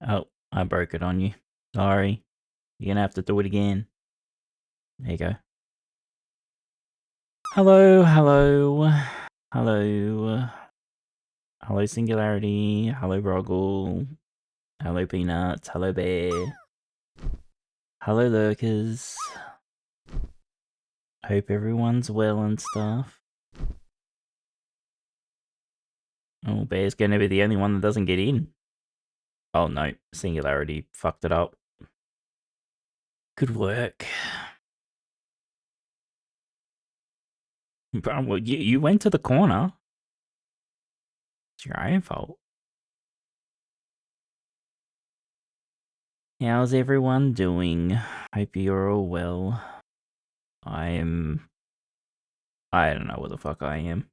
Oh, I broke it on you. Sorry. You're gonna have to do it again. There you go. Hello, hello. Hello. Hello, Singularity. Hello, Roggle. Hello, Peanuts. Hello, Bear. Hello, Lurkers. Hope everyone's well and stuff. Oh, Bear's gonna be the only one that doesn't get in. Oh no, Singularity fucked it up. Good work. Well, you went to the corner. It's your own fault. How's everyone doing? Hope you're all well. I don't know what the fuck I am.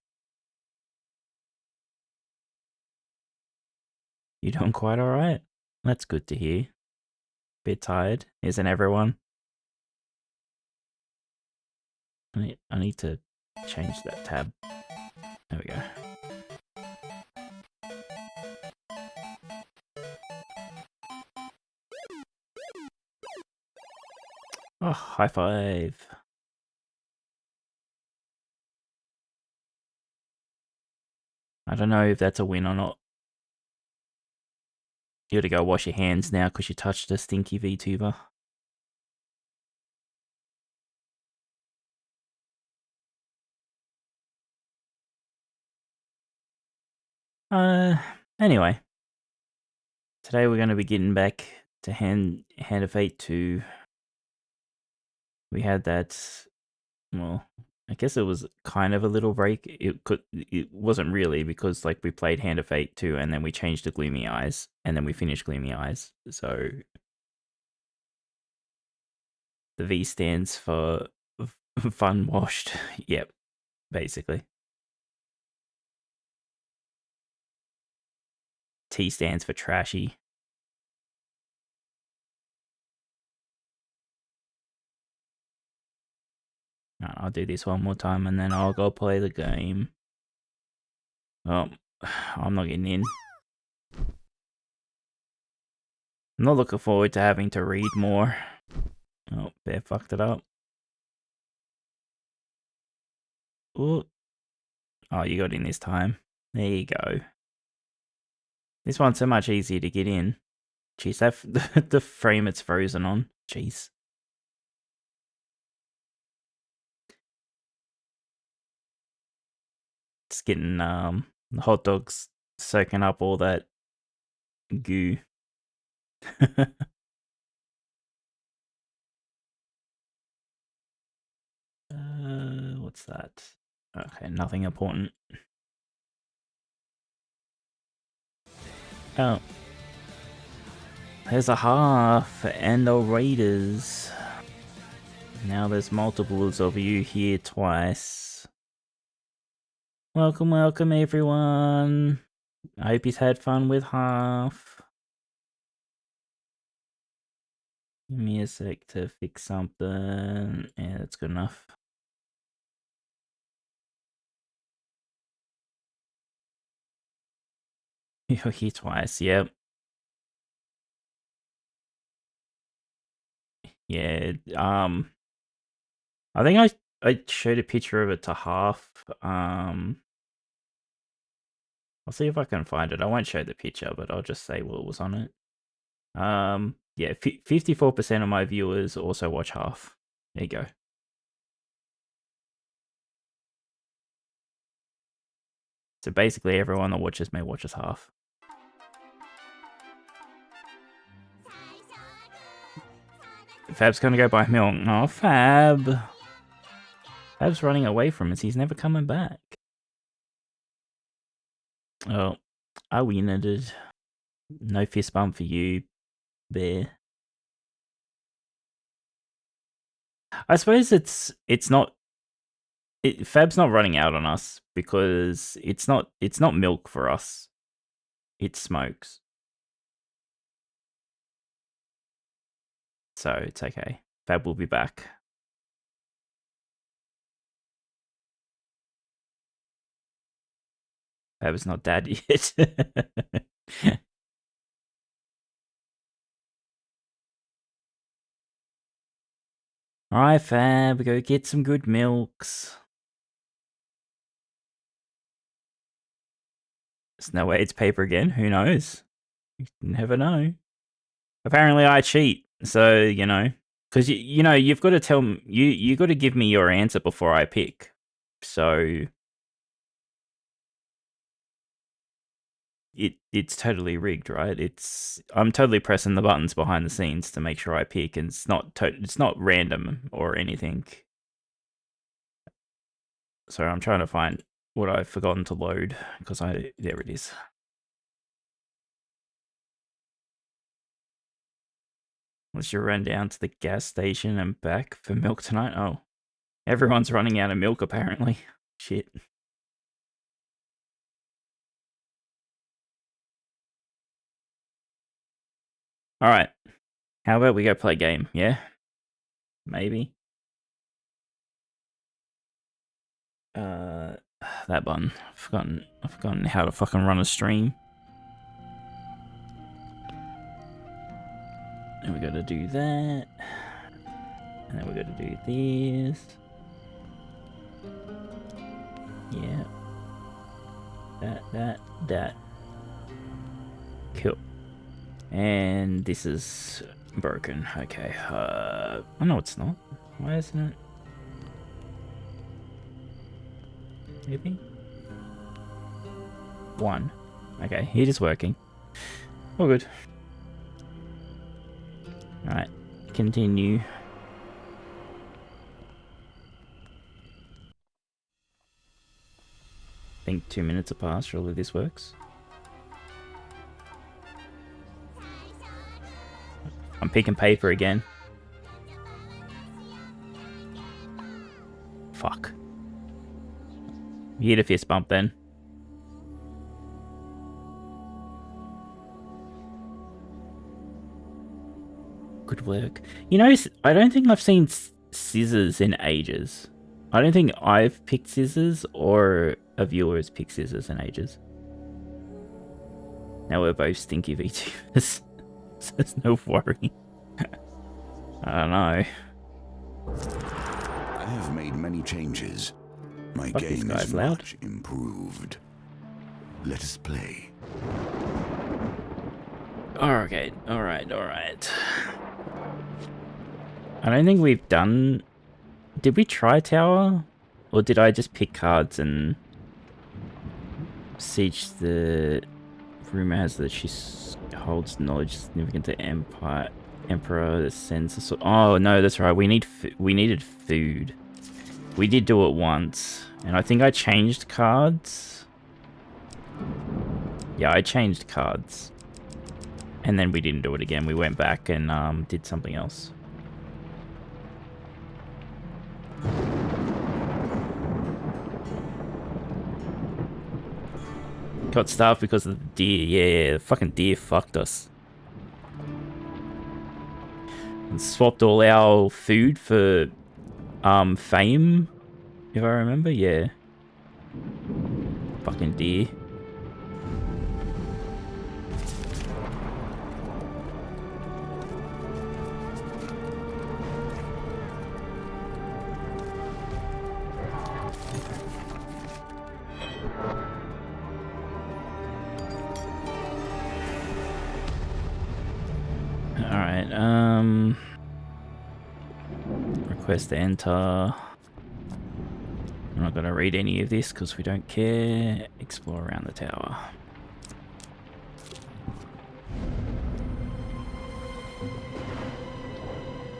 You doing quite alright? That's good to hear. Bit tired, isn't everyone? I need to change that tab. There we go. Oh, high five. I don't know if that's a win or not. You gotta go wash your hands now because you touched a stinky VTuber. Anyway. Today we're going to be getting back to Hand of Fate 2. We had that, well, I guess it was kind of a little break. It wasn't really because like we played Hand of Fate 2 and then we changed to Gloomy Eyes and then we finished Gloomy Eyes. So the V stands for fun washed. Yep, basically. T stands for trashy. I'll do this one more time and then I'll go play the game. Oh, I'm not getting in. I'm not looking forward to having to read more. Oh, Bear fucked it up. Ooh. Oh, you got in this time. There you go. This one's so much easier to get in. Jeez, that the frame it's frozen on. Jeez. It's getting the hot dogs soaking up all that goo. What's that? Okay, nothing important. Oh. There's a half and the Raiders. Now there's multiples of you here twice. Welcome, welcome everyone. I hope you've had fun with half. Give me a sec to fix something. Yeah, that's good enough. You're here twice, yep. Yeah, I think I showed a picture of it to half. I'll see if I can find it. I won't show the picture, but I'll just say what was on it. Yeah, 54% of my viewers also watch half. There you go. So basically everyone that watches me watches half. Fab's gonna go buy milk. Oh, Fab. Fab's running away from us. He's never coming back. Oh, I wined. No fist bump for you, Bear. I suppose it's not. Fab's not running out on us because it's not milk for us. It's smokes. So it's okay. Fab will be back. Fab is not dead yet. Alright, Fab, we go get some good milks. There's no way it's paper again. Who knows? You never know. Apparently I cheat, so, you know. Because, you know, you've got to tell me, you got to give me your answer before I pick. So... It's totally rigged, right? I'm totally pressing the buttons behind the scenes to make sure I pick, and it's not random or anything. So I'm trying to find what I've forgotten to load, because there it is. Let's you run down to the gas station and back for milk tonight. Oh, everyone's running out of milk apparently. Shit. All right. How about we go play a game? Yeah? Maybe. That button. I've forgotten how to fucking run a stream. And we gotta do that. And then we gotta do this. Yeah. That. Cool. And this is broken. Okay. Oh no, it's not. Why isn't it? Maybe? 1. Okay, it is working. All good. Alright, continue. I think 2 minutes have passed, surely this works. I'm picking paper again. Fuck. You hit a fist bump then. Good work. You know, I don't think I've seen scissors in ages. I don't think I've picked scissors or a viewer has picked scissors in ages. Now we're both stinky VTubers. So there's no worry. I don't know. I have made many changes. My game is much improved. Let us play. Alright. I don't think we've done... Did we try tower? Or did I just pick cards and... Siege the... Rumor has that she holds knowledge significant to Emperor that sends us... Oh, no, that's right. We needed food. We did do it once. And I think I changed cards. Yeah, I changed cards. And then we didn't do it again. We went back and did something else. Got starved because of the deer. Yeah, the fucking deer fucked us. And swapped all our food for fame, if I remember. Yeah. Fucking deer. Alright, request to enter. I'm not going to read any of this because we don't care. Explore around the tower.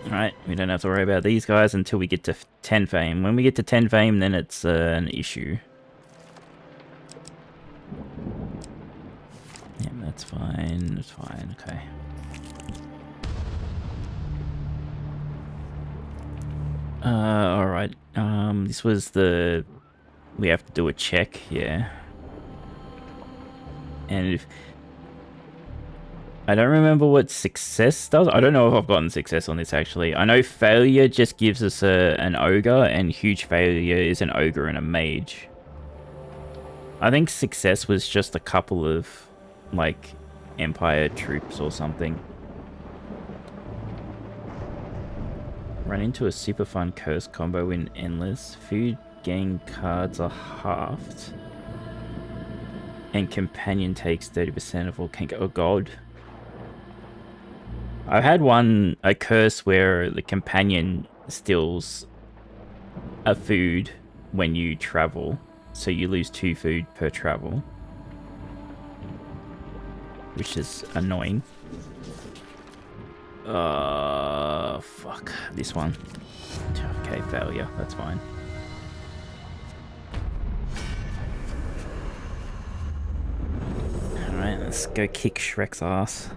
Alright, we don't have to worry about these guys until we get to 10 fame. When we get to 10 fame, then it's an issue. Yeah, that's fine. That's fine. Okay. Alright. This was the... We have to do a check, yeah. And if... I don't remember what success does. I don't know if I've gotten success on this, actually. I know failure just gives us an ogre, and huge failure is an ogre and a mage. I think success was just a couple of, like, Empire troops or something. Run into a super fun curse combo in Enlist. Food gain cards are halved. And companion takes 30% of all oh god. I've had a curse where the companion steals a food when you travel. So you lose 2 food per travel. Which is annoying. Fuck. This one. Okay, failure. That's fine. Alright, let's go kick Shrek's ass.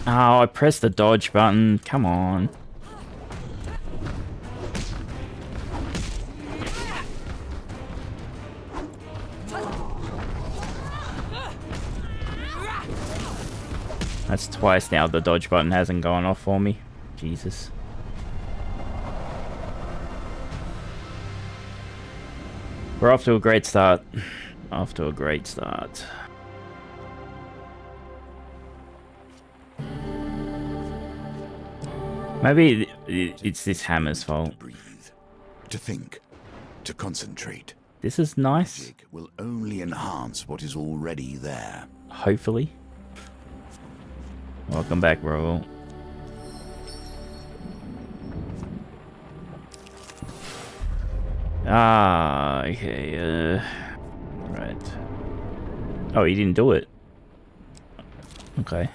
Oh, I pressed the dodge button. Come on. That's twice now the dodge button hasn't gone off for me. Jesus. We're off to a great start. Off to a great start. Maybe it's this hammer's fault. To breathe, to think, to concentrate. This is nice. Magic will only enhance what is already there. Hopefully. Welcome back, bro. Ah, okay, right. Oh, he didn't do it. Okay.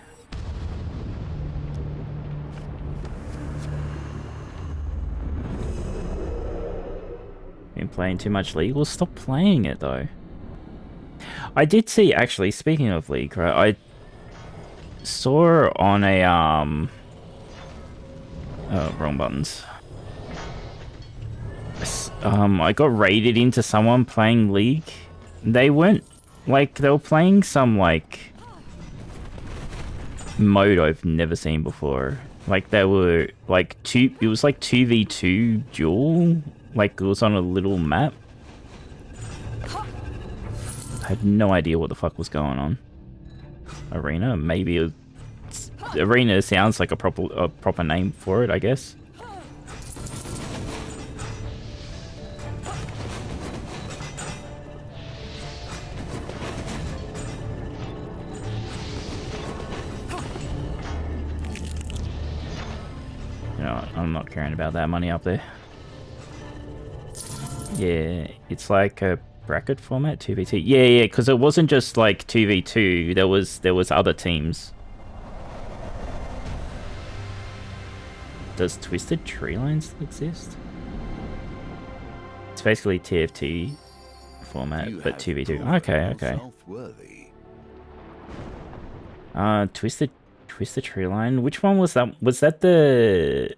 Been playing too much League? Well, stop playing it, though. I did see, actually, speaking of League, right, I saw on a, oh, wrong buttons. I got raided into someone playing League. They weren't, like, they were playing some, like, mode I've never seen before. Like, they were, like, it was like 2v2 duel. Like, it was on a little map. I had no idea what the fuck was going on. Arena? Maybe Arena sounds like a proper name for it, I guess. You know, I'm not caring about that money up there. Yeah, it's like a bracket format, 2v2. Yeah, because it wasn't just like 2v2. There was other teams. Does Twisted Tree Line still exist? It's basically TFT format, but 2v2. Okay. Twisted Tree Line. Which one was that? Was that the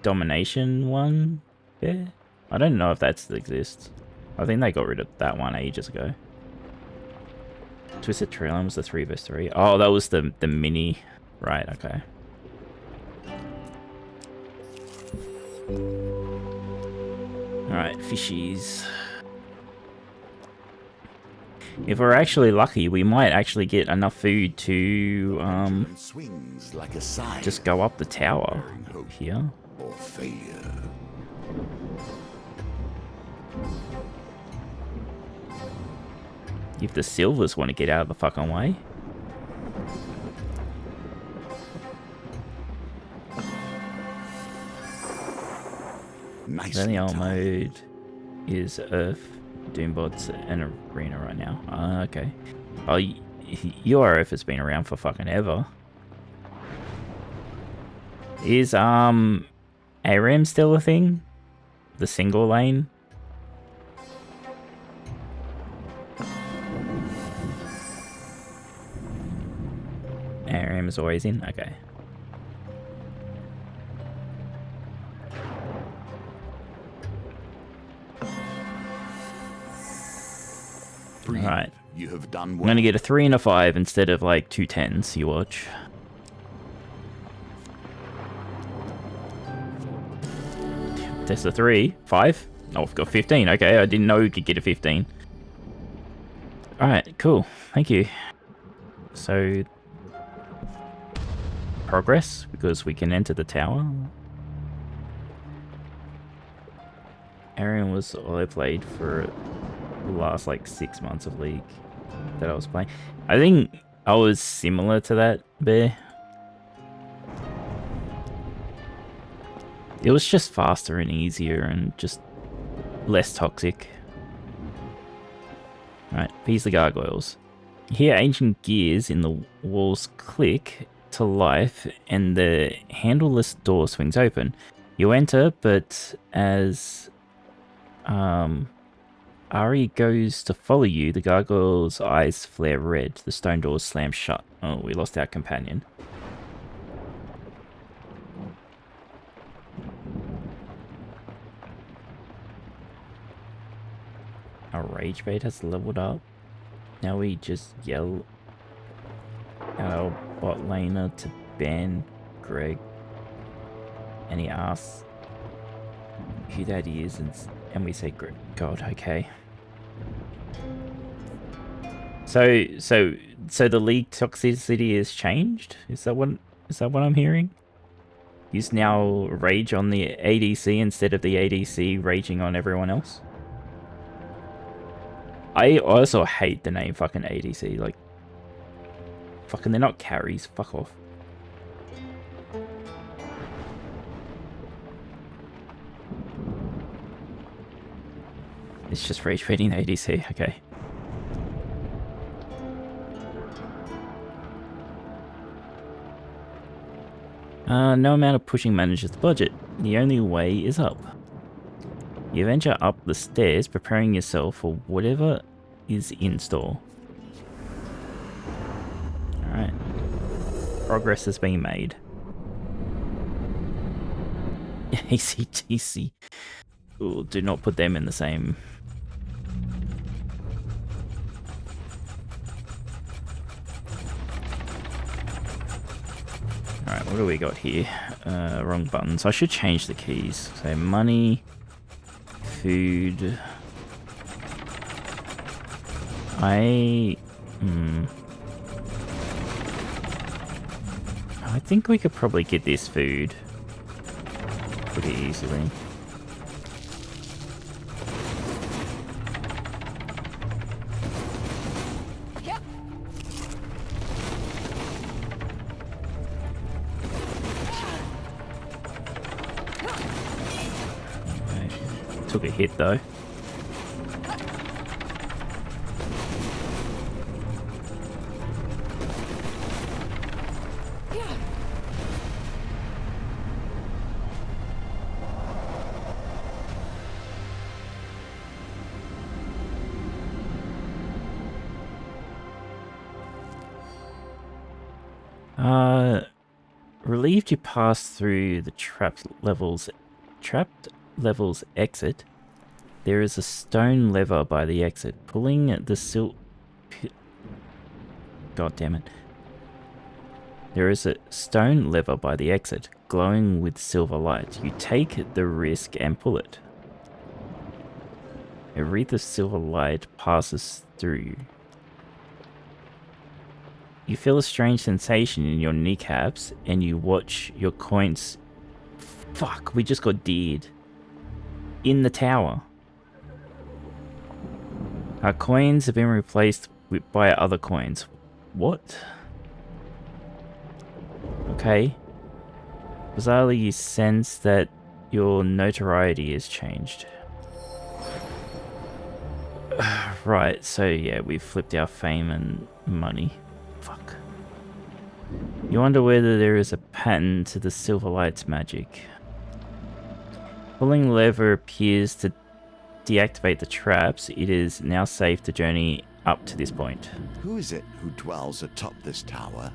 domination one? Yeah. I don't know if that still exists. I think they got rid of that one ages ago. Twisted Tree Line was the 3 vs 3. Oh, that was the mini. Right, okay. Alright, fishies. If we're actually lucky, we might actually get enough food to just go up the tower here. Or failure. If the silvers want to get out of the fucking way. Nice. Then the old mode is Earth, Doombots, and Arena right now. Okay. Oh, URF has been around for fucking ever. Is ARAM still a thing? The single lane? ARAM is always in? Okay. Right. You have done well. I'm going to get a 3 and a 5 instead of like 2 10s, you watch. That's a 3. 5? Oh, I've got 15. Okay, I didn't know you could get a 15. Alright, cool. Thank you. So... progress, because we can enter the tower. Arian was all I played for the last like 6 months of League that I was playing. I think I was similar to that, Bear. It was just faster and easier and just less toxic. Right, these are the gargoyles. You hear ancient gears in the walls click to life and the handleless door swings open. You enter, but as Ari goes to follow you, the gargoyle's eyes flare red. The stone doors slam shut. Oh, we lost our companion. Our rage bait has leveled up. Now we just yell our bot laner to ban Greg. And he asks who that is, and we say, God, okay. So the league toxicity has changed? Is that what I'm hearing? You now rage on the ADC instead of the ADC raging on everyone else? I also hate the name fucking ADC, like fucking they're not carries, fuck off. It's just rage baiting ADC, okay. No amount of pushing manages the budget. The only way is up. You venture up the stairs, preparing yourself for whatever is in store. Alright. Progress has been made. ACTC. Ooh, do not put them in the same... Alright, what do we got here? Wrong buttons. I should change the keys. So money, food. I think we could probably get this food pretty easily. Took a hit though. Relieved you pass through the trapped levels exit. There is a stone lever by the exit. Pulling the God damn it. There is a stone lever by the exit, glowing with silver light. You take the risk and pull it. A wreath of silver light passes through. You feel a strange sensation in your kneecaps, and you watch your coins... Fuck, we just got deered. In the tower. Our coins have been replaced by other coins. What? Okay. Bizarrely, you sense that your notoriety has changed. Right, so yeah, we've flipped our fame and money. Fuck. You wonder whether there is a pattern to the Silverlight's magic. Pulling lever appears to deactivate the traps. It is now safe to journey up to this point. Who is it who dwells atop this tower?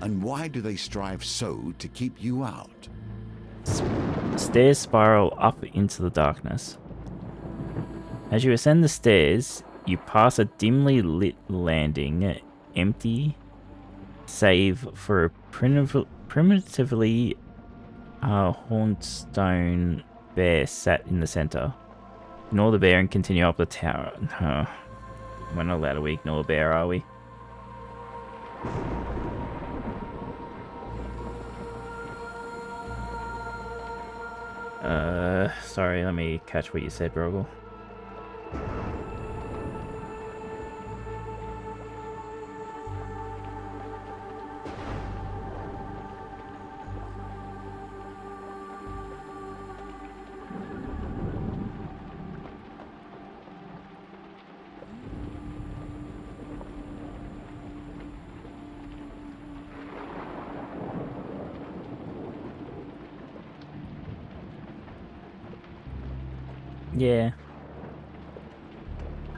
And why do they strive so to keep you out? Stairs spiral up into the darkness. As you ascend the stairs, You pass a dimly lit landing, empty, save for a primitively horned stone bear sat in the center. Ignore the bear and continue up the tower. We're not allowed to ignore a bear, are we? Sorry, let me catch what you said, Preroll. Yeah.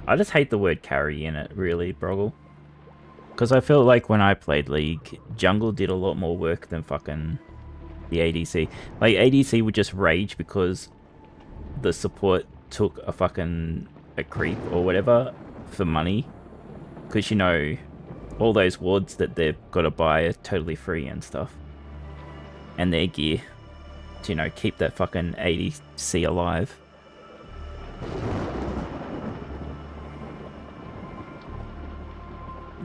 I just hate the word carry in it, really, Preroll. Because I feel like when I played League, jungle did a lot more work than fucking the ADC. Like, ADC would just rage because the support took a creep or whatever for money. Because, you know, all those wards that they've got to buy are totally free and stuff. And their gear to, you know, keep that fucking ADC alive.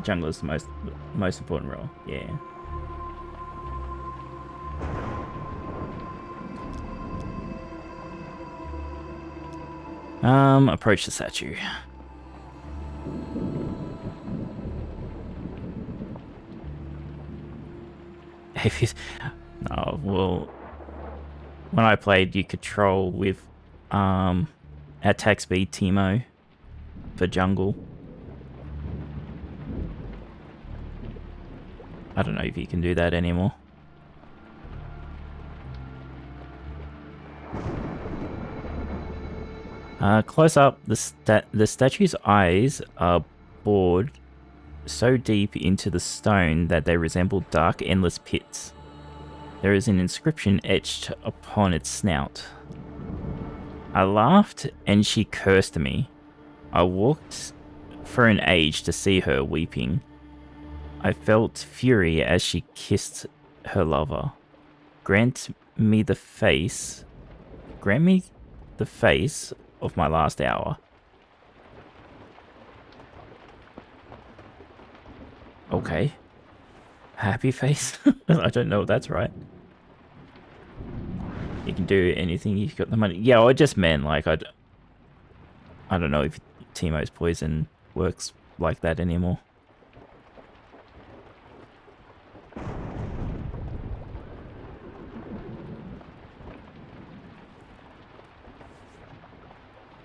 Jungler's the most important role, yeah. Approach the statue. Oh, well, when I played, you could troll with attack speed Teemo for jungle. I don't know if you can do that anymore. Close up, the statue's eyes are bored so deep into the stone that they resemble dark, endless pits. There is an inscription etched upon its snout. I laughed and she cursed me. I walked for an age to see her weeping. I felt fury as she kissed her lover. Grant me the face of my last hour. Okay. Happy face? I don't know if that's right. You can do anything, you've got the money. Yeah, I just meant, like, I don't know if Teemo's poison works like that anymore.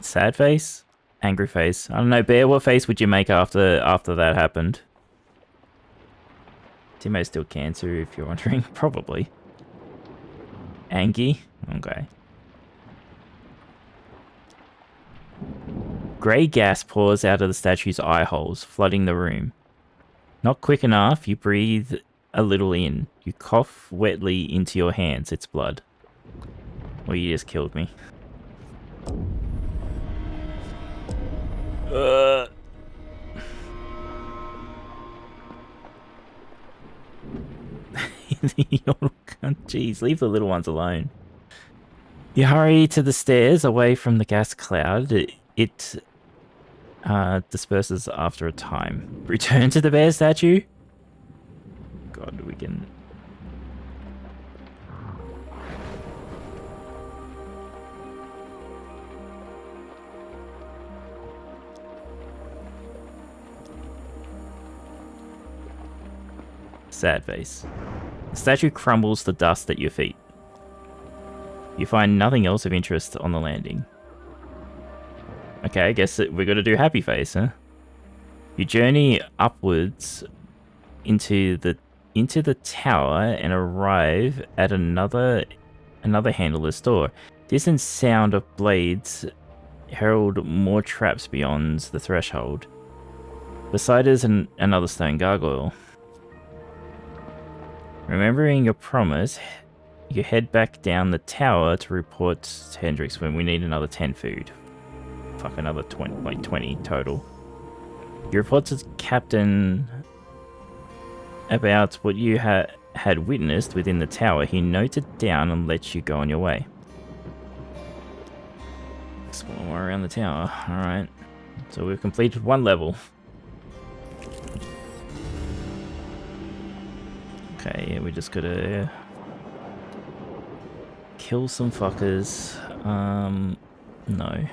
Sad face? Angry face? I don't know, Bear, what face would you make after that happened? Teemo's still cancer, if you're wondering. Probably. Angie? Okay. Grey gas pours out of the statue's eye holes, flooding the room. Not quick enough, you breathe a little in. You cough wetly into your hands, it's blood. Well, you just killed me. Jeez, leave the little ones alone. You hurry to the stairs away from the gas cloud. It disperses after a time. Return to the bear statue? God, we can... Sad face. The statue crumbles to dust at your feet. You find nothing else of interest on the landing. Okay, I guess we're gonna do happy face, huh? You journey upwards into the tower and arrive at another handler's door. Distant sound of blades herald more traps beyond the threshold. Beside is another stone gargoyle. Remembering your promise, you head back down the tower to report to Hendrix when we need another 10 food. Fuck, another 20, like 20 total. You report to the captain about what you had witnessed within the tower. He notes it down and lets you go on your way. Explore around the tower. Alright. So we've completed one level. Okay, yeah, we just gotta kill some fuckers. No.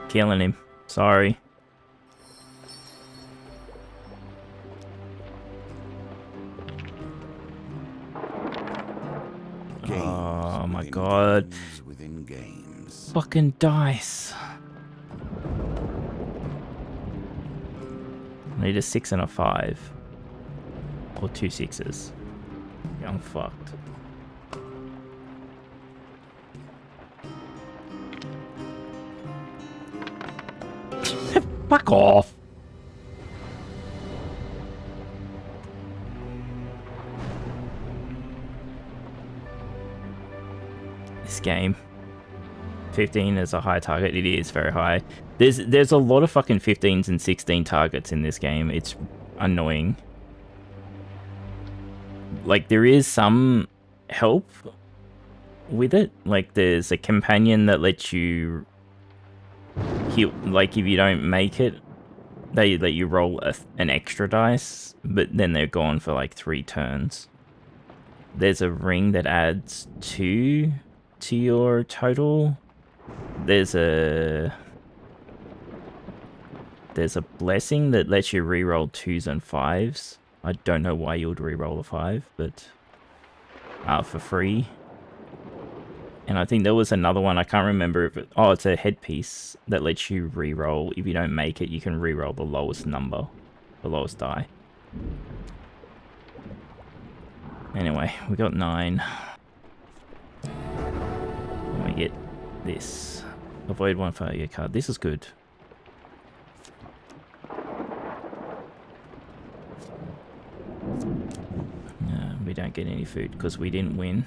Killing him. Sorry. Oh my god. Within games. Fucking dice. I need a 6 and a 5. Or 2 6s. Yeah, I'm fucked. Fuck off! This game. 15 is a high target. It is very high. There's a lot of fucking 15s and 16 targets in this game. It's annoying. Like, there is some help with it. Like, there's a companion that lets you heal. Like, if you don't make it, they let you roll an extra dice, but then they're gone for like 3 turns. There's a ring that adds 2 to your total. There's a blessing that lets you reroll 2s and 5s. I don't know why you would reroll a 5, but for free. And I think there was another one, I can't remember if oh, it's a headpiece that lets you reroll. If you don't make it, you can reroll the lowest number, the lowest die. Anyway, we got 9. Let me get this. Avoid one failure card. This is good. We don't get any food because we didn't win.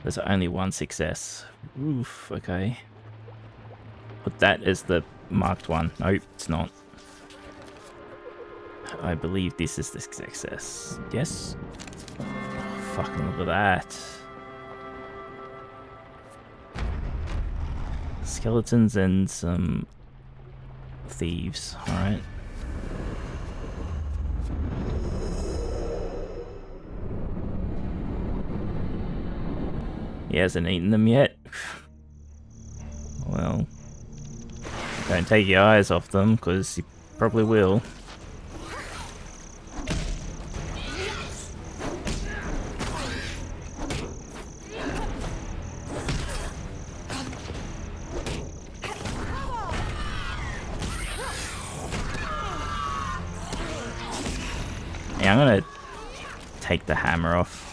There's only 1 success. Oof, okay. Put that as the marked one. Nope, it's not. I believe this is the success. Yes? Oh, fucking look at that. Skeletons and some thieves, alright. He hasn't eaten them yet. Well, don't take your eyes off them, because you probably will. Yeah, I'm gonna take the hammer off.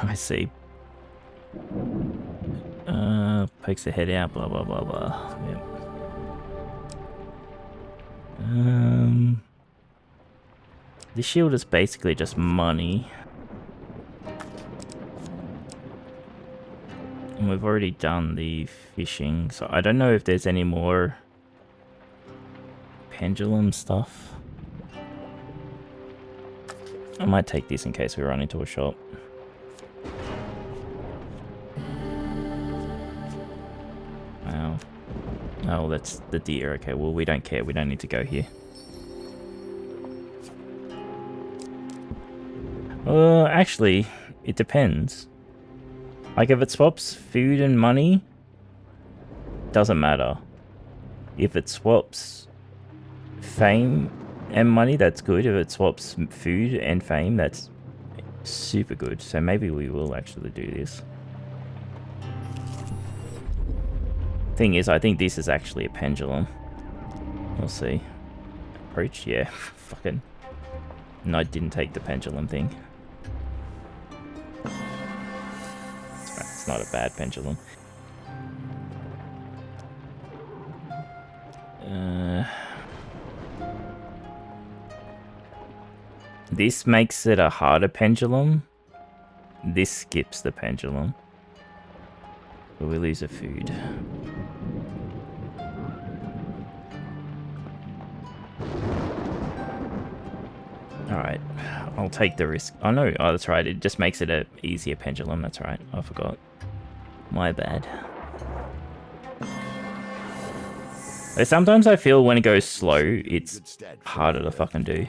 I see. Pokes the head out, blah, blah, blah, blah. Yep. The shield is basically just money. And we've already done the fishing, so I don't know if there's any more pendulum stuff. I might take this in case we run into a shop. Wow. Oh, that's the deer. Okay, well, we don't care. We don't need to go here. Actually, it depends. Like, if it swaps food and money, doesn't matter. If it swaps fame and money, that's good. If it swaps food and fame, that's super good. So maybe we will actually do this. Thing is, I think this is actually a pendulum. We'll see. Approach? Yeah. Fucking... No, I didn't take the pendulum thing. It's not a bad pendulum. This makes it a harder pendulum. This skips the pendulum. But we lose a food. Alright, I'll take the risk. Oh no, oh that's right, it just makes it a easier pendulum, that's right, I forgot. My bad. Sometimes I feel when it goes slow, it's harder to fucking do.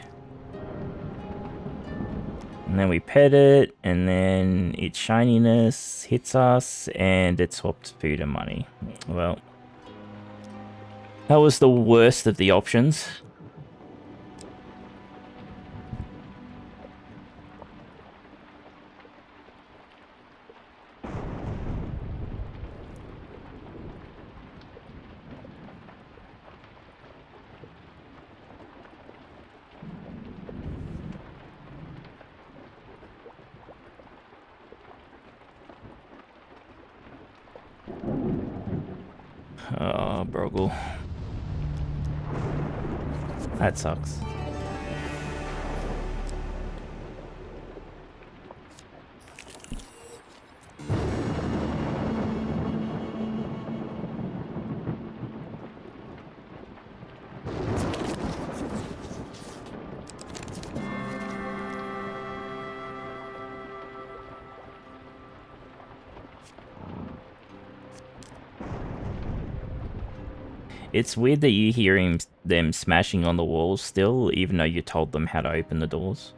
And then we pet it, and then its shininess hits us, and it swapped food and money. Well, that was the worst of the options. Oh, Brogle. That sucks. It's weird that you hear them smashing on the walls still, even though you told them how to open the doors.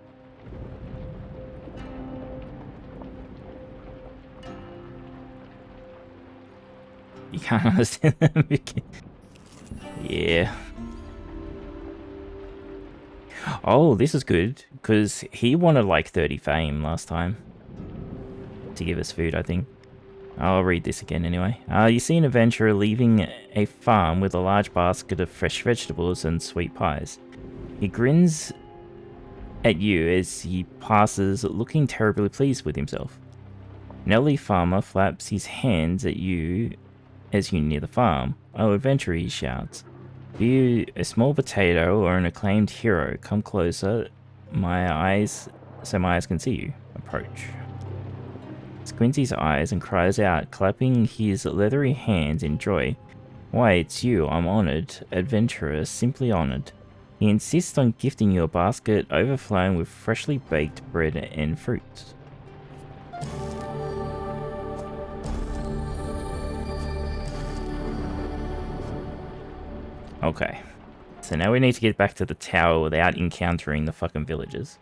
You can't understand them. Yeah. Oh, this is good, because he wanted like 30 fame last time to give us food, I think. I'll read this again anyway. You see an adventurer leaving a farm with a large basket of fresh vegetables and sweet pies. He grins at you as he passes, looking terribly pleased with himself. An elderly farmer flaps his hands at you as you near the farm. Oh, adventurer, he shouts. Be you a small potato or an acclaimed hero, come closer, so my eyes can see you. Approach. Squints his eyes and cries out, clapping his leathery hands in joy. Why, it's you, I'm honoured. Adventurer, simply honoured. He insists on gifting you a basket overflowing with freshly baked bread and fruits. Okay. So now we need to get back to the tower without encountering the fucking villagers.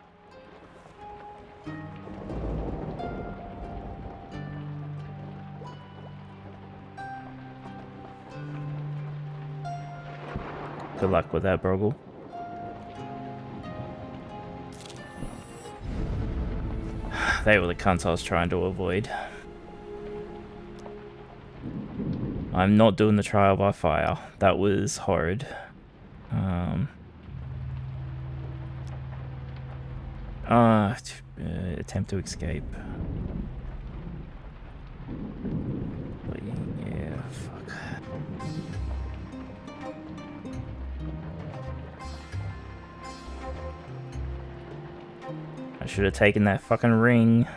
Good luck with that, Brogle. They were the cunts I was trying to avoid. I'm not doing the trial by fire. That was horrid. Attempt to escape. Yeah, fuck. I should have taken that fucking ring.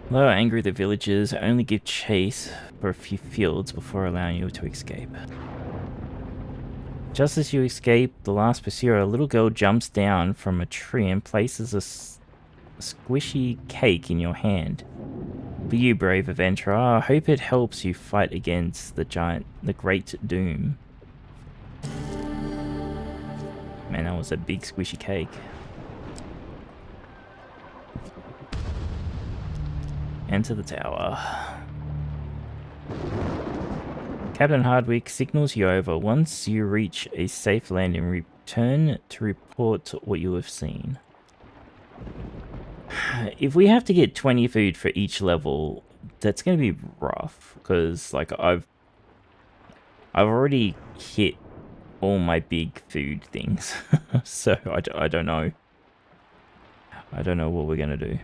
Though angry, the villagers only give chase for a few fields before allowing you to escape. Just as you escape the last pursuer, a little girl jumps down from a tree and places squishy cake in your hand. For you, brave adventurer, I hope it helps you fight against the great doom. Man, that was a big squishy cake. Enter the tower. Captain Hardwick signals you over. Once you reach a safe landing, return to report what you have seen. If we have to get 20 food for each level, that's going to be rough, because like I've already hit all my big food things. So I don't know. I don't know what we're going to do.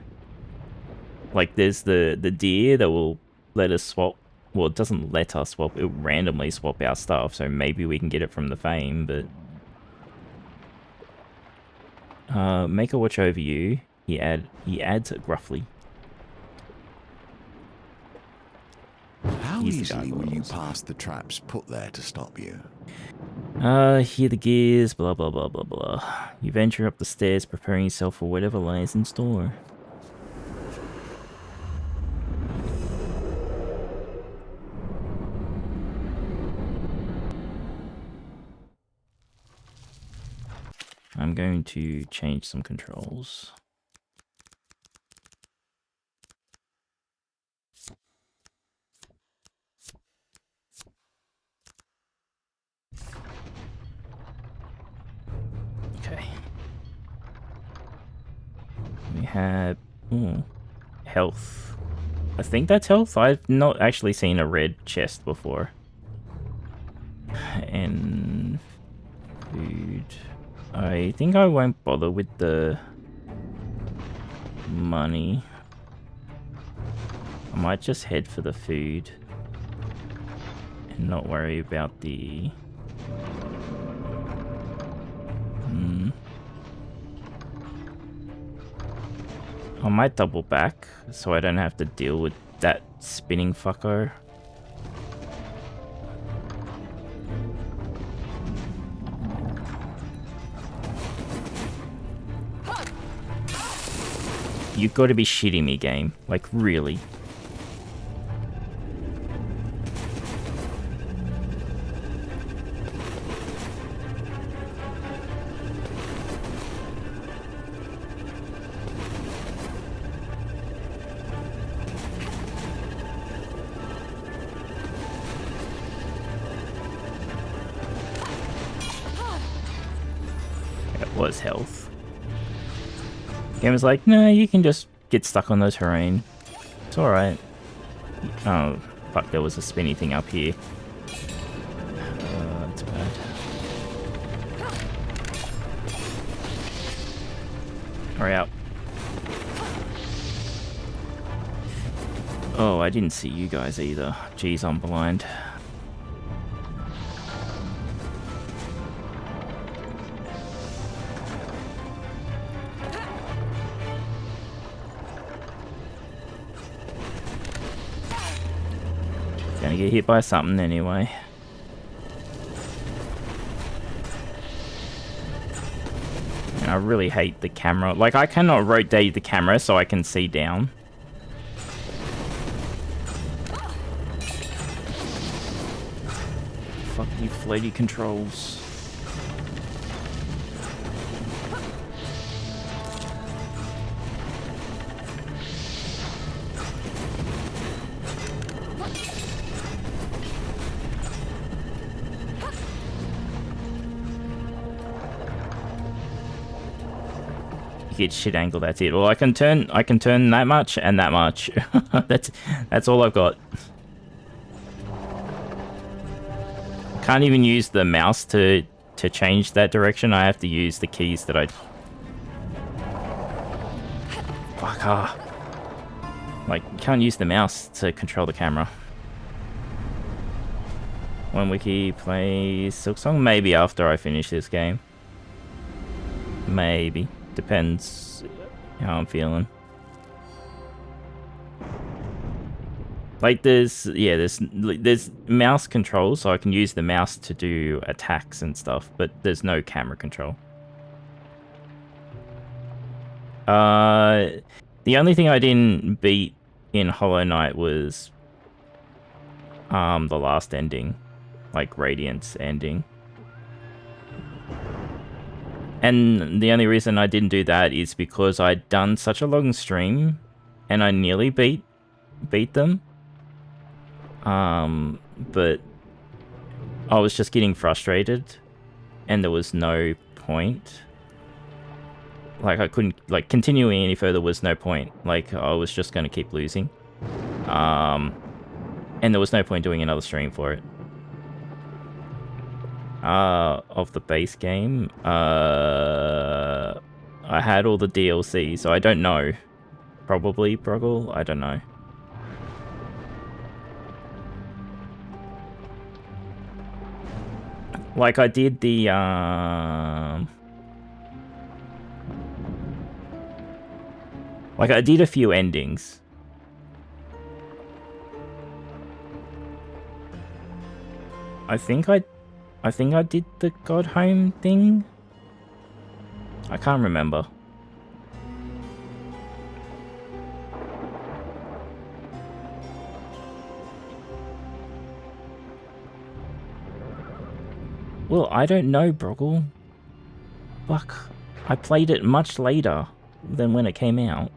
Like there's the deer that will let us swap. Well, it doesn't let us swap, it'll randomly swap our stuff, so maybe we can get it from the fame, but... make a watch over you, he adds gruffly. How easily will you pass the traps put there to stop you? Hear the gears, blah blah blah blah blah. You venture up the stairs, preparing yourself for whatever lies in store. I'm going to change some controls. Okay. We have health. I think that's health. I've not actually seen a red chest before. And food. I think I won't bother with the money. I might just head for the food and not worry about the... I might double back so I don't have to deal with that spinning fucker. You've got to be shitting me, game. Like, really? That was health. Game was like, no, you can just get stuck on the terrain. It's alright. Oh, fuck, there was a spinny thing up here. That's bad. Hurry up. Oh, I didn't see you guys either. Jeez, I'm blind. Gonna get hit by something anyway. And I really hate the camera. Like, I cannot rotate the camera so I can see down. Fuck you floaty controls. Get shit angle, that's it. Well, I can turn that much and that much. that's all I've got. Can't even use the mouse to change that direction. I have to use the keys that I... Fuck. Like, can't use the mouse to control the camera. When Wiccy plays Silksong, maybe after I finish this game. Maybe. Depends how I'm feeling. Like there's mouse control, so I can use the mouse to do attacks and stuff, but there's no camera control. The only thing I didn't beat in Hollow Knight was the last ending, like Radiant's ending. And the only reason I didn't do that is because I'd done such a long stream and I nearly beat them. But I was just getting frustrated and there was no point. Like, I couldn't, like, continuing any further was no point. Like, I was just going to keep losing. And there was no point doing another stream for it. Of the base game, I had all the DLC, so I don't know. Probably Preroll, I don't know. Like, I did the, like, I did a few endings. I think I did the God Home thing. I can't remember. Well, I don't know, Broggle. Fuck. I played it much later than when it came out.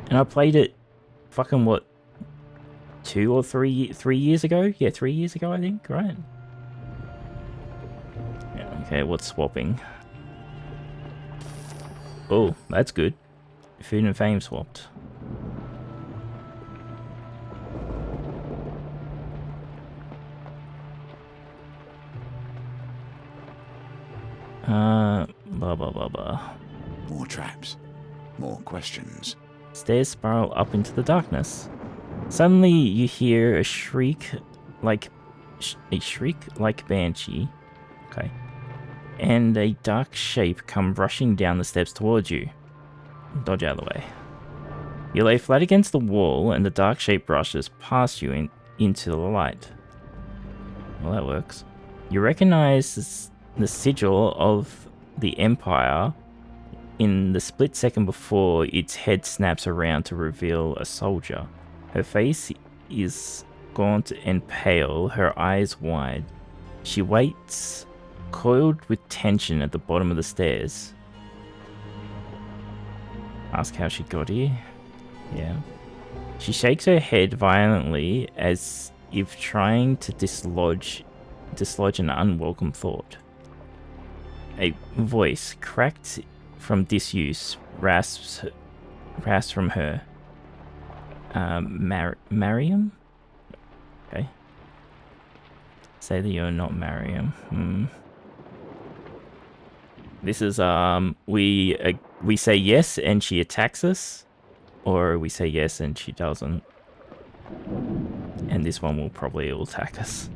And I played it fucking what? 2 or 3 years ago? Yeah, 3 years ago, I think, right? Yeah, okay, what's swapping? Oh, that's good. Food and Fame swapped. Blah, blah, blah, blah. More traps. More questions. Stairs spiral up into the darkness. Suddenly, you hear a shriek like banshee. Okay. And a dark shape come rushing down the steps towards you. Dodge out of the way. You lay flat against the wall, and the dark shape rushes past you into the light. Well, that works. You recognize the sigil of the Empire in the split second before its head snaps around to reveal a soldier. Her face is gaunt and pale, her eyes wide. She waits, coiled with tension at the bottom of the stairs. Ask how she got here? Yeah. She shakes her head violently as if trying to dislodge an unwelcome thought. A voice, cracked from disuse, rasps from her. Mariam? Okay. Say that you're not Mariam. This is, we say yes and she attacks us, or we say yes and she doesn't. And this one will probably attack us.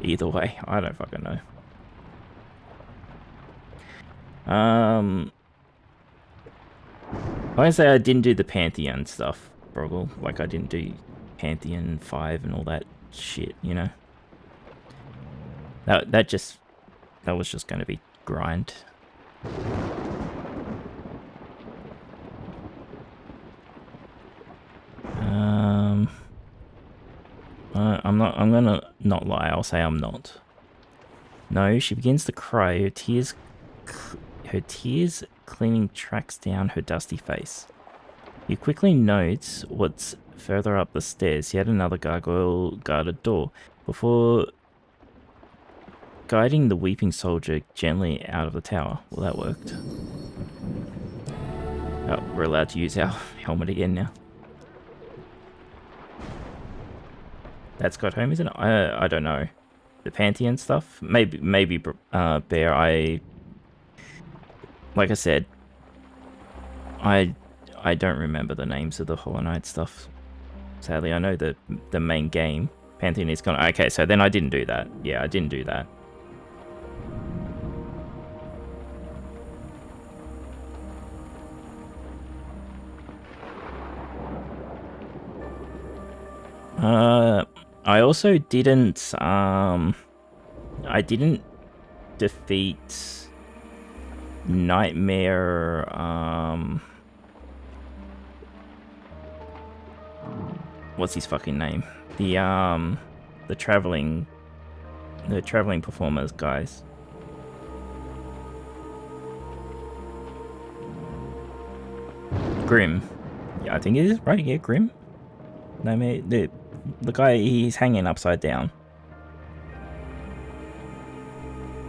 Either way, I don't fucking know. I say I didn't do the Pantheon stuff, Broggle. Like, I didn't do Pantheon 5 and all that shit, you know? That was just gonna be grind. I'm gonna not lie, I'll say I'm not. No, she begins to cry, her tears cleaning tracks down her dusty face. You quickly note what's further up the stairs, yet another gargoyle guarded door, before guiding the weeping soldier gently out of the tower. Well, that worked. Oh, we're allowed to use our helmet again now. That's got home, isn't it? I don't know. The Pantheon stuff? Maybe Bear, like I said, I don't remember the names of the Hollow Knight stuff. Sadly, I know the main game. Pantheon is gone. Okay, so then I didn't do that. Yeah, I didn't do that. I also didn't, I didn't defeat Nightmare. What's his fucking name? The traveling performers guys. Grim. Yeah, I think it is, right? Yeah, Grim. No, the guy, he's hanging upside down.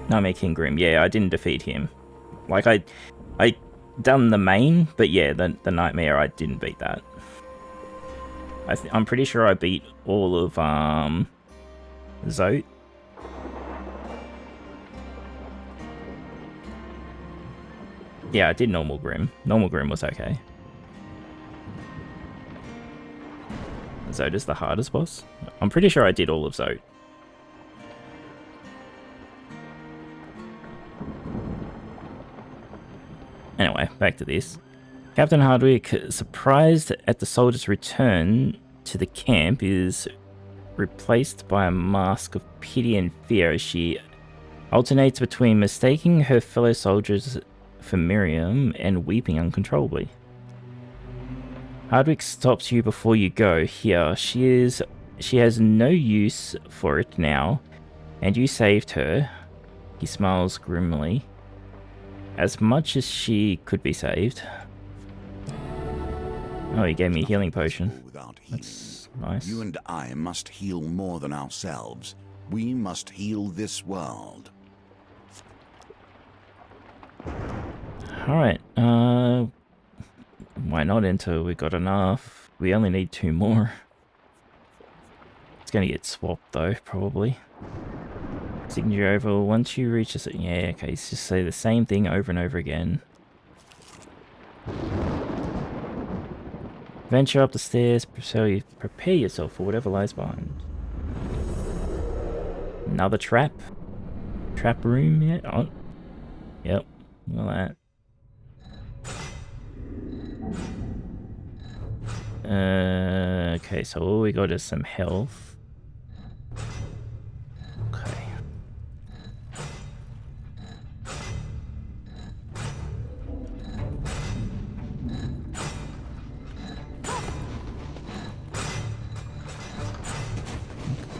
Nightmare King Grim. Yeah, I didn't defeat him. Like, I done the main, but yeah, the Nightmare, I didn't beat that. I'm pretty sure I beat all of, Zote. Yeah, I did normal Grim. Normal Grim was okay. Zote is the hardest boss? I'm pretty sure I did all of Zote. Anyway, back to this. Captain Hardwick, surprised at the soldiers' return to the camp, is replaced by a mask of pity and fear as she alternates between mistaking her fellow soldiers for Miriam and weeping uncontrollably. Hardwick stops you before you go. Here, she has no use for it now, and you saved her. He smiles grimly. As much as she could be saved. Oh, he gave me a healing potion. That's nice. You and I must heal more than ourselves. We must heal this world. Alright, why not enter? We got enough. We only need 2 more. It's gonna get swapped though, probably. Signature over. Once you reach a... Yeah, okay, just say the same thing over and over again. Venture up the stairs, prepare yourself for whatever lies behind. Another trap? Trap room, yeah? Oh. Yep, all that. Okay, so all we got is some health. Okay.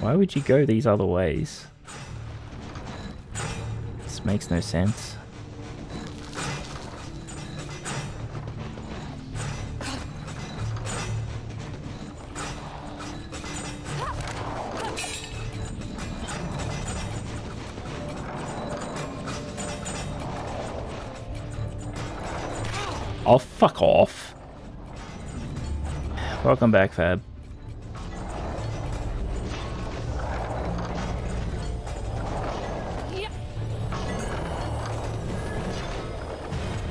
Why would you go these other ways? This makes no sense. Oh, fuck off. Welcome back, Fab.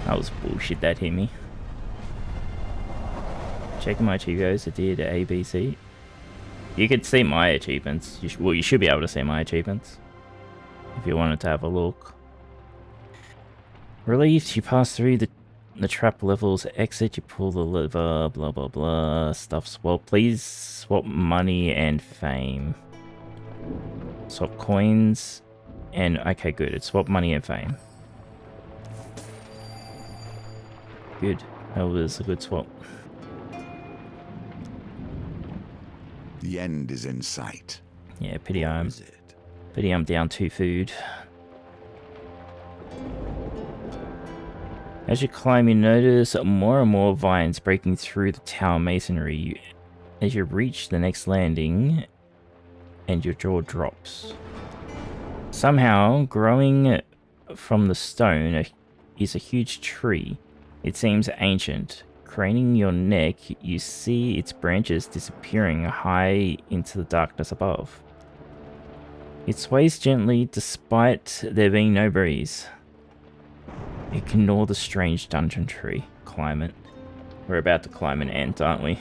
That was bullshit that hit me. Checking my achievements, I did A, B, C. You could see my achievements. Well, you should be able to see my achievements. If you wanted to have a look. Relieved, you pass through the trap levels, exit, you pull the lever, blah blah blah, stuff swap. Please swap money and fame. Swap coins, and okay, good, it's swap money and fame. Good, that was a good swap. The end is in sight. Yeah, pity I'm down 2 food. As you climb, you notice more and more vines breaking through the tower masonry. As you reach the next landing, and your jaw drops. Somehow, growing from the stone is a huge tree. It seems ancient. Craning your neck, you see its branches disappearing high into the darkness above. It sways gently despite there being no breeze. Ignore the strange dungeon tree. Climb it. We're about to climb an ant, aren't we?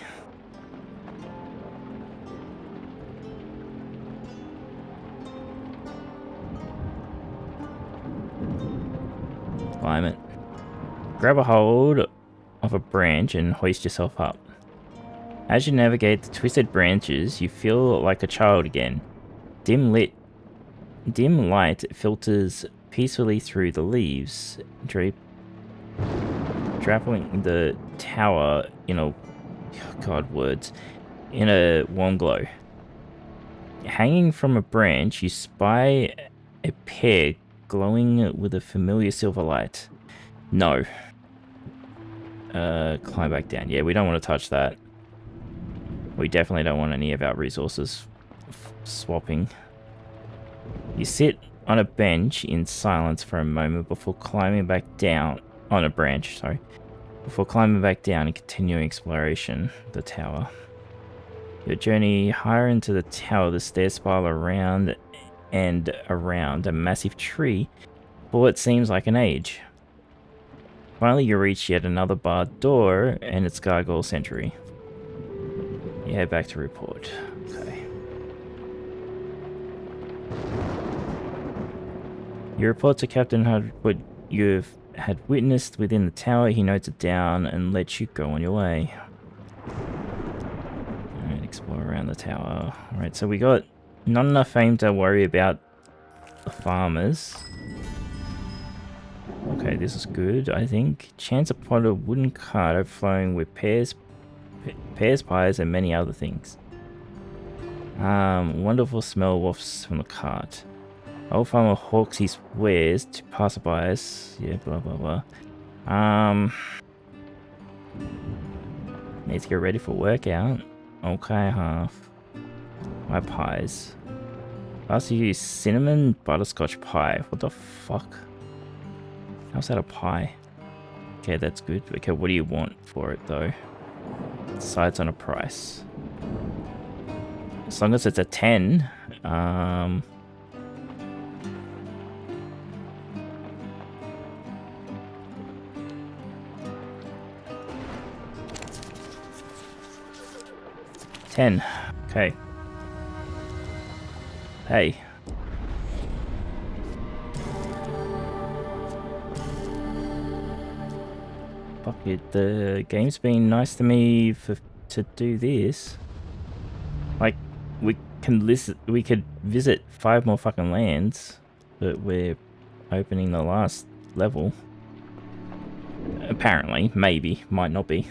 Climb it. Grab a hold of a branch and hoist yourself up. As you navigate the twisted branches, you feel like a child again. Dim light filters peacefully through the leaves, traveling the tower in a in a warm glow. Hanging from a branch, you spy a pear glowing with a familiar silver light. No. Climb back down. Yeah, we don't want to touch that. We definitely don't want any of our resources swapping. You sit on a bench in silence for a moment before climbing back down on a branch, sorry. Before climbing back down and continuing exploration of the tower. Your journey higher into the tower, the stairs spiral around and around a massive tree for what seems like an age. Finally, you reach yet another barred door and its gargoyle sentry. You head back to report. Okay. You report to Captain Hudd what you've had witnessed within the tower. He notes it down and lets you go on your way. Alright, explore around the tower. Alright, so we got not enough fame to worry about the farmers. Okay, this is good, I think. Chance upon a wooden cart overflowing with pears, pies, and many other things. Wonderful smell wafts from the cart. Old farmer hawks his wares to passerbys. Yeah, blah blah blah. Need to get ready for workout. Okay, half. My pies. Last you use cinnamon butterscotch pie. What the fuck? How's that a pie? Okay, that's good. Okay, what do you want for it though? Decides on a price. As long as it's a 10. 10. Okay. Hey. Fuck it. The game's been nice to me to do this. Like, we could visit 5 more fucking lands, but we're opening the last level. Apparently, maybe, might not be.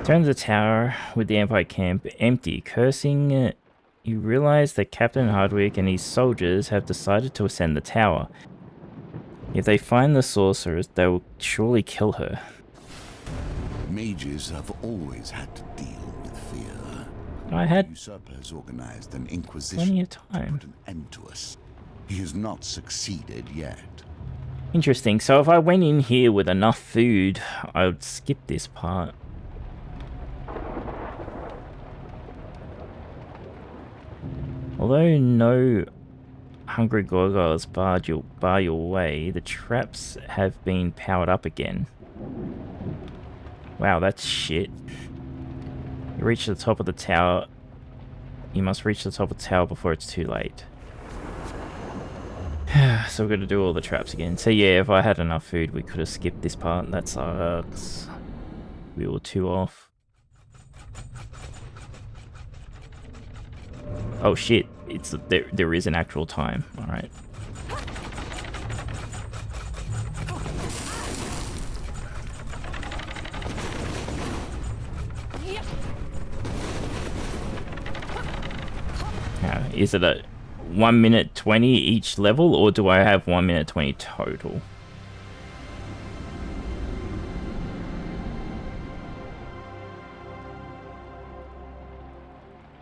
Turn to the tower with the Empire camp empty. Cursing, you realize that Captain Hardwick and his soldiers have decided to ascend the tower. If they find the sorceress, they will surely kill her. Mages have always had to deal with fear. I had usurpers organized an inquisition plenty of time to put an end to us. He has not succeeded yet. Interesting. So if I went in here with enough food, I would skip this part. Although no hungry gargoyles bar your way, the traps have been powered up again. Wow, that's shit. You reach the top of the tower. You must reach the top of the tower before it's too late. So we're gonna do all the traps again. So yeah, if I had enough food, we could have skipped this part. That sucks. We were 2 off. Oh shit! It's there is an actual time. All right. Is it a 1 minute 20 each level, or do I have 1 minute 20 total?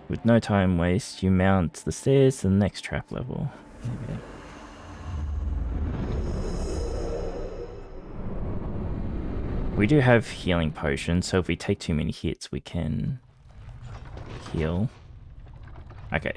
With no time waste, you mount the stairs to the next trap level. Okay. We do have healing potions, so if we take too many hits, we can heal. Okay,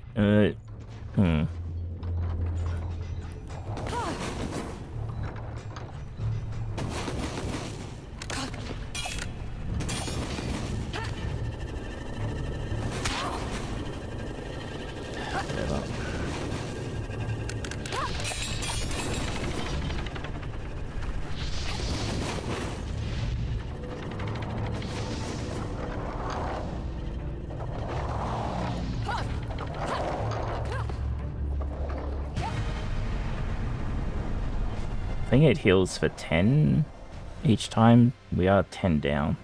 I think it heals for 10 each time. We are 10 down.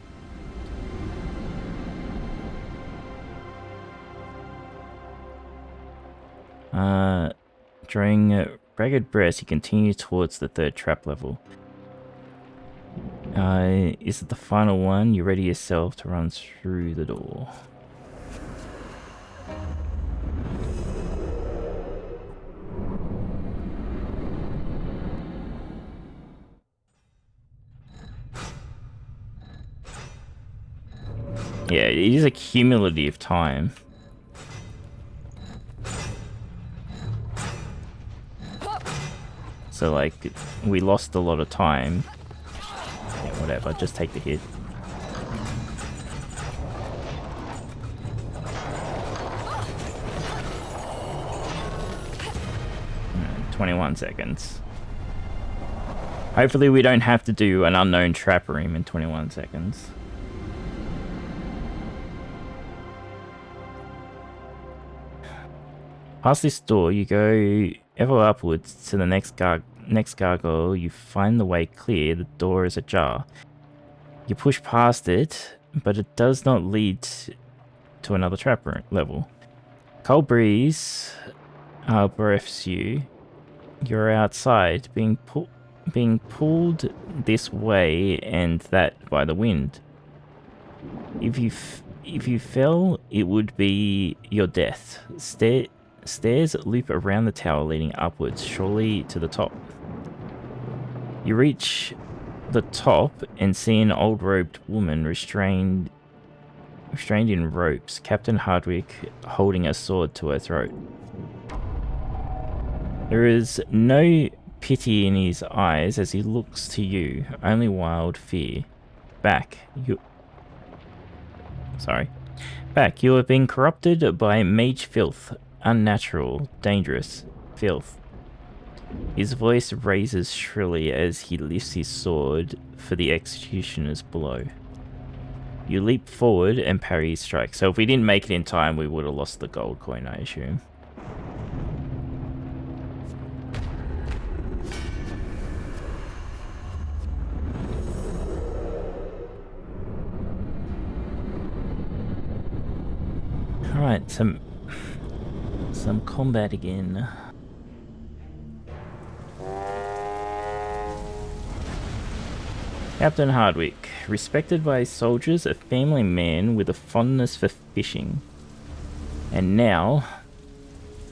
During ragged breaths, you continue towards the 3rd trap level. Is it the final one? You ready yourself to run through the door. Yeah, it is a cumulative time. So, like, we lost a lot of time. Yeah, whatever, just take the hit. And 21 seconds. Hopefully we don't have to do an unknown trap room in 21 seconds. Past this door, you go ever upwards to the next gargoyle. You find the way clear. The door is ajar. You push past it, but it does not lead to another trap room level. Cold breeze breaths you. You're outside, being pulled this way and that by the wind. If you fell, it would be your death. Stairs loop around the tower leading upwards, surely to the top. You reach the top and see an old robed woman restrained in ropes, Captain Hardwick holding a sword to her throat. There is no pity in his eyes as he looks to you, only wild fear. Back, you have been corrupted by mage filth. Unnatural, dangerous filth. His voice raises shrilly as he lifts his sword for the executioner's blow. You leap forward and parry his strike. So if we didn't make it in time, we would have lost the gold coin, I assume. Alright, some combat again. Captain Hardwick, respected by his soldiers, a family man with a fondness for fishing. And now,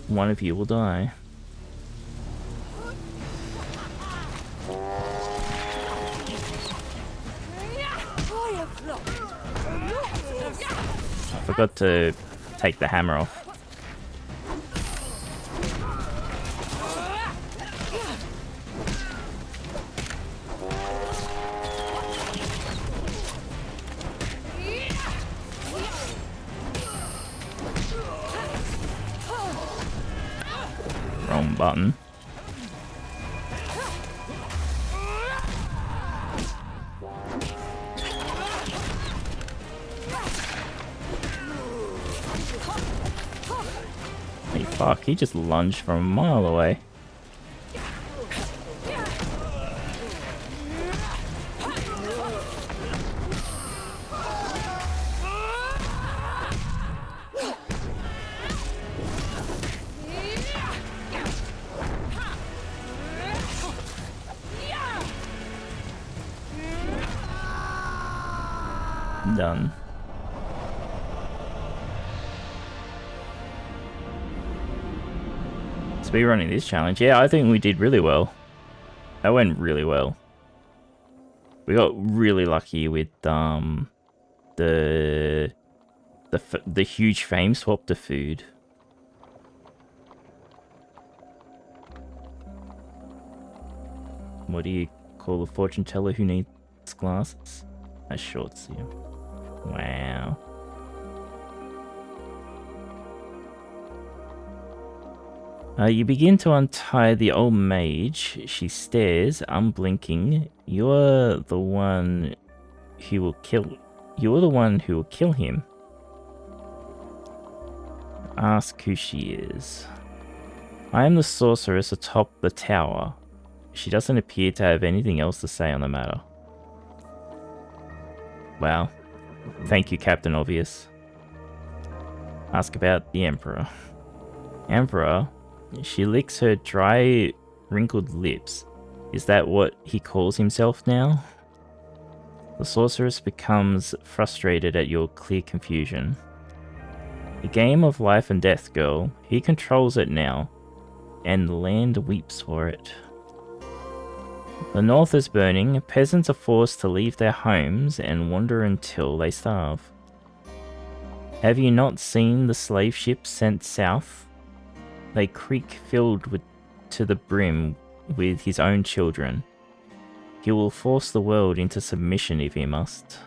one of you will die. I forgot to take the hammer off. Wrong button. Hey, fuck, he just lunged from a mile away. Done. Speedrunning this challenge. Yeah, I think we did really well. That went really well. We got really lucky with the huge fame swap to food. What do you call a fortune teller who needs glasses? A short seal. Wow. You begin to untie the old mage. She stares, unblinking. You're the one who will kill. You're the one who will kill him. Ask who she is. I am the sorceress atop the tower. she doesn't appear to have anything else to say on the matter. Wow. Thank you, Captain Obvious. Ask about the Emperor. Emperor? She licks her dry, wrinkled lips. Is that what he calls himself now? The sorceress becomes frustrated at your clear confusion. A game of life and death, girl. He controls it now, and the land weeps for it. The north is burning. Peasants are forced to leave their homes and wander until they starve. Have you not seen the slave ships sent south? They creak filled to the brim with his own children. He will force the world into submission if he must.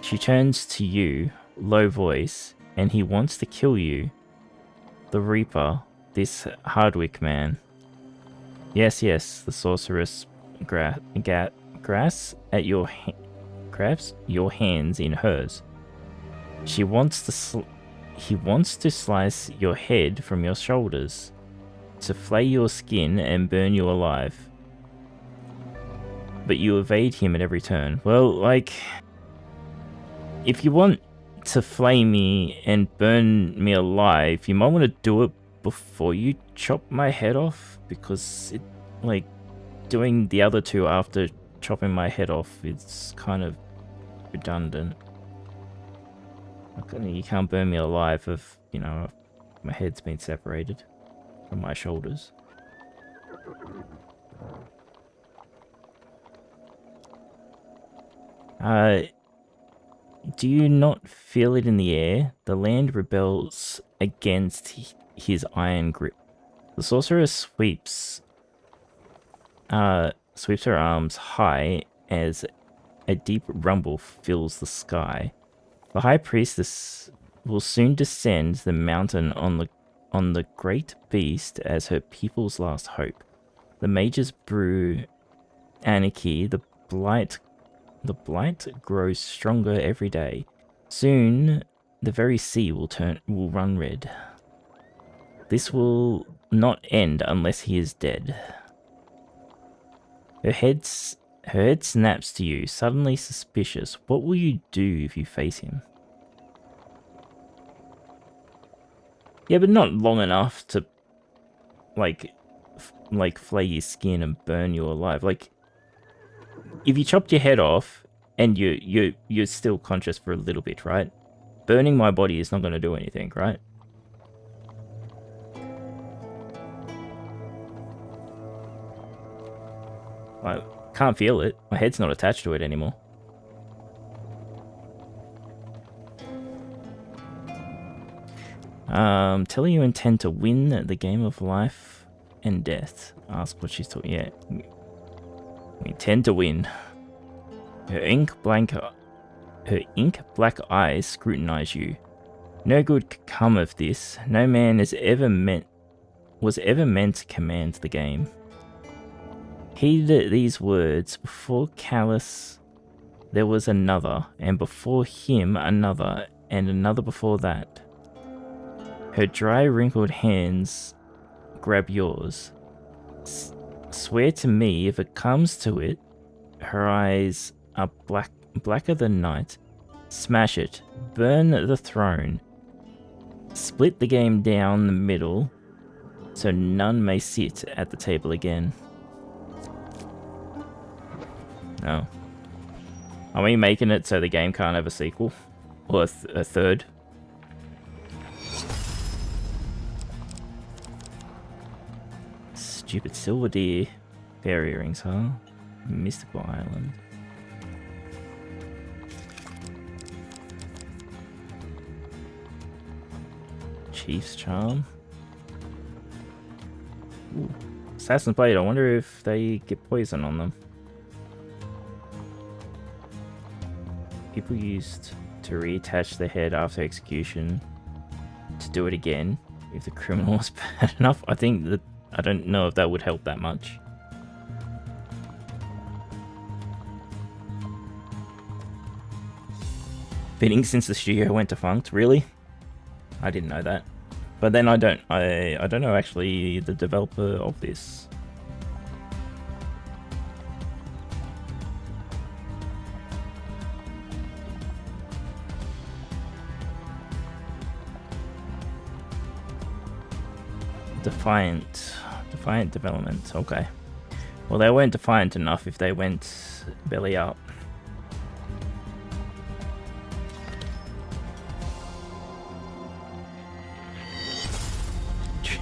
She turns to you, low voice, and he wants to kill you. The Reaper, this Hardwick man. Yes, the sorceress grasps at your hands in hers. He wants to slice your head from your shoulders, to flay your skin and burn you alive. But you evade him at every turn. Well, like, if you want to flay me and burn me alive, you might want to do it before you chop my head off, because it, like, doing the other two after chopping my head off is kind of redundant. You can't burn me alive if, you know, my head's been separated from my shoulders. Do you not feel it in the air? The land rebels against his iron grip. The sorceress sweeps her arms high as a deep rumble fills the sky. The High Priestess will soon descend the mountain on the great beast as her people's last hope. The mages brew anarchy. The blight grows stronger every day. Soon, the very sea will run red. This will not end unless he is dead. Her head snaps to you, suddenly suspicious. What will you do if you face him? Yeah, but not long enough to, like flay your skin and burn you alive. Like, if you chopped your head off and you're still conscious for a little bit, right? Burning my body is not going to do anything, right? I can't feel it. My head's not attached to it anymore. Tell you intend to win the game of life and death. Ask what she's talking. Yeah, we intend to win. Her ink black eyes scrutinize you. No good could come of this. No man was ever meant to command the game. Heed these words. Before Callus, there was another, and before him another, and another before that. Her dry, wrinkled hands grab yours. Swear to me, if it comes to it, her eyes are blacker than night. Smash it. Burn the throne. Split the game down the middle, so none may sit at the table again. No. Are we making it so the game can't have a sequel? Or a third? Stupid silver deer. Fairy earrings, huh? Mystical island. Chief's charm. Ooh. Assassin's blade. I wonder if they get poison on them. People used to reattach the head after execution to do it again if the criminal was bad enough. I don't know if that would help that much. Fitting since the studio went defunct, really? I didn't know that. But then I don't know actually the developer of this. Defiant development. Okay. Well, they weren't defiant enough if they went belly up.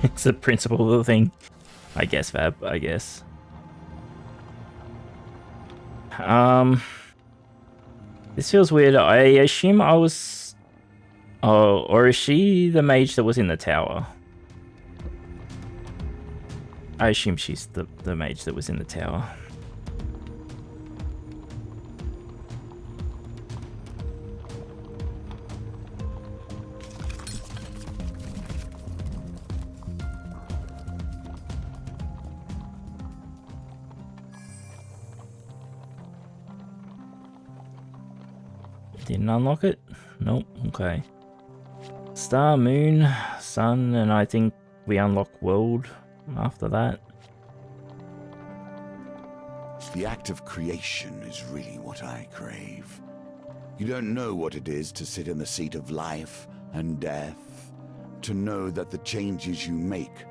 It's a principle of the thing. I guess, Fab. I guess. This feels weird. I assume I was... Oh, or is she the mage that was in the tower? I assume she's the mage that was in the tower. Didn't unlock it? Nope. Okay. Star, moon, sun, and I think we unlock world after that. The act of creation is really what I crave. You don't know what it is to sit in the seat of life and death, to know that the changes you make,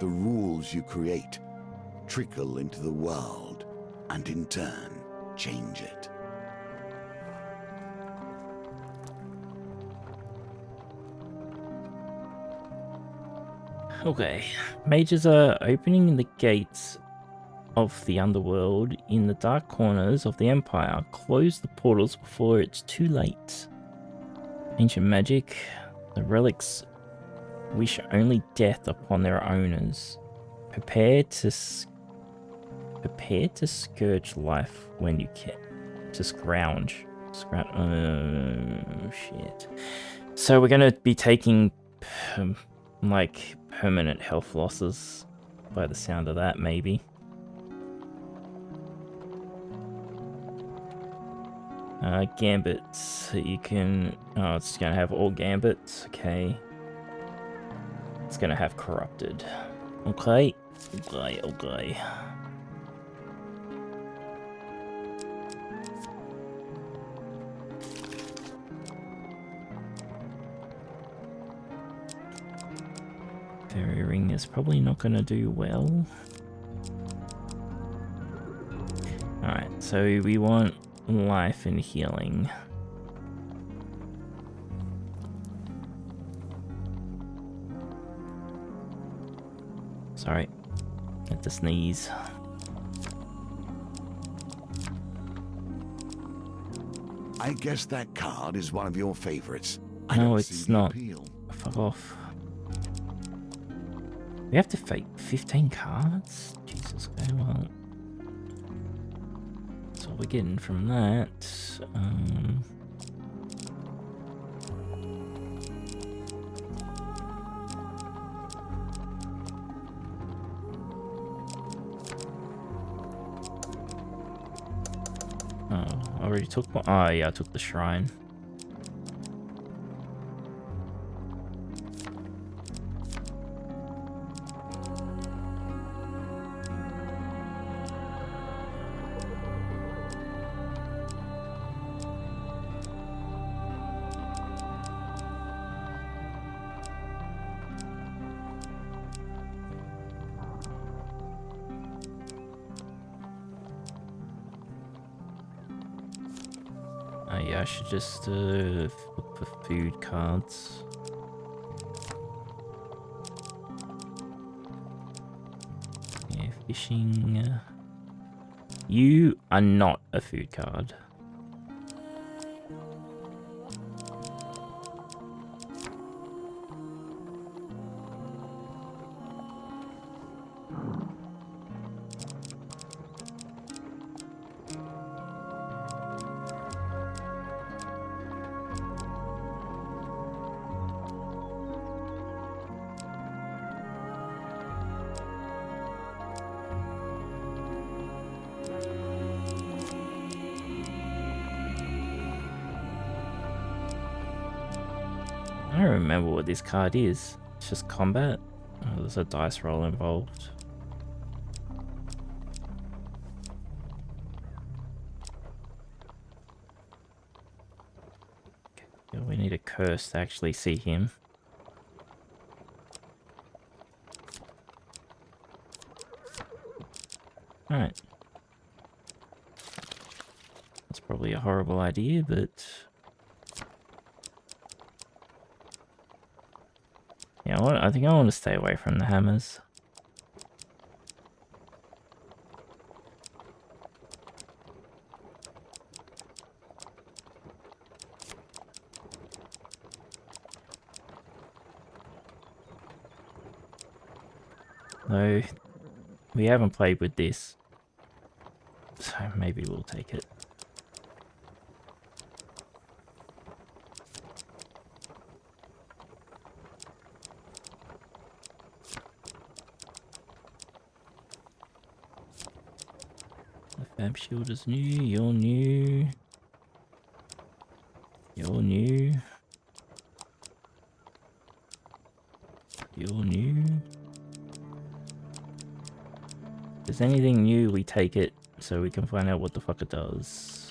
the rules you create, trickle into the world and in turn change it. Okay, mages are opening the gates of the underworld in the dark corners of the Empire. Close the portals before it's too late. Ancient magic, the relics wish only death upon their owners. Prepare to scourge life when you can. To scrounge. Oh shit. So we're gonna be taking like permanent health losses by the sound of that, maybe. Gambits. You can... Oh, it's gonna have all gambits. Okay. It's gonna have corrupted. Okay. Okay. Fairy ring is probably not gonna do well. Alright, so we want life and healing. Sorry, had to sneeze. I guess that card is one of your favorites. No, it's not. Fuck off. We have to fight 15 cards? Jesus, okay, well. That's all we're getting from that. Oh, I already took one. Oh, yeah, I took the shrine. Yeah, I should just look for food cards. Yeah, fishing. You are not a food card. I don't remember what this card is. It's just combat? Oh, there's a dice roll involved. Okay, we need a curse to actually see him. Alright. That's probably a horrible idea, but... yeah, I think I want to stay away from the hammers. Though, we haven't played with this, so maybe we'll take it. The fab shield is new, you're new. You're new. You're new. If there's anything new, we take it so we can find out what the fuck it does.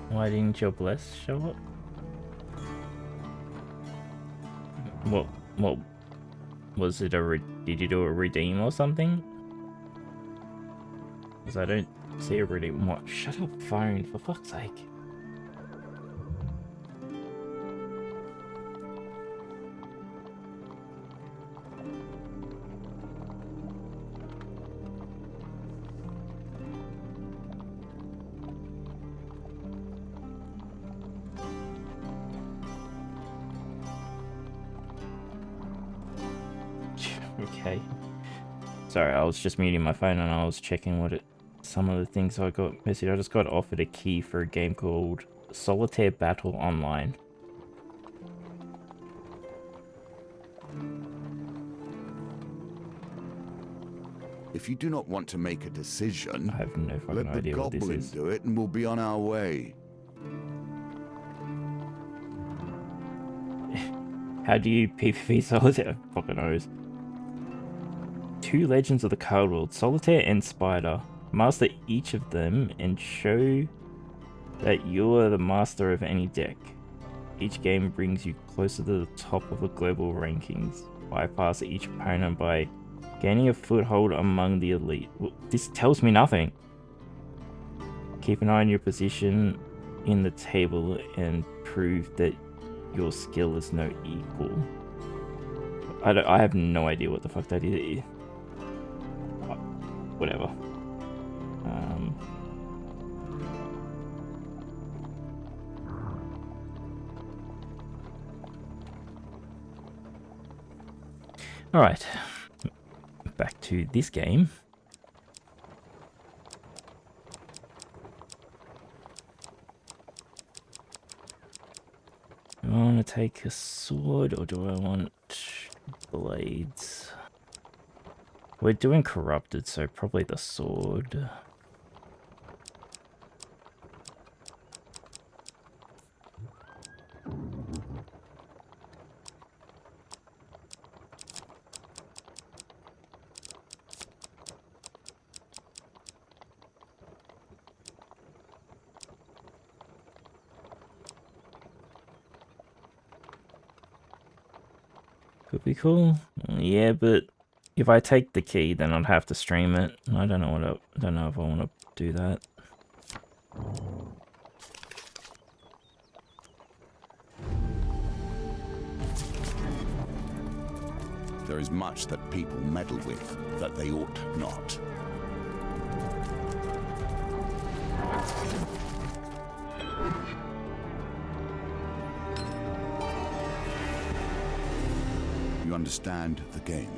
Why didn't your bless show up? What was it? Did you do a redeem or something? Because I don't see a redeem. What? Shut up, phone, for fuck's sake. Okay. Sorry, I was just muting my phone and I was checking some of the things I got messaged. I just got offered a key for a game called Solitaire Battle Online. If you do not want to make a decision, I have no fucking idea what this is. Let the goblin do it and we'll be on our way. How do you PvP Solitaire? Fucking knows. 2 Legends of the Card World, Solitaire and Spider. Master each of them and show that you are the master of any deck. Each game brings you closer to the top of the global rankings. Bypass each opponent by gaining a foothold among the elite. Well, this tells me nothing. Keep an eye on your position in the table and prove that your skill is no equal. I have no idea what the fuck that is. Whatever. Alright. Back to this game. Do I want to take a sword or do I want blades? We're doing corrupted, so probably the sword. Could be cool. Yeah, but if I take the key, then I'd have to stream it. I don't know if I want to do that. There is much that people meddle with that they ought not. You understand the game.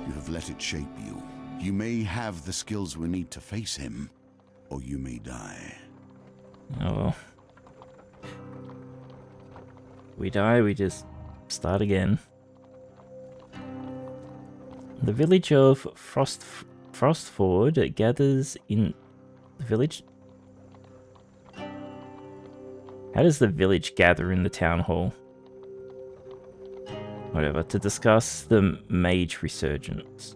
You have let it shape you. You may have the skills we need to face him, or you may die. Oh well. We die, we just start again. The village of Frostford gathers in the village. How does the village gather in the town hall? Whatever, to discuss the mage resurgence.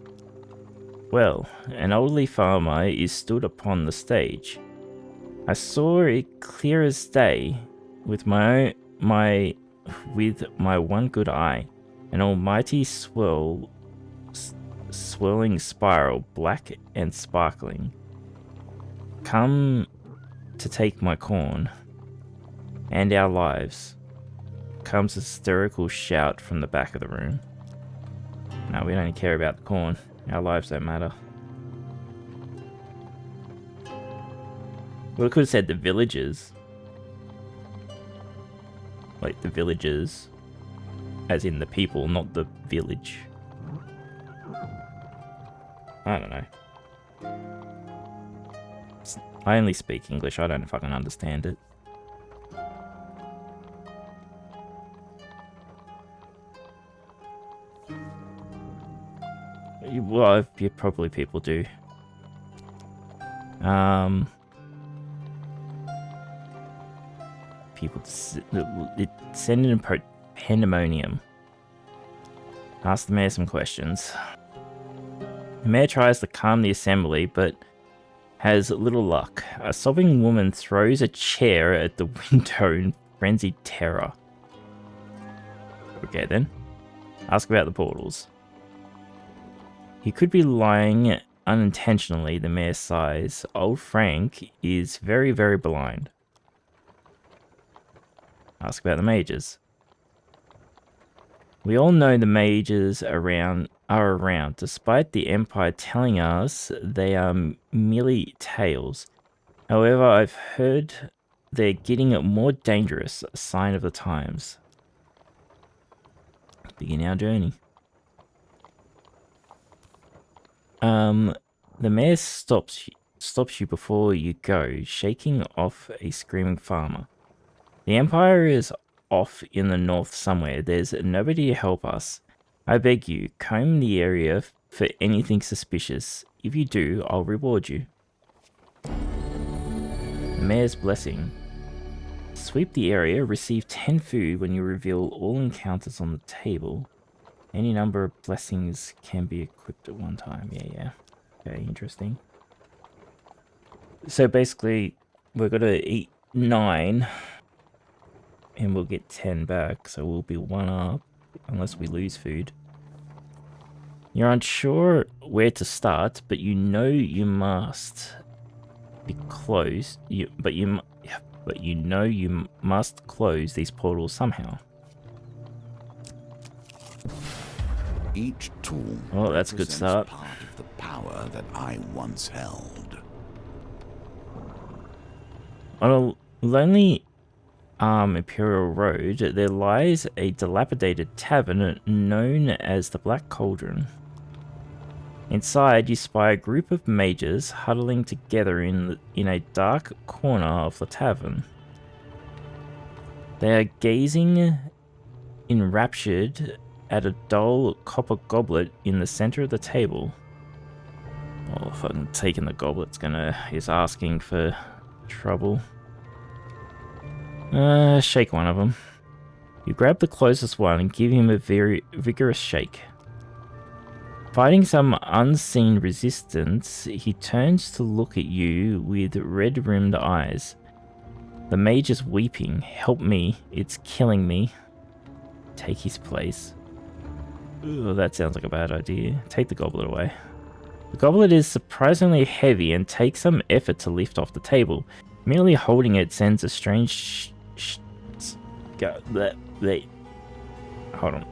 Well, an elderly farmer is stood upon the stage. I saw it clear as day with my one good eye, an almighty swirling spiral, black and sparkling. Come to take my corn and our lives. Comes a hysterical shout from the back of the room. No, we don't care about the corn. Our lives don't matter. Well, it could have said the villagers. Like the villagers. As in the people, not the village. I don't know. I only speak English, I don't fucking understand it. Well, probably people do. People send in pandemonium. Ask the mayor some questions. The mayor tries to calm the assembly, but has little luck. A sobbing woman throws a chair at the window in frenzied terror. Okay then. Ask about the portals. He could be lying unintentionally, the mayor sighs. Old Frank is very, very blind. Ask about the mages. We all know the mages are around, despite the Empire telling us they are merely tales. However, I've heard they're getting more dangerous, a sign of the times. Begin our journey. The mayor stops you before you go, shaking off a screaming farmer. The Empire is off in the north somewhere. There's nobody to help us. I beg you, comb the area for anything suspicious. If you do, I'll reward you. The mayor's blessing. Sweep the area, receive 10 food when you reveal all encounters on the table. Any number of blessings can be equipped at one time. Yeah. Okay, interesting. So basically, we're going to eat 9, and we'll get 10 back, so we'll be 1 up, unless we lose food. You're unsure where to start, but you know you must be close. But you know you must close these portals somehow. Each tool that's a good start. Part of the power that I once held. On a lonely Imperial Road, there lies a dilapidated tavern known as the Black Cauldron. Inside, you spy a group of mages huddling together in a dark corner of the tavern. They are gazing enraptured at a dull copper goblet in the center of the table. Oh, fucking taking the goblet's is asking for trouble. Shake one of them. You grab the closest one and give him a very vigorous shake. Fighting some unseen resistance, he turns to look at you with red-rimmed eyes. The mage is weeping. Help me, it's killing me. Take his place. Ooh, that sounds like a bad idea. Take the goblet away. The goblet is surprisingly heavy and takes some effort to lift off the table. Merely holding it sends a strange... Hold on.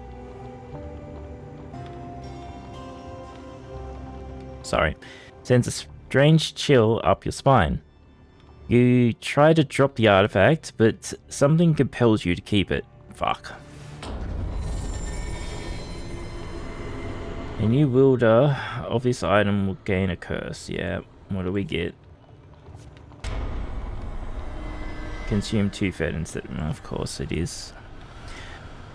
Sorry. Sends a strange chill up your spine. You try to drop the artifact, but something compels you to keep it. Fuck. A new wielder of this item will gain a curse. Yeah, what do we get? Consume 2 fed instead. Of course it is.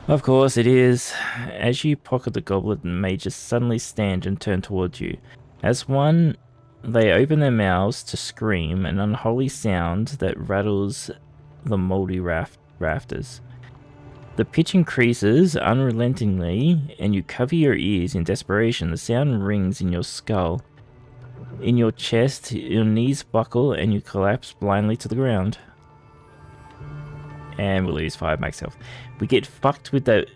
Of course it is. As you pocket the goblet, the mages suddenly stand and turn towards you. As one, they open their mouths to scream, an unholy sound that rattles the mouldy rafters. The pitch increases unrelentingly, and you cover your ears in desperation. The sound rings in your skull. In your chest, your knees buckle, and you collapse blindly to the ground. And we lose 5 max health. We get fucked with an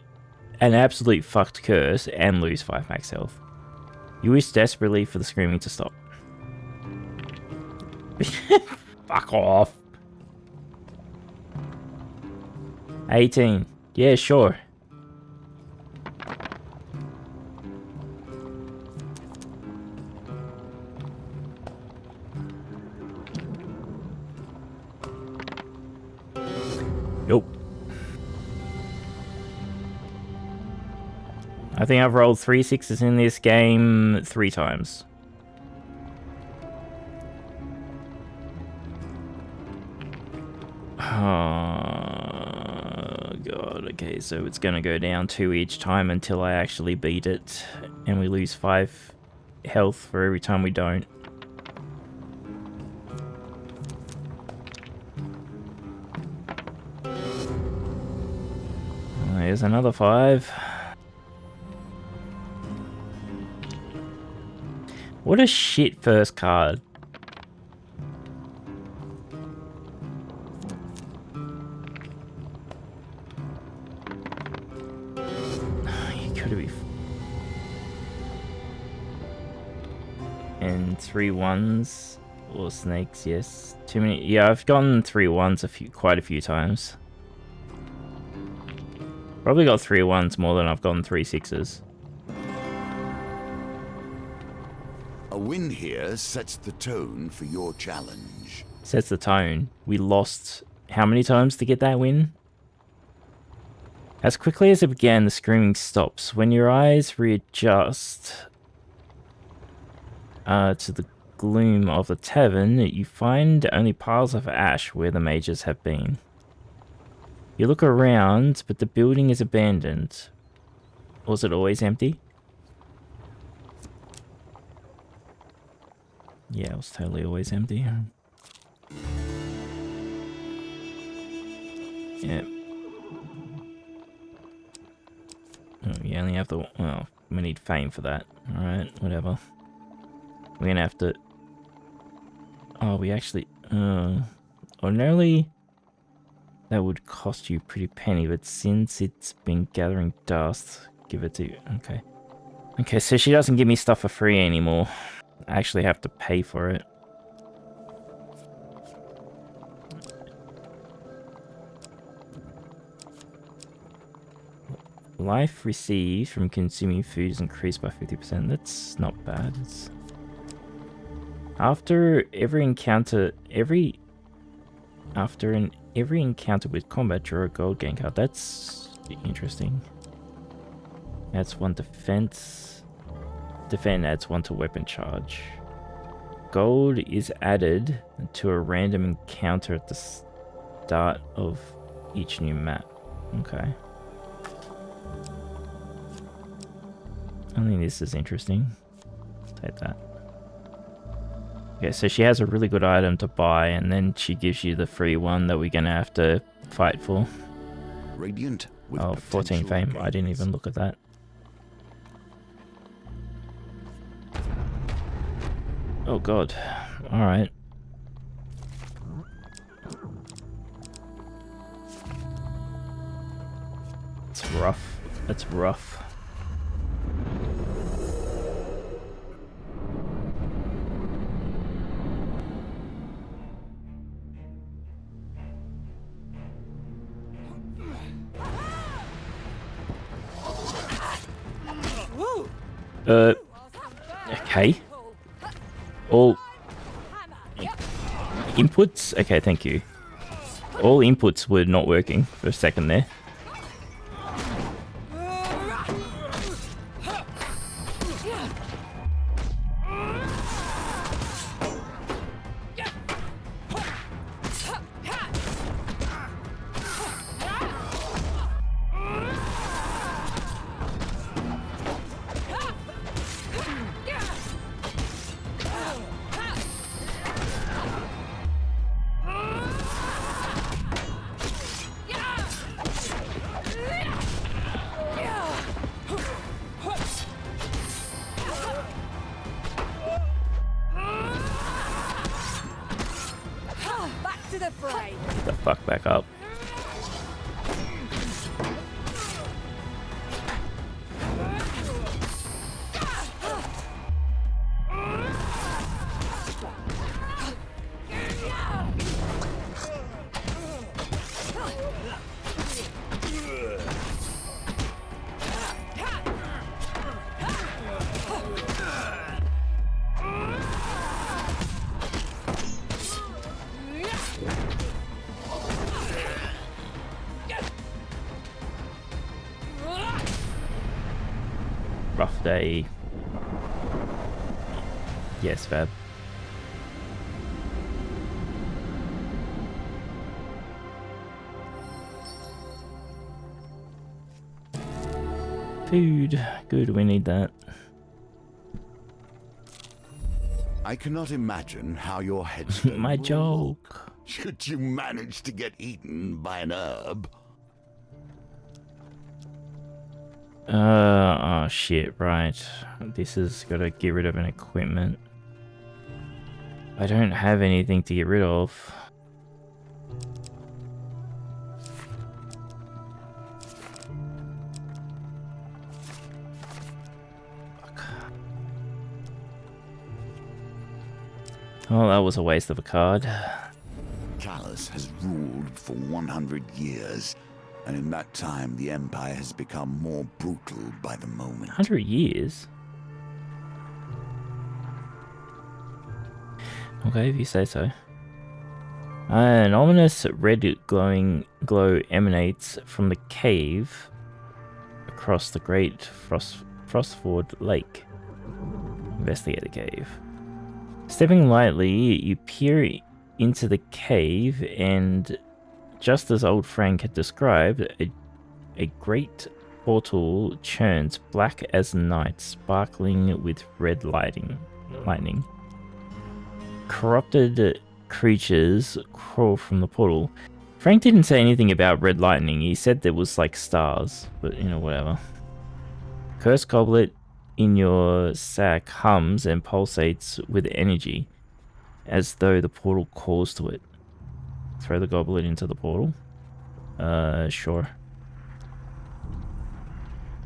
absolute fucked curse and lose 5 max health. You wish desperately for the screaming to stop. Fuck off. 18. Yeah, sure. Nope. I think I've rolled 3 6s in this game 3 times. Oh god, okay, so it's gonna go down 2 each time until I actually beat it, and we lose 5 health for every time we don't. There's another 5. What a shit first card. You could have. And 3 1s or snakes, yes. Too many. Yeah, I've gotten 3 1s quite a few times. Probably got 3 1s more than I've gotten 3 6s. A win here sets the tone for your challenge. Sets the tone. We lost how many times to get that win? As quickly as it began, the screaming stops. When your eyes readjust to the gloom of the tavern, you find only piles of ash where the mages have been. You look around, but the building is abandoned. Was it always empty? Yeah, it was totally always empty. Yep. Oh, you only have to... Well, we need fame for that. Alright, whatever. We're gonna have to... Oh, we actually... ordinarily, that would cost you a pretty penny, but since it's been gathering dust, give it to you. Okay. Okay, so she doesn't give me stuff for free anymore. I actually have to pay for it. Life received from consuming food is increased by 50%. That's not bad. After every encounter with combat, draw a gold gain card. That's interesting. Adds 1 defense. Defend adds 1 to weapon charge. Gold is added to a random encounter at the start of each new map. Okay. I think this is interesting. Take that. Okay, so she has a really good item to buy, and then she gives you the free one that we're gonna have to fight for. Radiant with 14 fame. I didn't even look at that. Oh god. Alright. It's rough. That's rough. Okay. Oh. inputs? Okay, thank you. All inputs were not working for a second there. Get the fuck back up. Rough day. Yes, Fab. Food. Good, we need that. I cannot imagine how your headstone My will joke. look should you manage to get eaten by an herb. Oh shit, right. This has got to get rid of an equipment. I don't have anything to get rid of. Fuck. Oh, that was a waste of a card. Callus has ruled for 100 years, and in that time the Empire has become more brutal by the moment. 100 years? Okay, if you say so. An ominous red glow emanates from the cave across the great Frostford Lake. Investigate the cave. Stepping lightly, you peer into the cave, and just as old Frank had described, a great portal churns black as night, sparkling with red lightning. Corrupted creatures crawl from the portal. Frank didn't say anything about red lightning. He said there was like stars, but you know, whatever. Cursed goblet in your sack hums and pulsates with energy, as though the portal calls to it. Throw the goblet into the portal. Sure.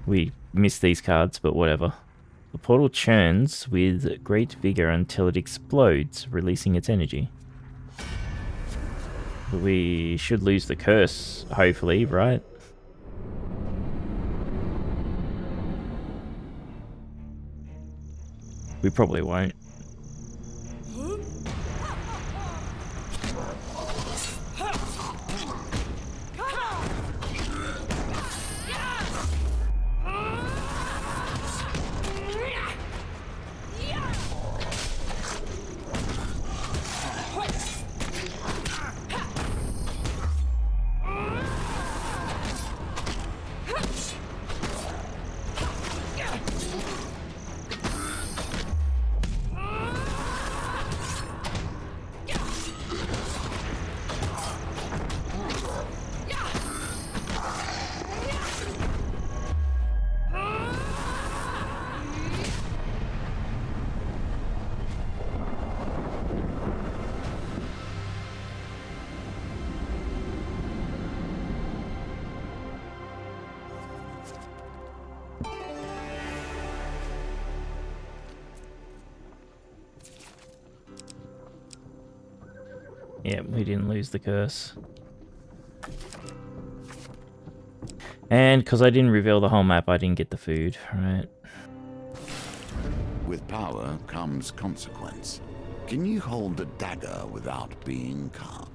We missed these cards, but whatever. The portal churns with great vigor until it explodes, releasing its energy. We should lose the curse, hopefully, right? We probably won't. Yeah, we didn't lose the curse. And because I didn't reveal the whole map, I didn't get the food, right? With power comes consequence. Can you hold a dagger without being cut?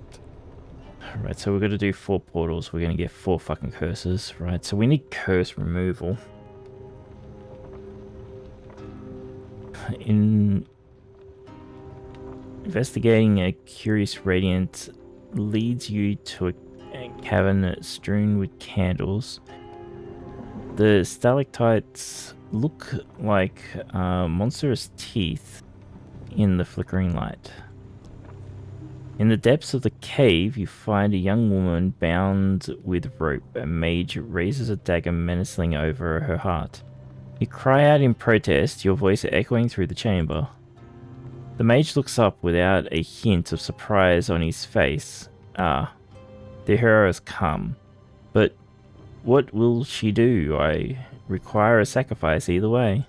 Right, so we're going to do 4 portals. We're going to get 4 fucking curses, right? So we need curse removal. Investigating a curious radiant leads you to a cavern strewn with candles. The stalactites look like monstrous teeth in the flickering light. In the depths of the cave, you find a young woman bound with rope. A mage raises a dagger menacingly over her heart. You cry out in protest, your voice echoing through the chamber. The mage looks up without a hint of surprise on his face. Ah, the hero has come. But what will she do? I require a sacrifice either way.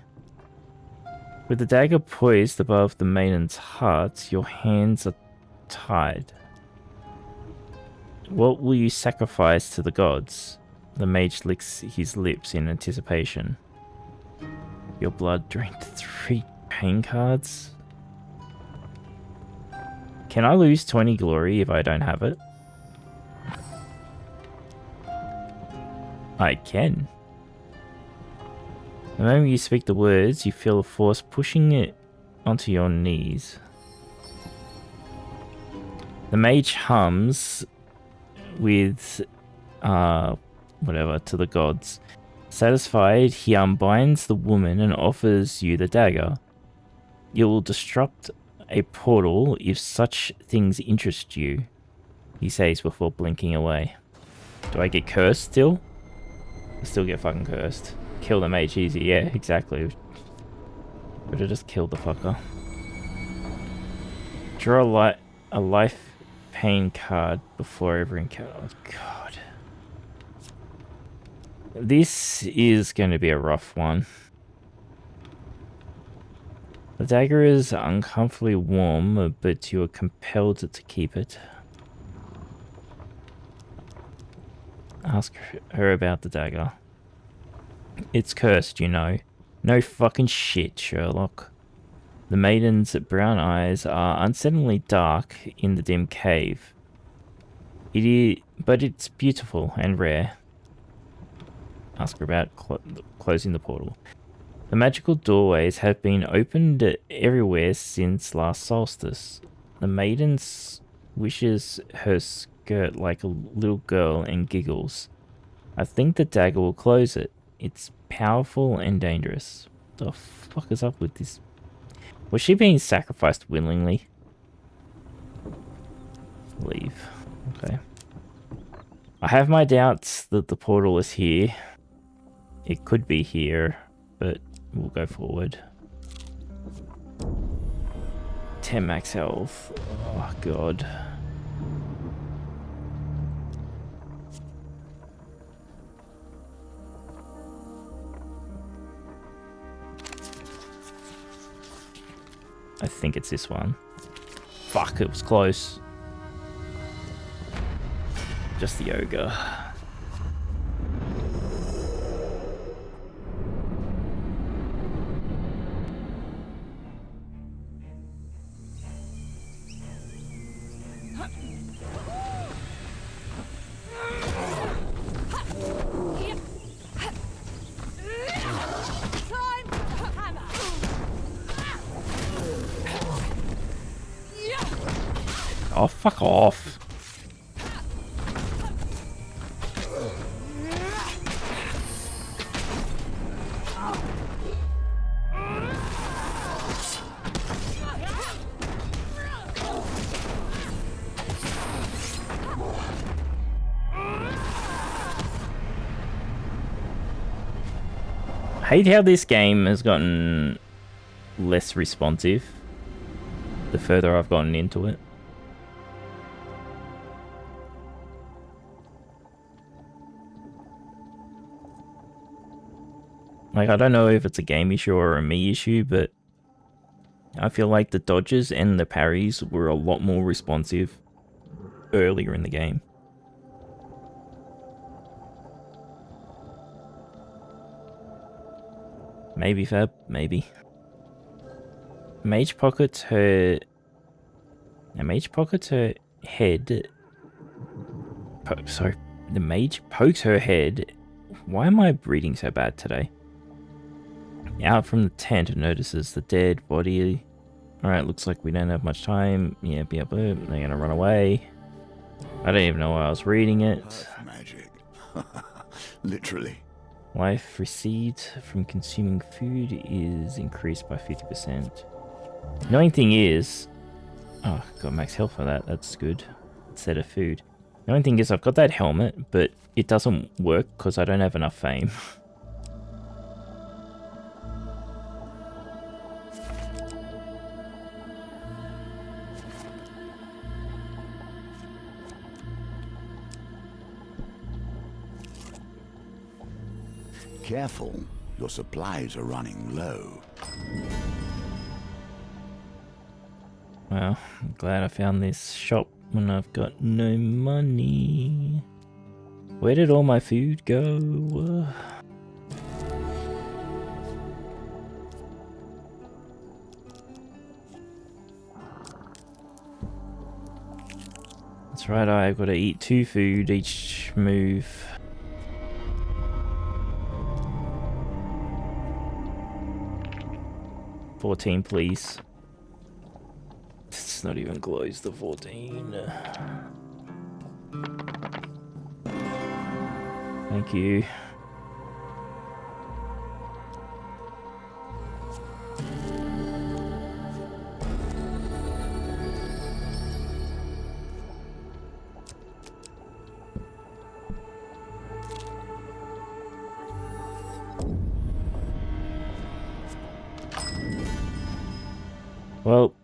With the dagger poised above the maiden's heart, your hands are tied. What will you sacrifice to the gods? The mage licks his lips in anticipation. Your blood drained 3 pain cards? Can I lose 20 glory if I don't have it? I can. The moment you speak the words, you feel a force pushing it onto your knees. The mage hums with, whatever, to the gods. Satisfied, he unbinds the woman and offers you the dagger. You will disrupt a portal if such things interest you, he says before blinking away. Do I get cursed still? I still get fucking cursed. Kill the mage easy, yeah, exactly. But I just killed the fucker. Draw a life pain card before every encounter. Oh, God. This is going to be a rough one. The dagger is uncomfortably warm, but you are compelled to keep it. Ask her about the dagger. It's cursed, you know. No fucking shit, Sherlock. The maiden's brown eyes are unsettlingly dark in the dim cave. But it's beautiful and rare. Ask her about closing the portal. The magical doorways have been opened everywhere since last solstice. The maiden swishes her skirt like a little girl and giggles. I think the dagger will close it. It's powerful and dangerous. What the fuck is up with this? Was she being sacrificed willingly? Leave. Okay. I have my doubts that the portal is here. It could be here, but we'll go forward. 10 max health. Oh, God. I think it's this one. Fuck, it was close. Just the ogre. Oh, fuck off. I hate how this game has gotten less responsive the further I've gotten into it. Like, I don't know if it's a game issue or a me issue, but I feel like the dodges and the parries were a lot more responsive earlier in the game. Maybe, Fab, maybe. Mage pockets her The mage pockets her head. Sorry. The mage pokes her head. Why am I reading so bad today? Out from the tent and notices the dead body. Alright, looks like we don't have much time. Yeah, they're gonna run away. I don't even know why I was reading it. Earth magic. Literally. Life received from consuming food is increased by 50%. Annoying thing is... Oh, got max health for that. That's good. Instead of food. The only thing is I've got that helmet, but it doesn't work because I don't have enough fame. Careful, your supplies are running low. Well, I'm glad I found this shop when I've got no money. Where did all my food go? That's right, I've got to eat 2 food each move. $14, please. It's not even close to 14. Thank you. Well,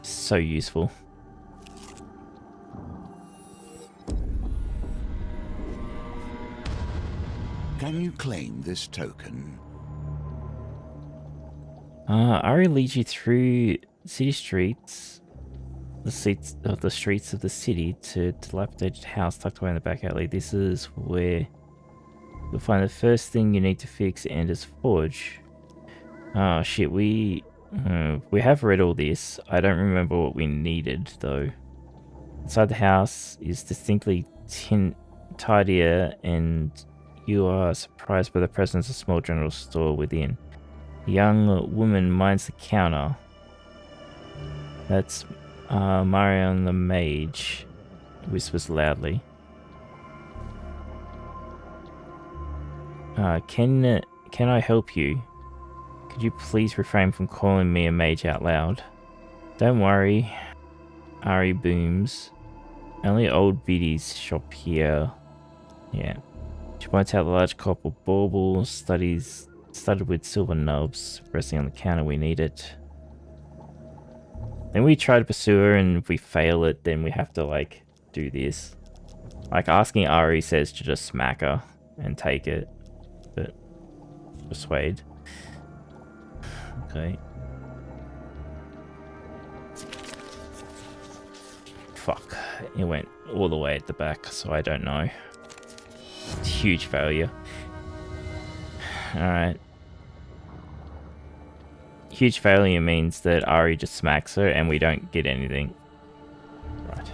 so useful. Can you claim this token? Ari leads you through city streets, the streets of the city to a dilapidated house tucked away in the back alley. This is where you'll find the first thing you need to fix, Ender's Forge. Oh shit, we have read all this. I don't remember what we needed though. Inside the house is distinctly tidier, and you are surprised by the presence of a small general store within. A young woman minds the counter. That's Marion the mage, whispers loudly. Can I help you? Could you please refrain from calling me a mage out loud? Don't worry, Ari booms. Only old biddies shop here. Yeah. She points out the large copper bauble, studded with silver knobs, resting on the counter. We need it. Then we try to pursue her, and if we fail it, then we have to, like, do this. Like, asking Ari says to just smack her and take it. But, persuade. Okay. Fuck. It went all the way at the back, so I don't know. Huge failure. Alright. Huge failure means that Ari just smacks her and we don't get anything. Right.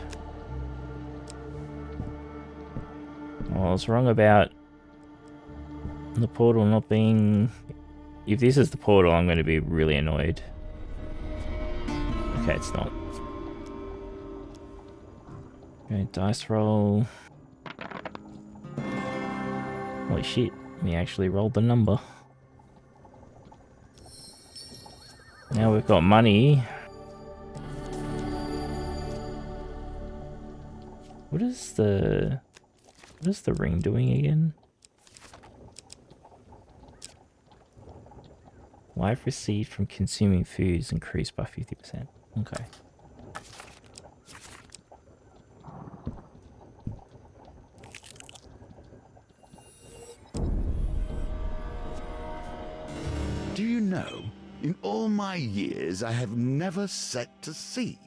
Well, I was wrong about the portal not being... If this is the portal, I'm going to be really annoyed. Okay, it's not. Okay, dice roll. Holy shit, we actually rolled the number. Now we've got money. What is the ring doing again? Life received from consuming food is increased by 50%. Okay. Do you know, in all my years, I have never set to sea.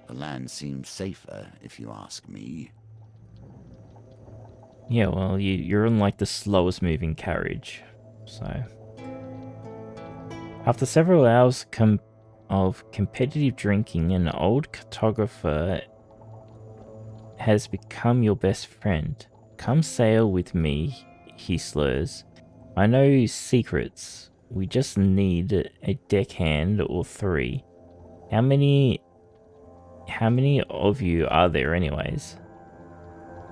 The land seems safer, if you ask me. Yeah, well, you're on like the slowest moving carriage, so... After several hours of competitive drinking, an old cartographer has become your best friend. Come sail with me, he slurs. I know secrets. We just need a deckhand or 3. How many of you are there anyways?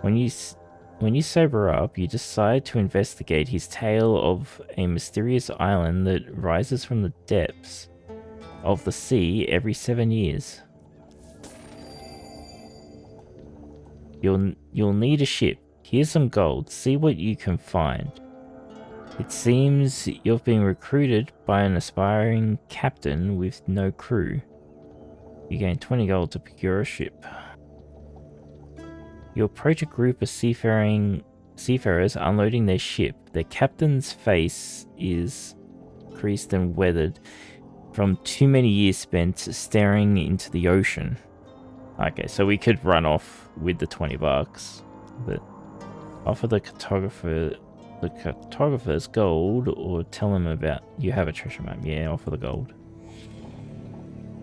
When you sober up, you decide to investigate his tale of a mysterious island that rises from the depths of the sea every 7 years. You'll need a ship. Here's some gold. See what you can find. It seems you've been recruited by an aspiring captain with no crew. You gain 20 gold to procure a ship. You approach a group of seafarers unloading their ship. Their captain's face is creased and weathered from too many years spent staring into the ocean. Okay, so we could run off with the 20 bucks, but offer the cartographer's gold or tell him about you have a treasure map. Yeah, offer the gold.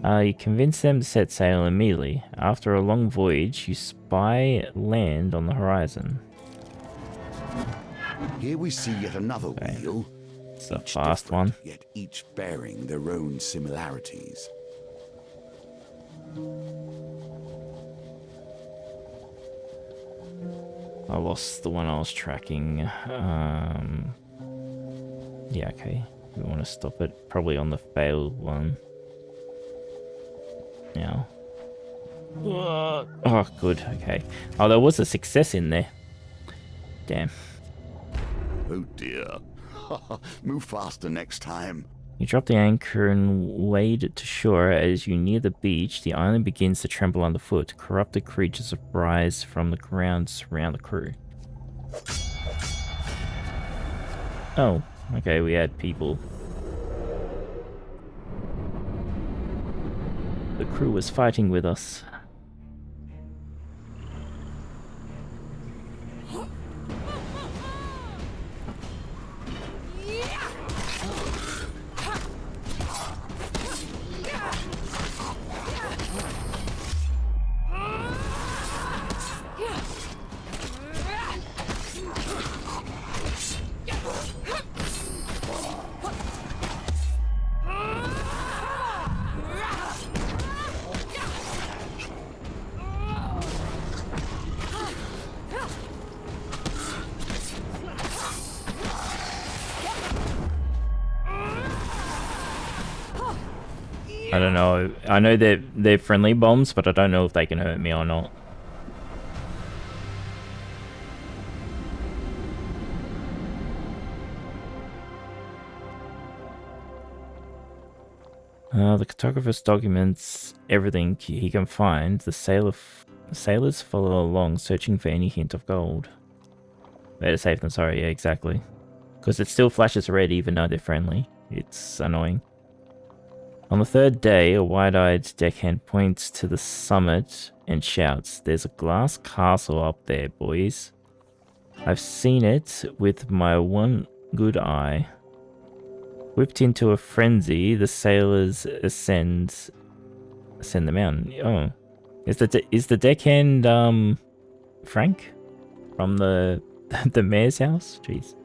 You convince them to set sail immediately. After a long voyage, you spy land on the horizon. Here we see yet another wheel. It's a fast one. Yet each bearing their own similarities. I lost the one I was tracking. Yeah, okay. We want to stop it. Probably on the failed one. Now. Oh, good. Okay. Oh, there was a success in there. Damn. Oh dear. Move faster next time. You drop the anchor and wade to shore. As you near the beach, the island begins to tremble underfoot. Corrupted creatures rise from the ground, surround the crew. Oh, okay, we had people. The crew was fighting with us. I don't know. I know they're friendly bombs, but I don't know if they can hurt me or not. The cartographer documents everything he can find. The sailors follow along, searching for any hint of gold. Better safe than sorry, yeah, exactly. Because it still flashes red even though they're friendly. It's annoying. On the third day, a wide-eyed deckhand points to the summit and shouts, "There's a glass castle up there, boys. I've seen it with my one good eye." Whipped into a frenzy, the sailors ascend the mountain. Oh, is the deckhand Frank from the mayor's house? Jeez.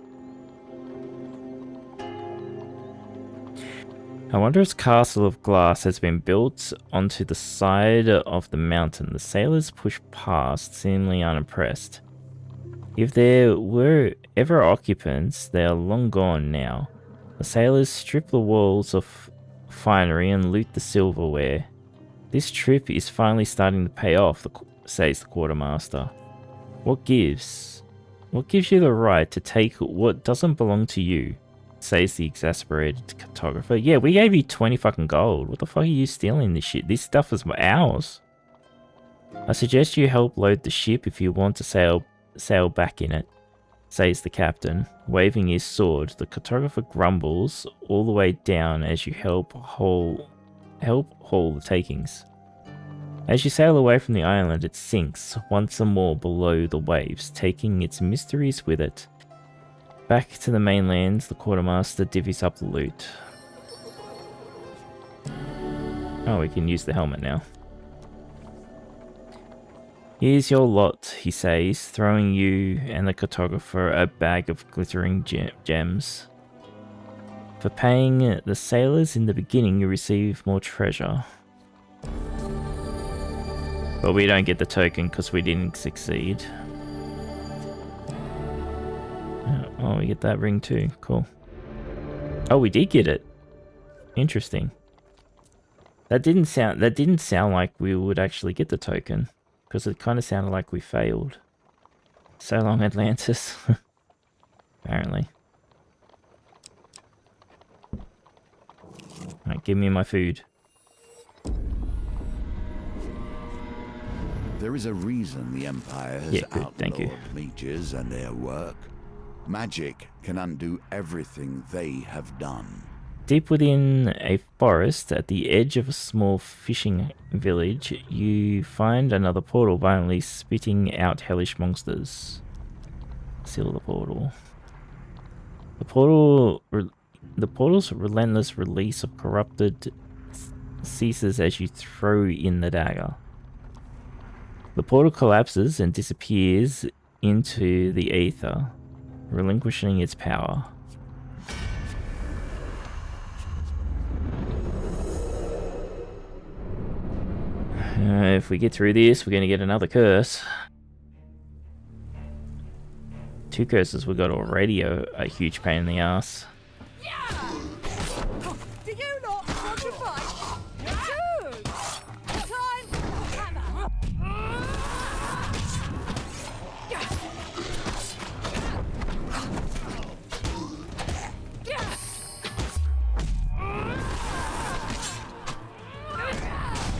A wondrous castle of glass has been built onto the side of the mountain. The sailors push past, seemingly unimpressed. If there were ever occupants, they are long gone now. The sailors strip the walls of finery and loot the silverware. This trip is finally starting to pay off, says the quartermaster. What gives you the right to take what doesn't belong to you? Says the exasperated cartographer. Yeah, we gave you 20 fucking gold. What the fuck are you stealing this shit? This stuff is ours. I suggest you help load the ship if you want to sail back in it, says the captain, waving his sword. The cartographer grumbles all the way down as you help haul the takings. As you sail away from the island, it sinks once more below the waves, taking its mysteries with it. Back to the mainland, the quartermaster divvies up the loot. Oh, we can use the helmet now. Here's your lot, he says, throwing you and the cartographer a bag of glittering gems. For paying the sailors in the beginning, you receive more treasure. But we don't get the token because we didn't succeed. Oh, we get that ring too. Cool. Oh, we did get it. Interesting. That didn't sound like we would actually get the token. Because it kind of sounded like we failed. So long, Atlantis. Apparently. Alright, give me my food. There is a reason the Empire has outlawed mages and their work. Magic can undo everything they have done. Deep within a forest, at the edge of a small fishing village, you find another portal violently spitting out hellish monsters. Seal the portal. The portal's relentless release of corrupted ceases as you throw in the dagger. The portal collapses and disappears into the ether, relinquishing its power. If we get through this, we're going to get another curse. 2 curses we got already are a huge pain in the ass. Do you not want to fight? Dude! Time! Hammer!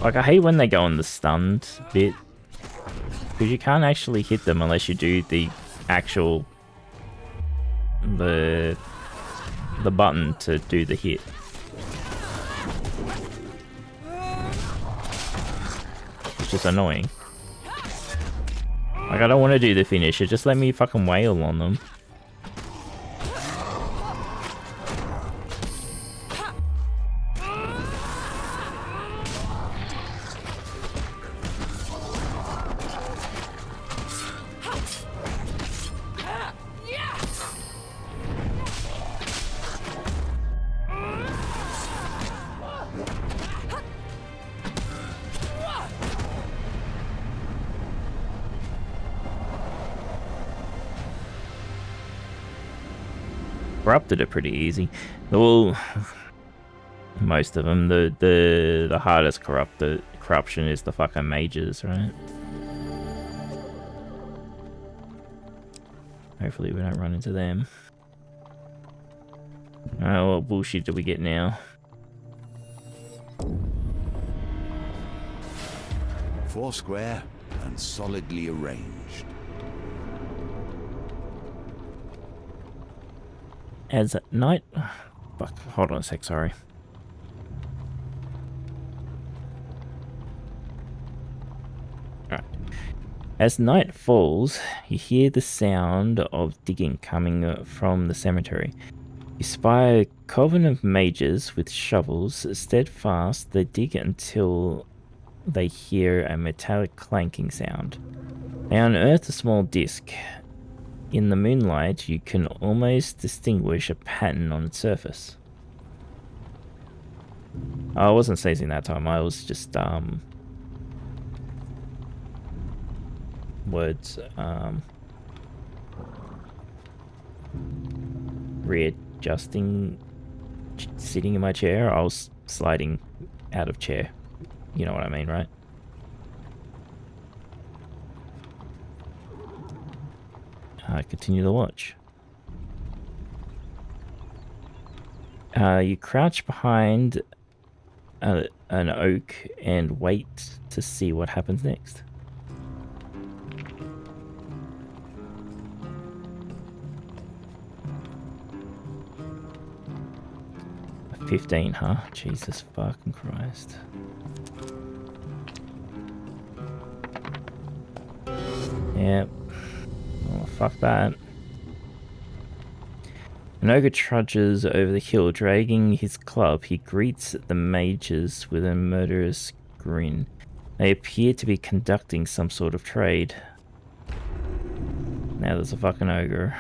Like, I hate when they go on the stunned bit, because you can't actually hit them unless you do the actual the button to do the hit. It's just annoying. Like, I don't want to do the finisher, just let me fucking wail on them. Corrupted are pretty easy. Well, most of them. The hardest corruption is the fucking mages, right? Hopefully we don't run into them. Alright, what bullshit do we get now? Foursquare and solidly arranged. As night... Fuck, hold on a sec, sorry. Alright. As night falls, you hear the sound of digging coming from the cemetery. You spy a coven of mages with shovels. Steadfast, they dig until they hear a metallic clanking sound. They unearth a small disc. In the moonlight, you can almost distinguish a pattern on its surface. I wasn't sneezing that time, I was just, words, readjusting, sitting in my chair. I was sliding out of chair. You know what I mean, right? Continue to watch. You crouch behind an oak and wait to see what happens next. A 15, huh? Jesus fucking Christ. Yep. Oh, fuck that. An ogre trudges over the hill, dragging his club. He greets the mages with a murderous grin. They appear to be conducting some sort of trade. Now there's a fucking ogre.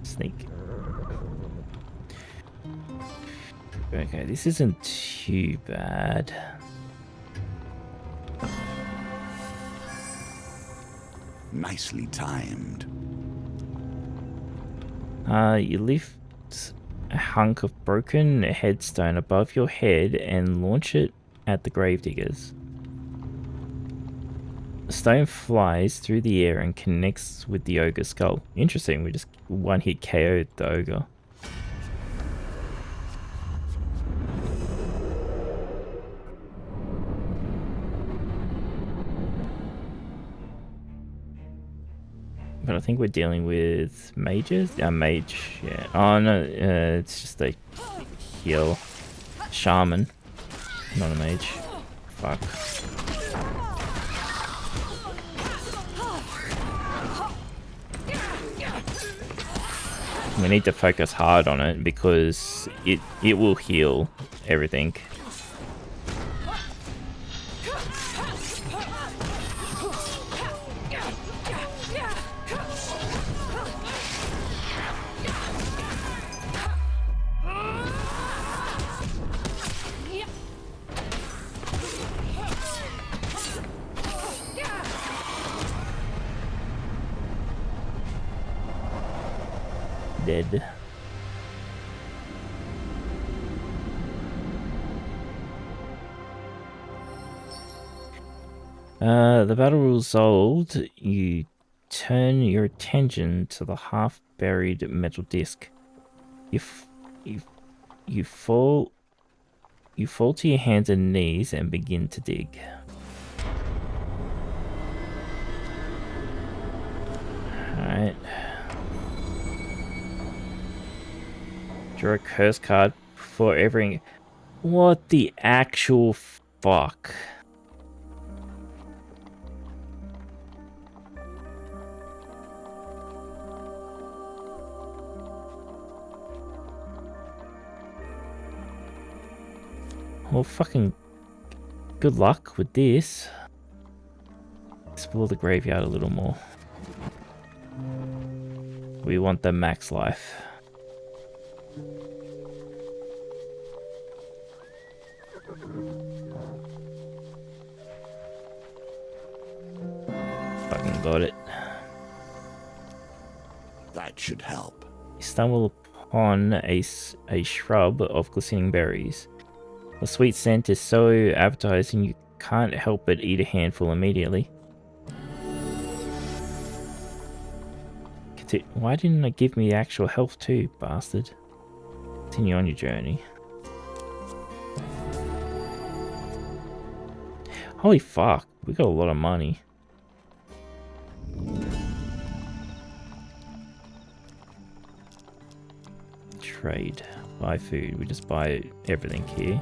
Sneak. Okay, this isn't too bad. Nicely timed. You lift a hunk of broken headstone above your head and launch it at the gravediggers. The stone flies through the air and connects with the ogre's skull. Interesting, we just one-hit KO'd the ogre. But I think we're dealing with mages? Mage, yeah. Oh no, it's just a heal. Shaman. Not a mage. Fuck. We need to focus hard on it because it will heal everything. Dead. The battle resolved. You turn your attention to the half-buried metal disc. You fall to your hands and knees and begin to dig. Alright. Draw a curse card for every... What the actual fuck? Well, fucking good luck with this. Explore the graveyard a little more. We want the max life. Fucking got it. That should help. You stumble upon a shrub of glistening berries. The sweet scent is so appetizing you can't help but eat a handful immediately. Why didn't it give me actual health too, bastard? Continue on your journey. Holy fuck, we got a lot of money. Trade. Buy food. We just buy everything here.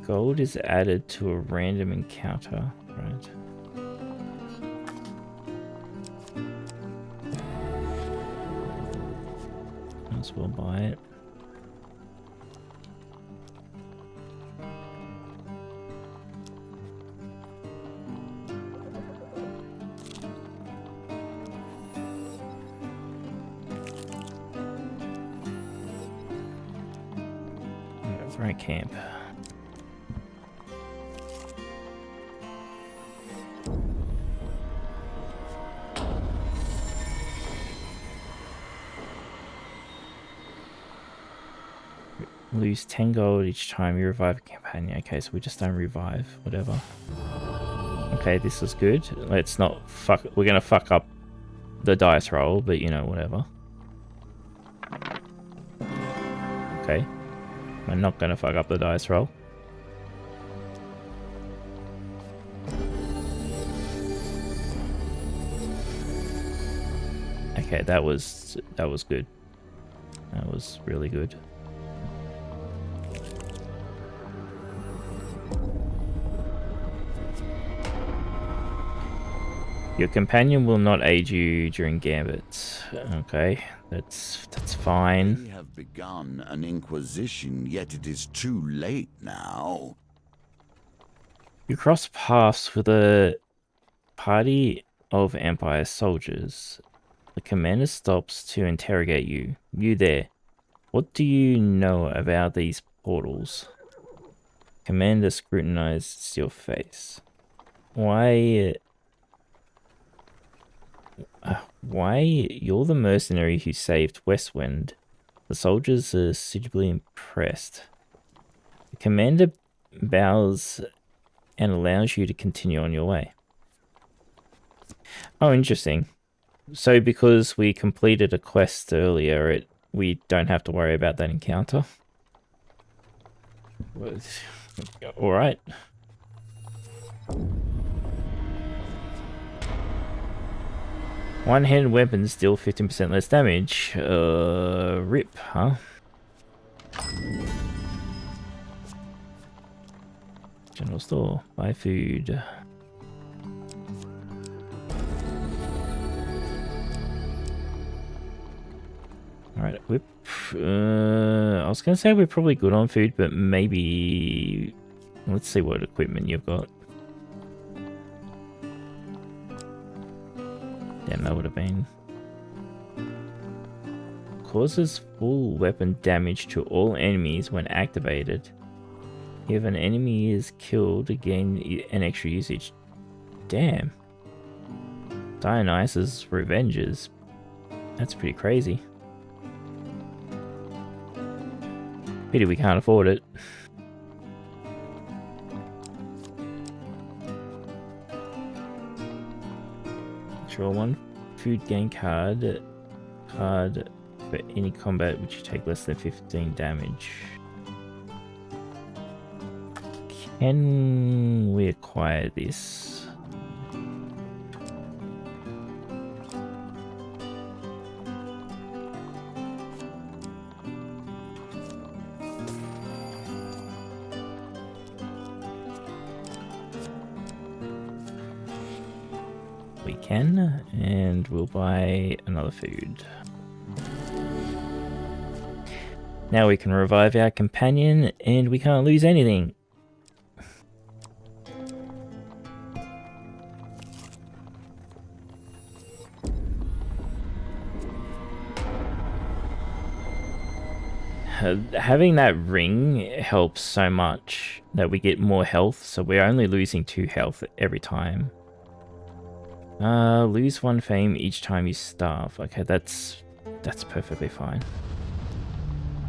Gold is added to a random encounter, right? Might as well buy it. Right camp. Lose 10 gold each time you revive a companion. Okay, so we just don't revive, whatever. Okay, this is good. Let's not fuck. We're gonna fuck up the dice roll, but you know, whatever. Okay. I'm not gonna fuck up the dice roll. Okay, that was good. That was really good. Your companion will not aid you during gambits. Okay, that's We fine. have begun an inquisition, yet it is too late now. You cross paths with a party of Empire soldiers. The commander stops to interrogate you. You there. What do you know about these portals? Commander scrutinizes your face. Why, you're the mercenary who saved Westwind. The soldiers are suitably impressed. The commander bows and allows you to continue on your way. Oh, interesting. So because we completed a quest earlier, we don't have to worry about that encounter. Alright. One-handed weapons deal 15% less damage. Rip, huh? General store. Buy food. Alright, whip. I was gonna say we're probably good on food, but maybe... Let's see what equipment you've got. Damn, that would have been... Causes full weapon damage to all enemies when activated. If an enemy is killed, gain an extra usage. Damn. Dionysus Revenges. That's pretty crazy. Pity we can't afford it. Draw one food gain card for any combat which you take less than 15 damage. Can we acquire this? We can, and we'll buy another food. Now we can revive our companion, and we can't lose anything. Having that ring helps so much that we get more health, so we're only losing 2 health every time. Lose 1 fame each time you starve. Okay, that's perfectly fine.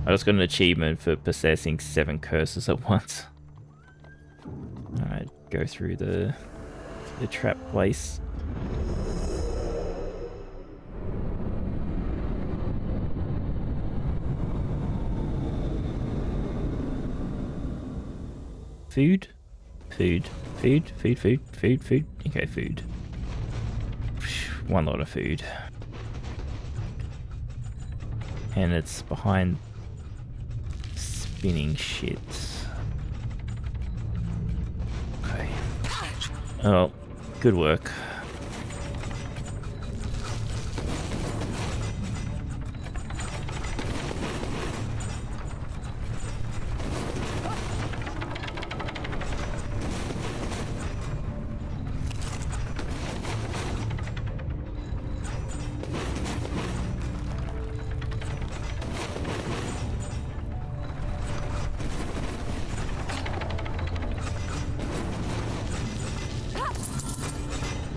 I just got an achievement for possessing 7 curses at once. Alright, go through the trap place. Food? Food. Food, food, food, food, food. Okay, food. One lot of food. And it's behind spinning shit. Okay. Oh, good work.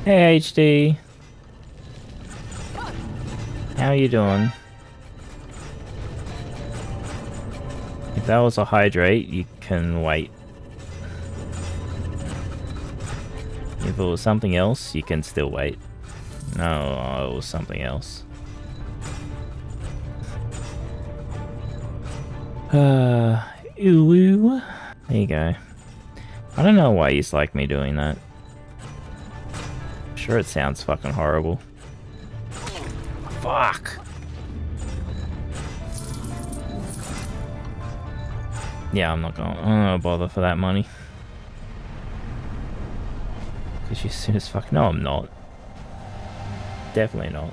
Hey HD, how you doing? If that was a hydrate, you can wait. If it was something else, you can still wait. No, it was something else. Ooh, there you go. I don't know why he's like me doing that. Sure, it sounds fucking horrible. Fuck. Yeah, I'm not gonna bother for that money. Cause you soon as fuck. No, I'm not. Definitely not.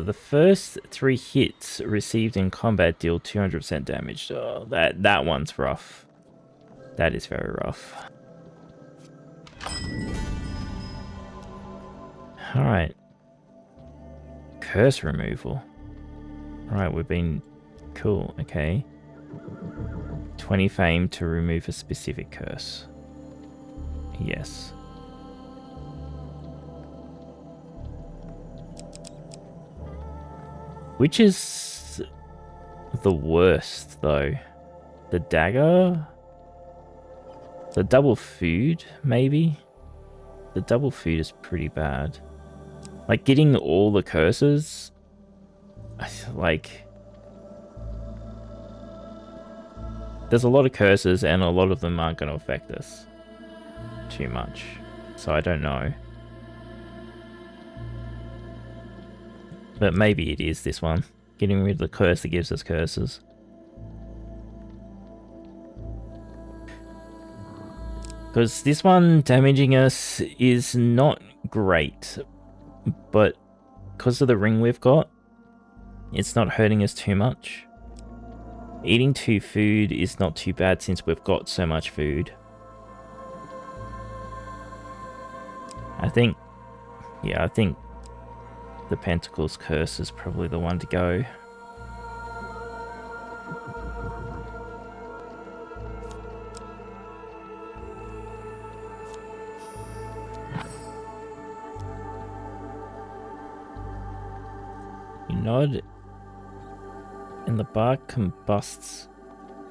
The first 3 hits received in combat deal 200% damage. Oh, that one's rough. That is very rough. Alright. Curse removal. Alright, we've been... Cool, okay. 20 fame to remove a specific curse. Yes. Which is the worst, though? The dagger? The double food, maybe? The double food is pretty bad. Like, getting all the curses... Like... There's a lot of curses, and a lot of them aren't going to affect us too much. So I don't know. But maybe it is this one. Getting rid of the curse that gives us curses. Because this one damaging us is not great. But because of the ring we've got, it's not hurting us too much. Eating 2 food is not too bad since we've got so much food. I think the Pentacles Curse is probably the one to go. You nod, and the bark combusts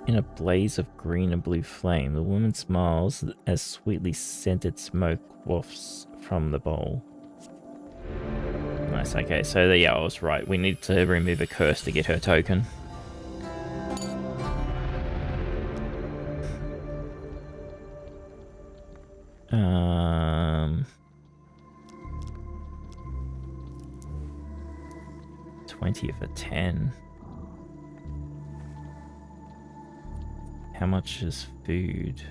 in a blaze of green and blue flame. The woman smiles as sweetly scented smoke wafts from the bowl. Nice, okay, so yeah, I was right. We need to remove a curse to get her token. Um... 20 of a 10. How much is food?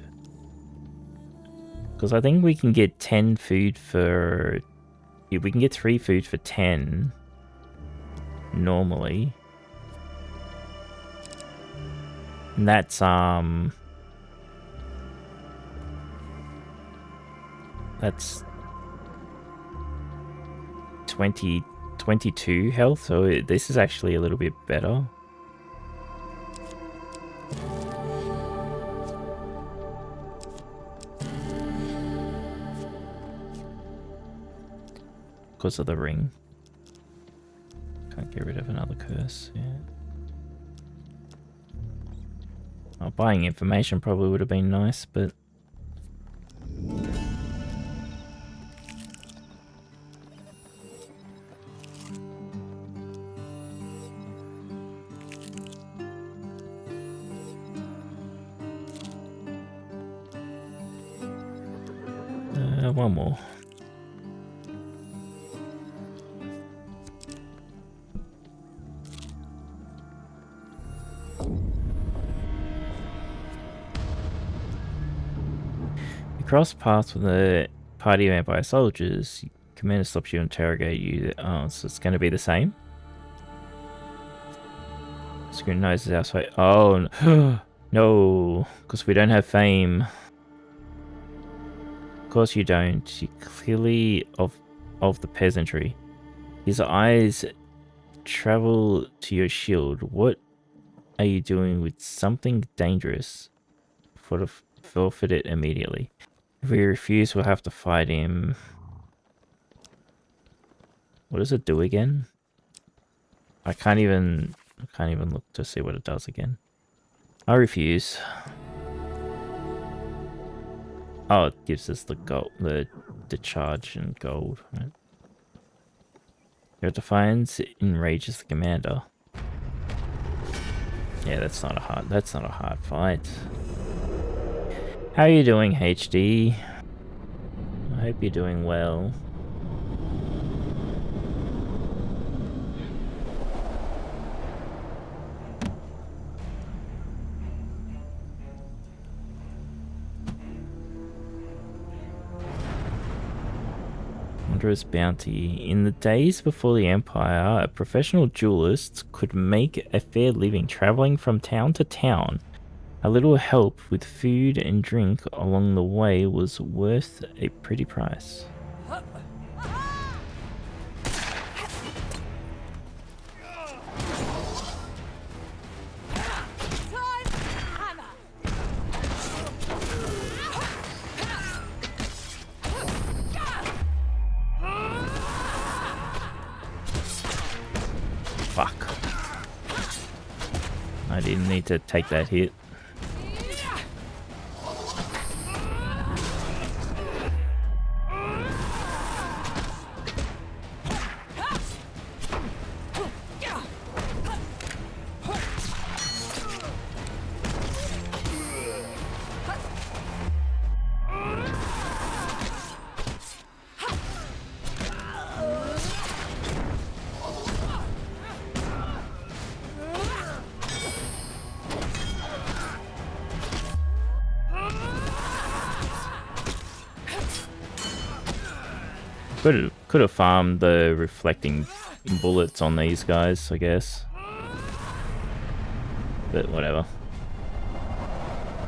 Because I think we can get 10 food for... Yeah, we can get 3 food for 10. Normally. And that's, That's 22 health, so this is actually a little bit better. Because of the ring. Can't get rid of another curse, yeah. Oh, buying information probably would have been nice, but... one more. You cross paths with a party of vampire soldiers. Commander stops you and interrogate you. Oh, so it's going to be the same? Scrutinizes outside. Oh, no. Because we don't have fame. Of course you don't. You clearly of the peasantry. His eyes travel to your shield. What are you doing with something dangerous? Forfeit it immediately. If we refuse, we'll have to fight him. What does it do again? I can't even look to see what it does again. I refuse. Oh, it gives us the gold, the charge and gold. Right? Your defiance enrages the commander. Yeah, that's not a hard fight. How are you doing, HD? I hope you're doing well. Wondrous bounty. In the days before the Empire, a professional duelist could make a fair living traveling from town to town. A little help with food and drink along the way was worth a pretty price. Fuck. I didn't need to take that hit. Could have farmed the reflecting bullets on these guys, I guess. But whatever.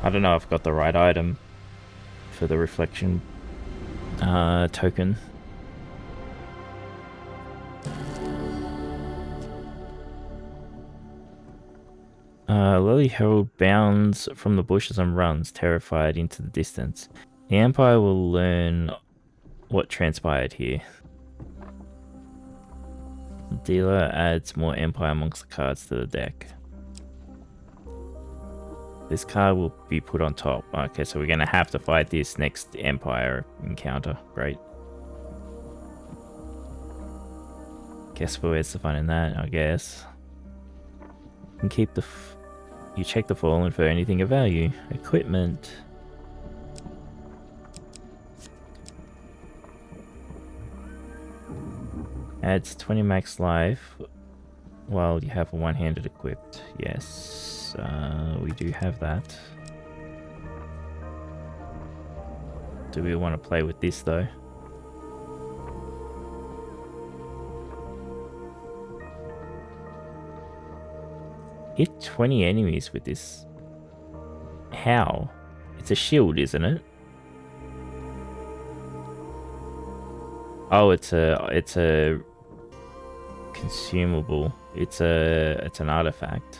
I don't know if I've got the right item for the reflection token. Lily Herald bounds from the bushes and runs, terrified, into the distance. The Empire will learn what transpired here. The dealer adds more Empire amongst the cards to the deck. This card will be put on top. Okay, so we're going to have to fight this next Empire encounter. Great. Guess where's the fun in that, I guess. You can keep you check the fallen for anything of value. Equipment. Adds 20 max life while you have a one-handed equipped. Yes, we do have that. Do we want to play with this though? Hit 20 enemies with this. How? It's a shield, isn't it? Oh, it's a consumable. It's an artifact.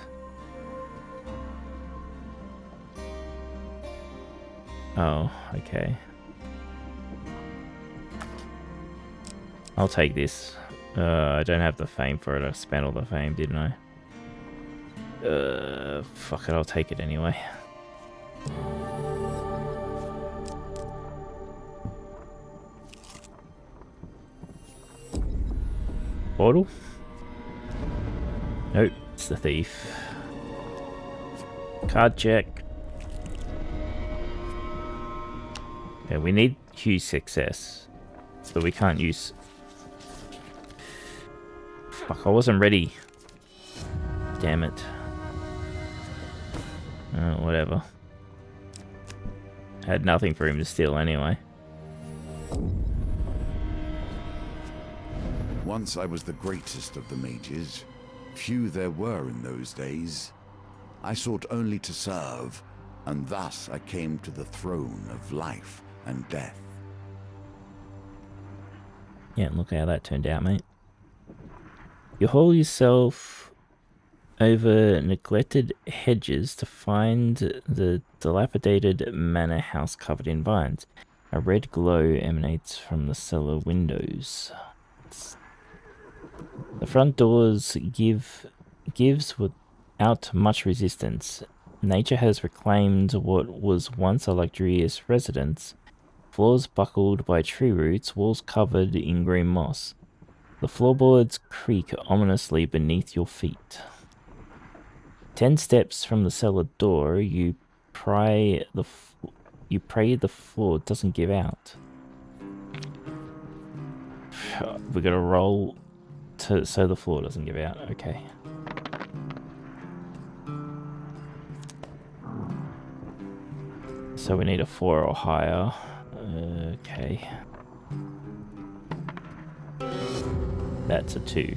Oh, okay. I'll take this. I don't have the fame for it. I spent all the fame, didn't I? Fuck it, I'll take it anyway. Portal? Nope, it's the thief. Card check. Yeah, we need huge success. So we can't use... Fuck, I wasn't ready. Damn it. Whatever. Had nothing for him to steal anyway. Once I was the greatest of the mages. Few there were in those days. I sought only to serve, and thus I came to the throne of life and death. Yeah, look how that turned out, mate. You haul yourself over neglected hedges to find the dilapidated manor house covered in vines. A red glow emanates from the cellar windows. The front doors gives without much resistance. Nature has reclaimed what was once a luxurious residence. Floors buckled by tree roots, walls covered in green moss. The floorboards creak ominously beneath your feet. 10 steps from the cellar door, you pry You pray the floor doesn't give out. We gotta roll so the floor doesn't give out. Okay. So we need a 4 or higher. Okay. That's a 2.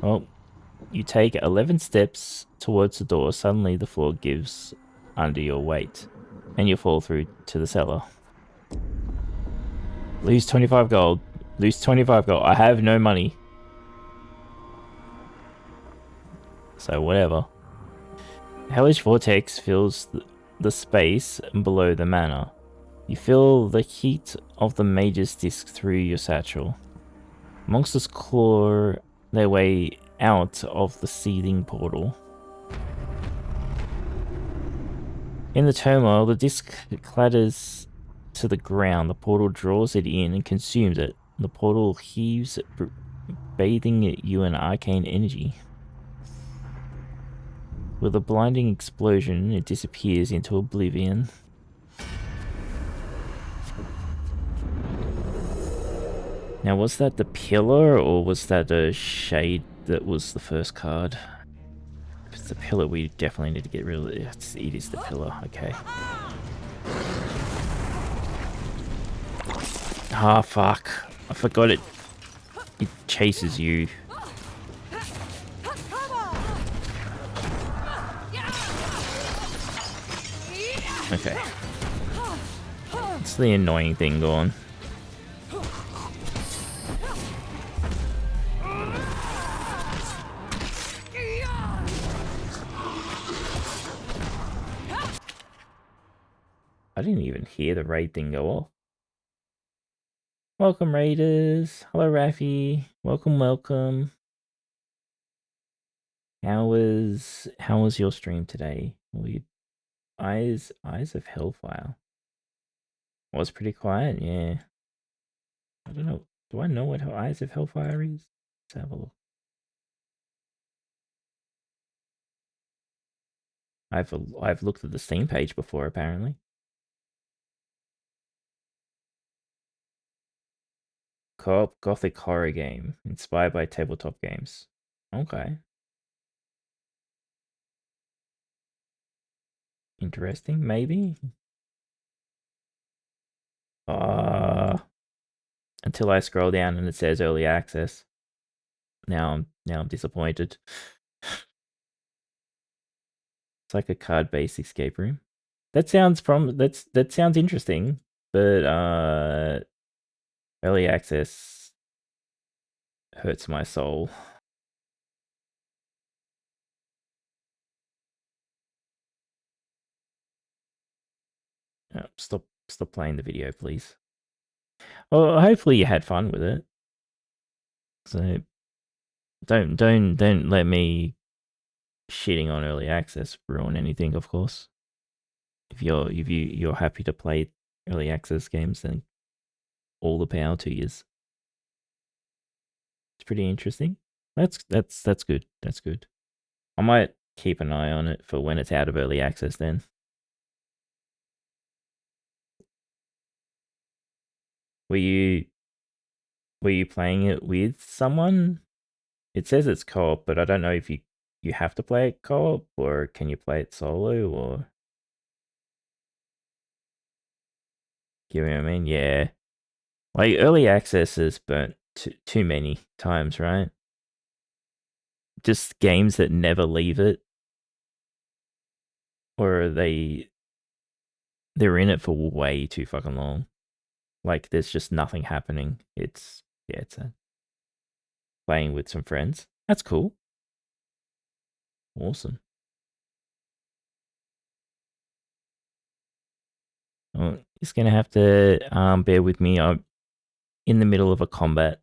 Well, you take 11 steps towards the door. Suddenly the floor gives under your weight, and you fall through to the cellar. Lose 25 gold. Lose 25 gold. I have no money. So whatever. Hellish Vortex fills the space below the manor. You feel the heat of the mage's disc through your satchel. Monsters claw their way out of the seething portal. In the turmoil, the disc clatters to the ground. The portal draws it in and consumes it. The portal heaves, bathing you in arcane energy. With a blinding explosion, it disappears into oblivion. Now, was that the pillar, or was that a shade that was the first card? If it's the pillar, we definitely need to get rid of it. It is the pillar, okay. Ah, fuck. I forgot it. It chases you. Okay. It's the annoying thing going. I didn't even hear the raid thing go off. Welcome, raiders. Hello, Rafi. Welcome, welcome. How was your stream today? Eyes of Hellfire. Was pretty quiet, yeah. I don't know. Do I know what Eyes of Hellfire is? Let's have a look. I've looked at the Steam page before, apparently. Co-op gothic horror game inspired by tabletop games. Okay. Interesting, maybe. Until I scroll down and it says early access. Now I'm disappointed. It's like a card-based escape room. That sounds interesting, but early access hurts my soul. Stop playing the video, please. Well, hopefully you had fun with it. So don't let me shitting on early access ruin anything, of course. If you're happy to play early access games, then all the power to you. It's pretty interesting. That's good. That's good. I might keep an eye on it for when it's out of early access then. Were you playing it with someone? It says it's co-op, but I don't know if you have to play it co-op, or can you play it solo, or... You know what I mean? Yeah. Like, early access is burnt too many times, right? Just games that never leave it. Or they're in it for way too fucking long. Like, there's just nothing happening. It's playing with some friends. That's cool. Awesome. Well, just gonna have to bear with me. I'm in the middle of a combat.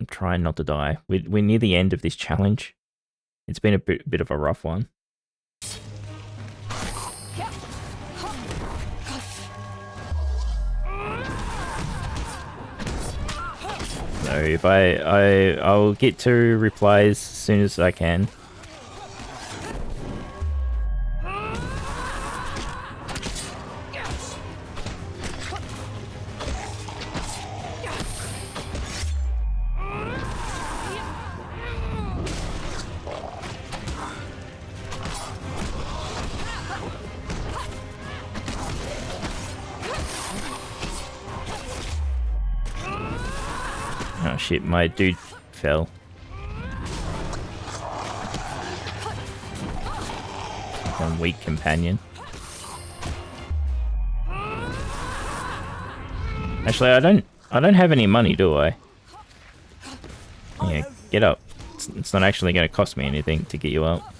I'm trying not to die. We're near the end of this challenge. It's been a bit of a rough one. So if I'll get to replies as soon as I can. Oh shit, my dude fell. A weak companion. Actually, I don't have any money, do I? Yeah, get up. It's not actually going to cost me anything to get you up.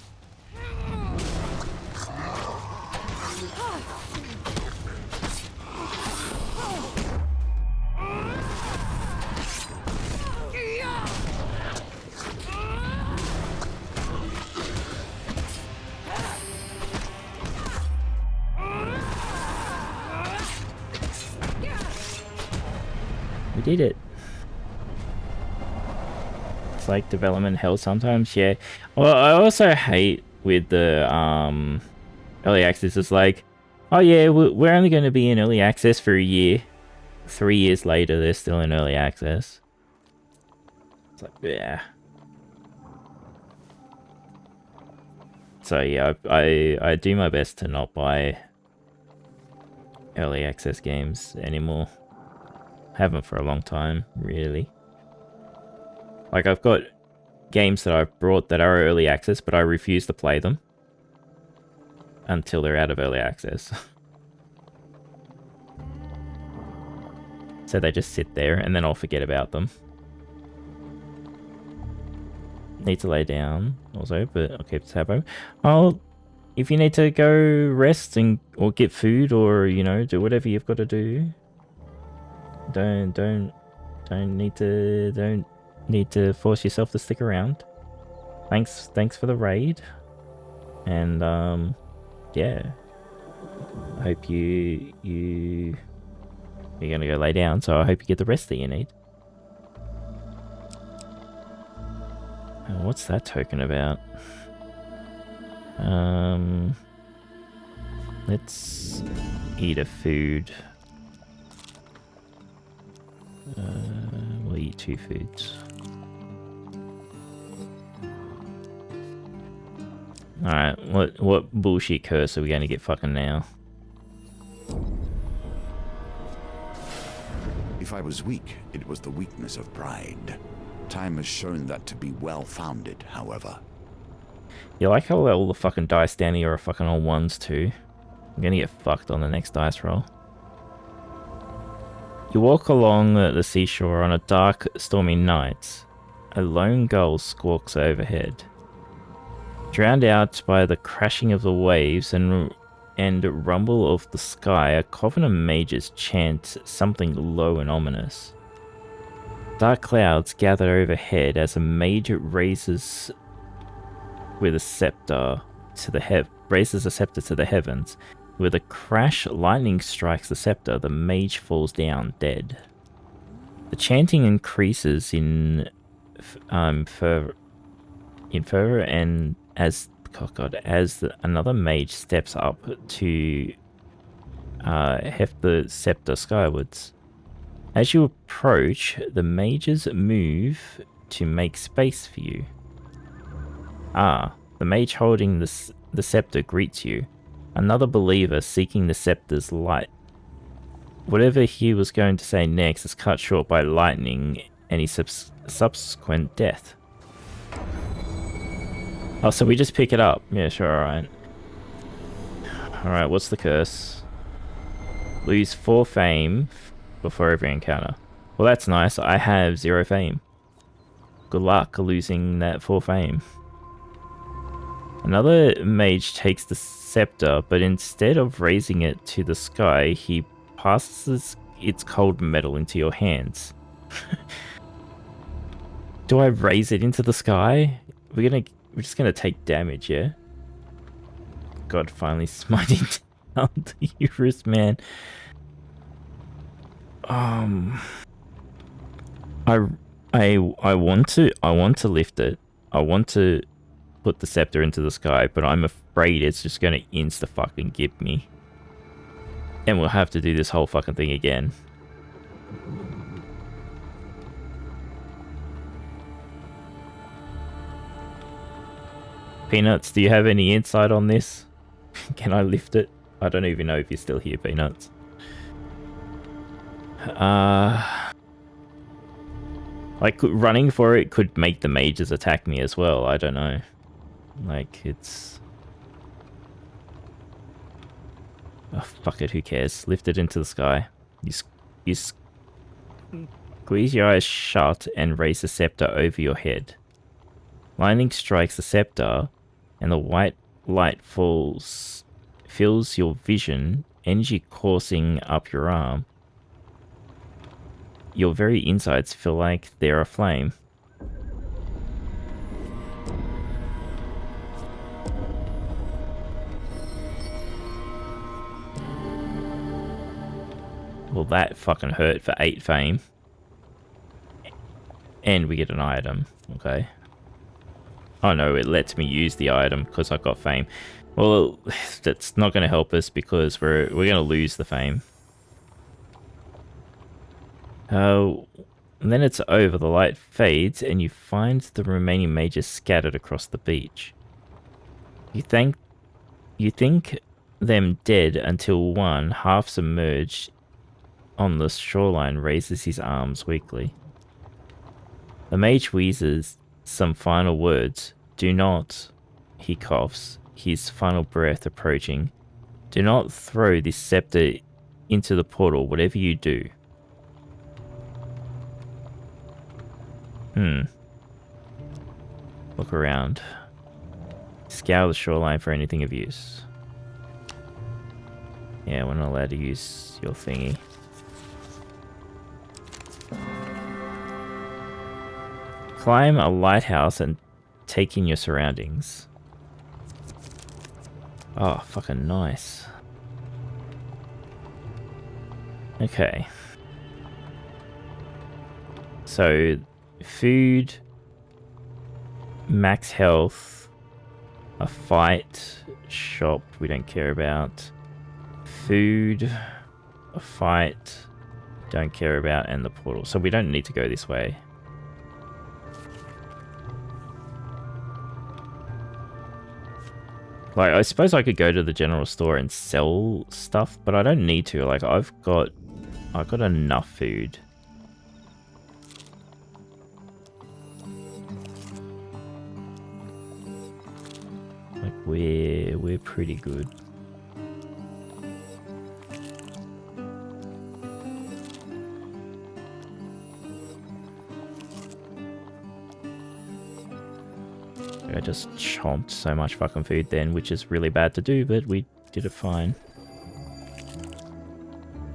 We did it. It's like development hell sometimes, yeah. Well, I also hate with the early access. It's like, oh yeah, we're only going to be in early access for a year. 3 years later, they're still in early access. It's like, yeah. So yeah, I do my best to not buy early access games anymore. Haven't for a long time, really. Like, I've got games that I've brought that are early access, but I refuse to play them until they're out of early access. So they just sit there, and then I'll forget about them. Need to lay down, also, but I'll keep the tab open. If you need to go rest and or get food, or, you know, do whatever you've got to do. Don't need to force yourself to stick around. Thanks for the raid. And yeah. I hope you're gonna go lay down, so I hope you get the rest that you need. What's that token about? Let's eat a food. We'll eat 2 foods. Alright, what bullshit curse are we gonna get fucking now? If I was weak, it was the weakness of pride. Time has shown that to be well-founded, however. You like how all the fucking dice down here are fucking all ones too? I'm gonna get fucked on the next dice roll. You walk along the seashore on a dark, stormy night. A lone gull squawks overhead. Drowned out by the crashing of the waves and rumble of the sky, a coven of mages chant something low and ominous. Dark clouds gather overhead as a mage raises a scepter to the heavens. With a crash, lightning strikes the scepter. The mage falls down dead. The chanting increases in fervor, and as another mage steps up to heft the scepter skywards. As you approach, the mages move to make space for you. The mage holding the scepter greets you. Another believer seeking the scepter's light. Whatever he was going to say next is cut short by lightning and his subsequent death. Oh, so we just pick it up? Yeah, sure, alright. Alright, what's the curse? Lose 4 fame before every encounter. Well, that's nice. I have 0 fame. Good luck losing that 4 fame. Another mage takes the scepter, but instead of raising it to the sky, he passes its cold metal into your hands. Do I raise it into the sky? We're just gonna take damage, yeah? God, finally smiting down the Eurus, man. I want to lift it. I want to put the scepter into the sky, but I'm afraid it's just gonna insta-fucking give me. And we'll have to do this whole fucking thing again. Peanuts, do you have any insight on this? Can I lift it? I don't even know if you're still here, Peanuts. Like, running for it could make the mages attack me as well. I don't know. Like, it's... Oh, fuck it, who cares? Lift it into the sky. You squeeze your eyes shut and raise the scepter over your head. Lightning strikes the scepter, and the white light fills your vision, energy coursing up your arm. Your very insides feel like they're aflame. Well, that fucking hurt for 8 fame. And we get an item. Okay. Oh no, it lets me use the item because I got fame. Well, that's not going to help us because we're going to lose the fame. And then it's over. The light fades and you find the remaining mages scattered across the beach. You think them dead until one, half submerged on the shoreline, raises his arms weakly. The mage wheezes some final words. Do not, he coughs, his final breath approaching. Do not throw this scepter into the portal, whatever you do. Look around. Scour the shoreline for anything of use. Yeah, we're not allowed to use your thingy. Climb a lighthouse and take in your surroundings. Oh, fucking nice. Okay. So, food, max health, a fight, shop, we don't care about. Food, a fight, don't care about, and the portal. So we don't need to go this way. Like, I suppose I could go to the general store and sell stuff, but I don't need to. Like, I've got enough food. Like, we're pretty good. I just chomped so much fucking food then, which is really bad to do, but we did it fine.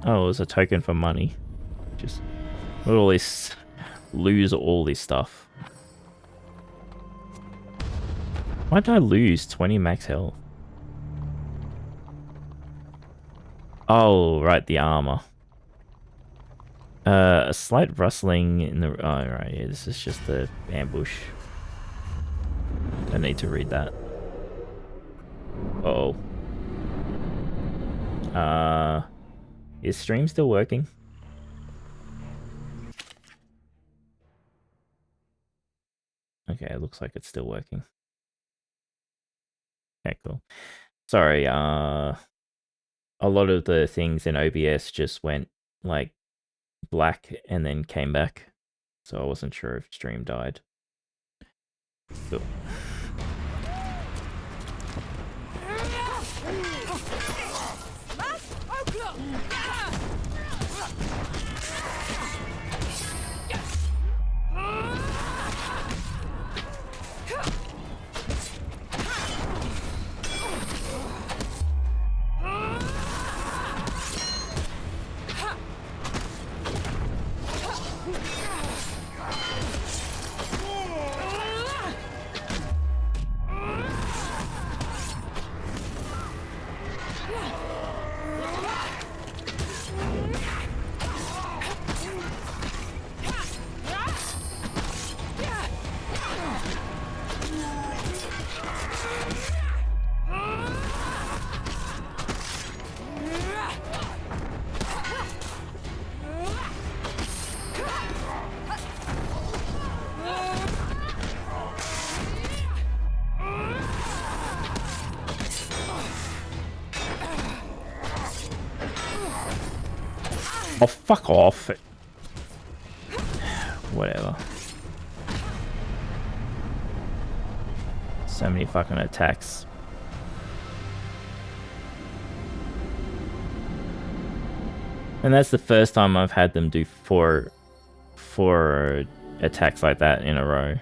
Oh, it was a token for money. Just look at all this, lose all this stuff. Why did I lose 20 max health? Oh, right, the armor. A slight rustling in the... Oh, right, yeah, this is just the ambush. I need to read that. Uh-oh. Is stream still working? Okay, it looks like it's still working. Okay, cool. Sorry, a lot of the things in OBS just went, like, black and then came back. So I wasn't sure if stream died. Cool. Oh, fuck off. Whatever. So many fucking attacks. And that's the first time I've had them do four attacks like that in a row.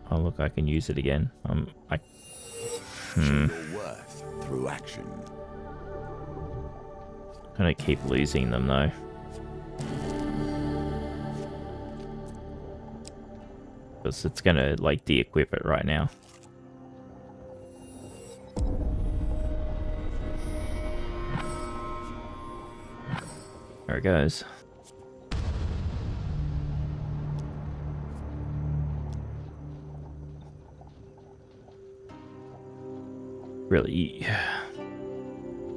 Oh look, I can use it again. Show your worth through action. I'm gonna keep losing them though. Because it's gonna like de-equip it right now. There it goes. Really,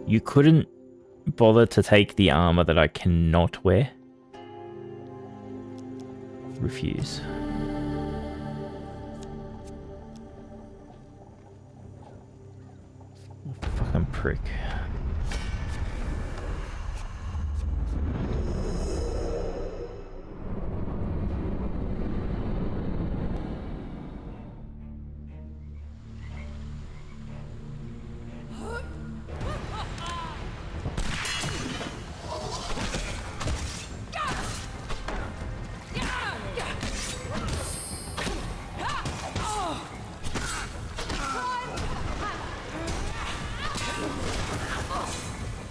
you couldn't bother to take the armor that I cannot wear? Refuse. Fucking prick.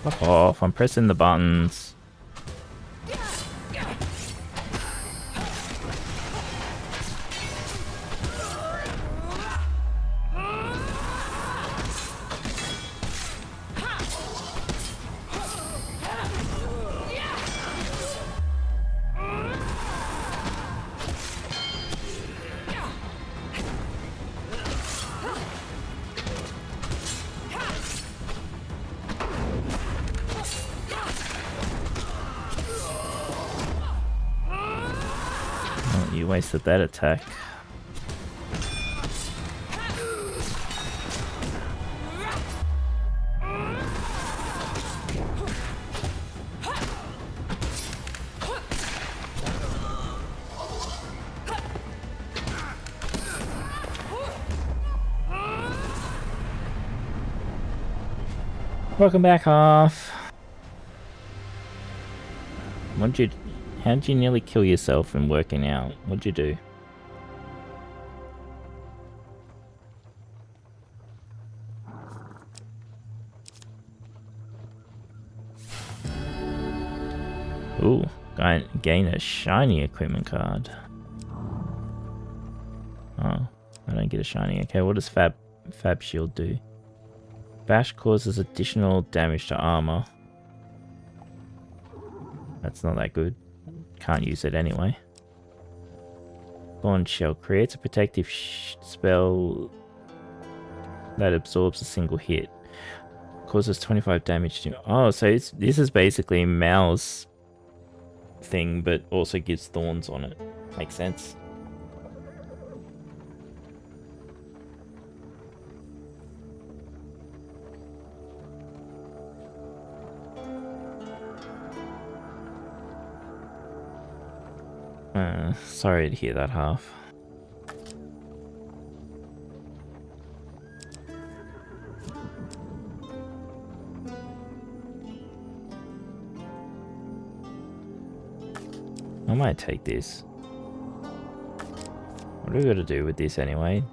Fuck off, I'm pressing the buttons. You wasted that attack. Welcome back, half. How'd you nearly kill yourself in working out? What'd you do? Ooh, gain a shiny equipment card. Oh, I don't get a shiny. Okay, what does Fab Shield do? Bash causes additional damage to armor. That's not that good. Can't use it anyway. Thorn Shell creates a protective spell that absorbs a single hit. Causes 25 damage to... Oh, so this is basically Mal's thing, but also gives thorns on it. Makes sense. Sorry to hear that, half. I might take this. What do we got to do with this anyway?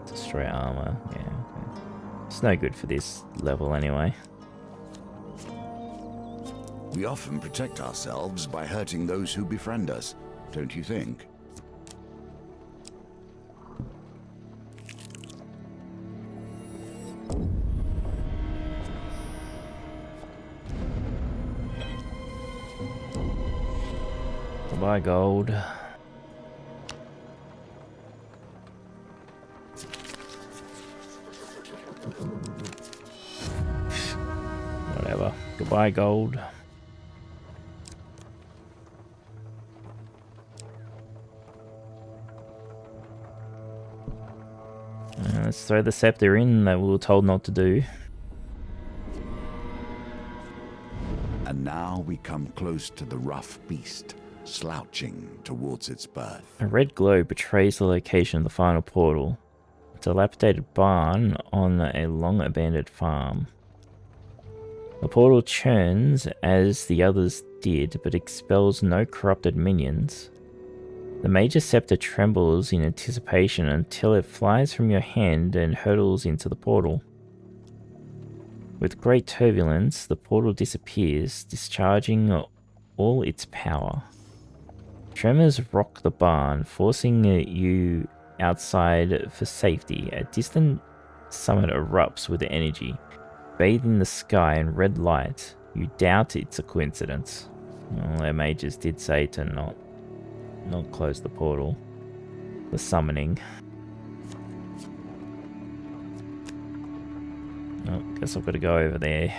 Destroy armor. Yeah, okay. It's no good for this level anyway. We often protect ourselves by hurting those who befriend us, don't you think? Goodbye, gold. Whatever. Goodbye, gold. Let's throw the scepter in that we were told not to do. And now we come close to the rough beast, slouching towards its birth. A red glow betrays the location of the final portal. dilapidated barn on a long abandoned farm. The portal churns as the others did, but expels no corrupted minions. The Mage's scepter trembles in anticipation until it flies from your hand and hurtles into the portal. With great turbulence, the portal disappears, discharging all its power. Tremors rock the barn, forcing you outside for safety. A distant summit erupts with energy, bathing the sky in red light. You doubt it's a coincidence. Well, their mages did say to not close the portal. The summoning. Oh, guess I've got to go over there.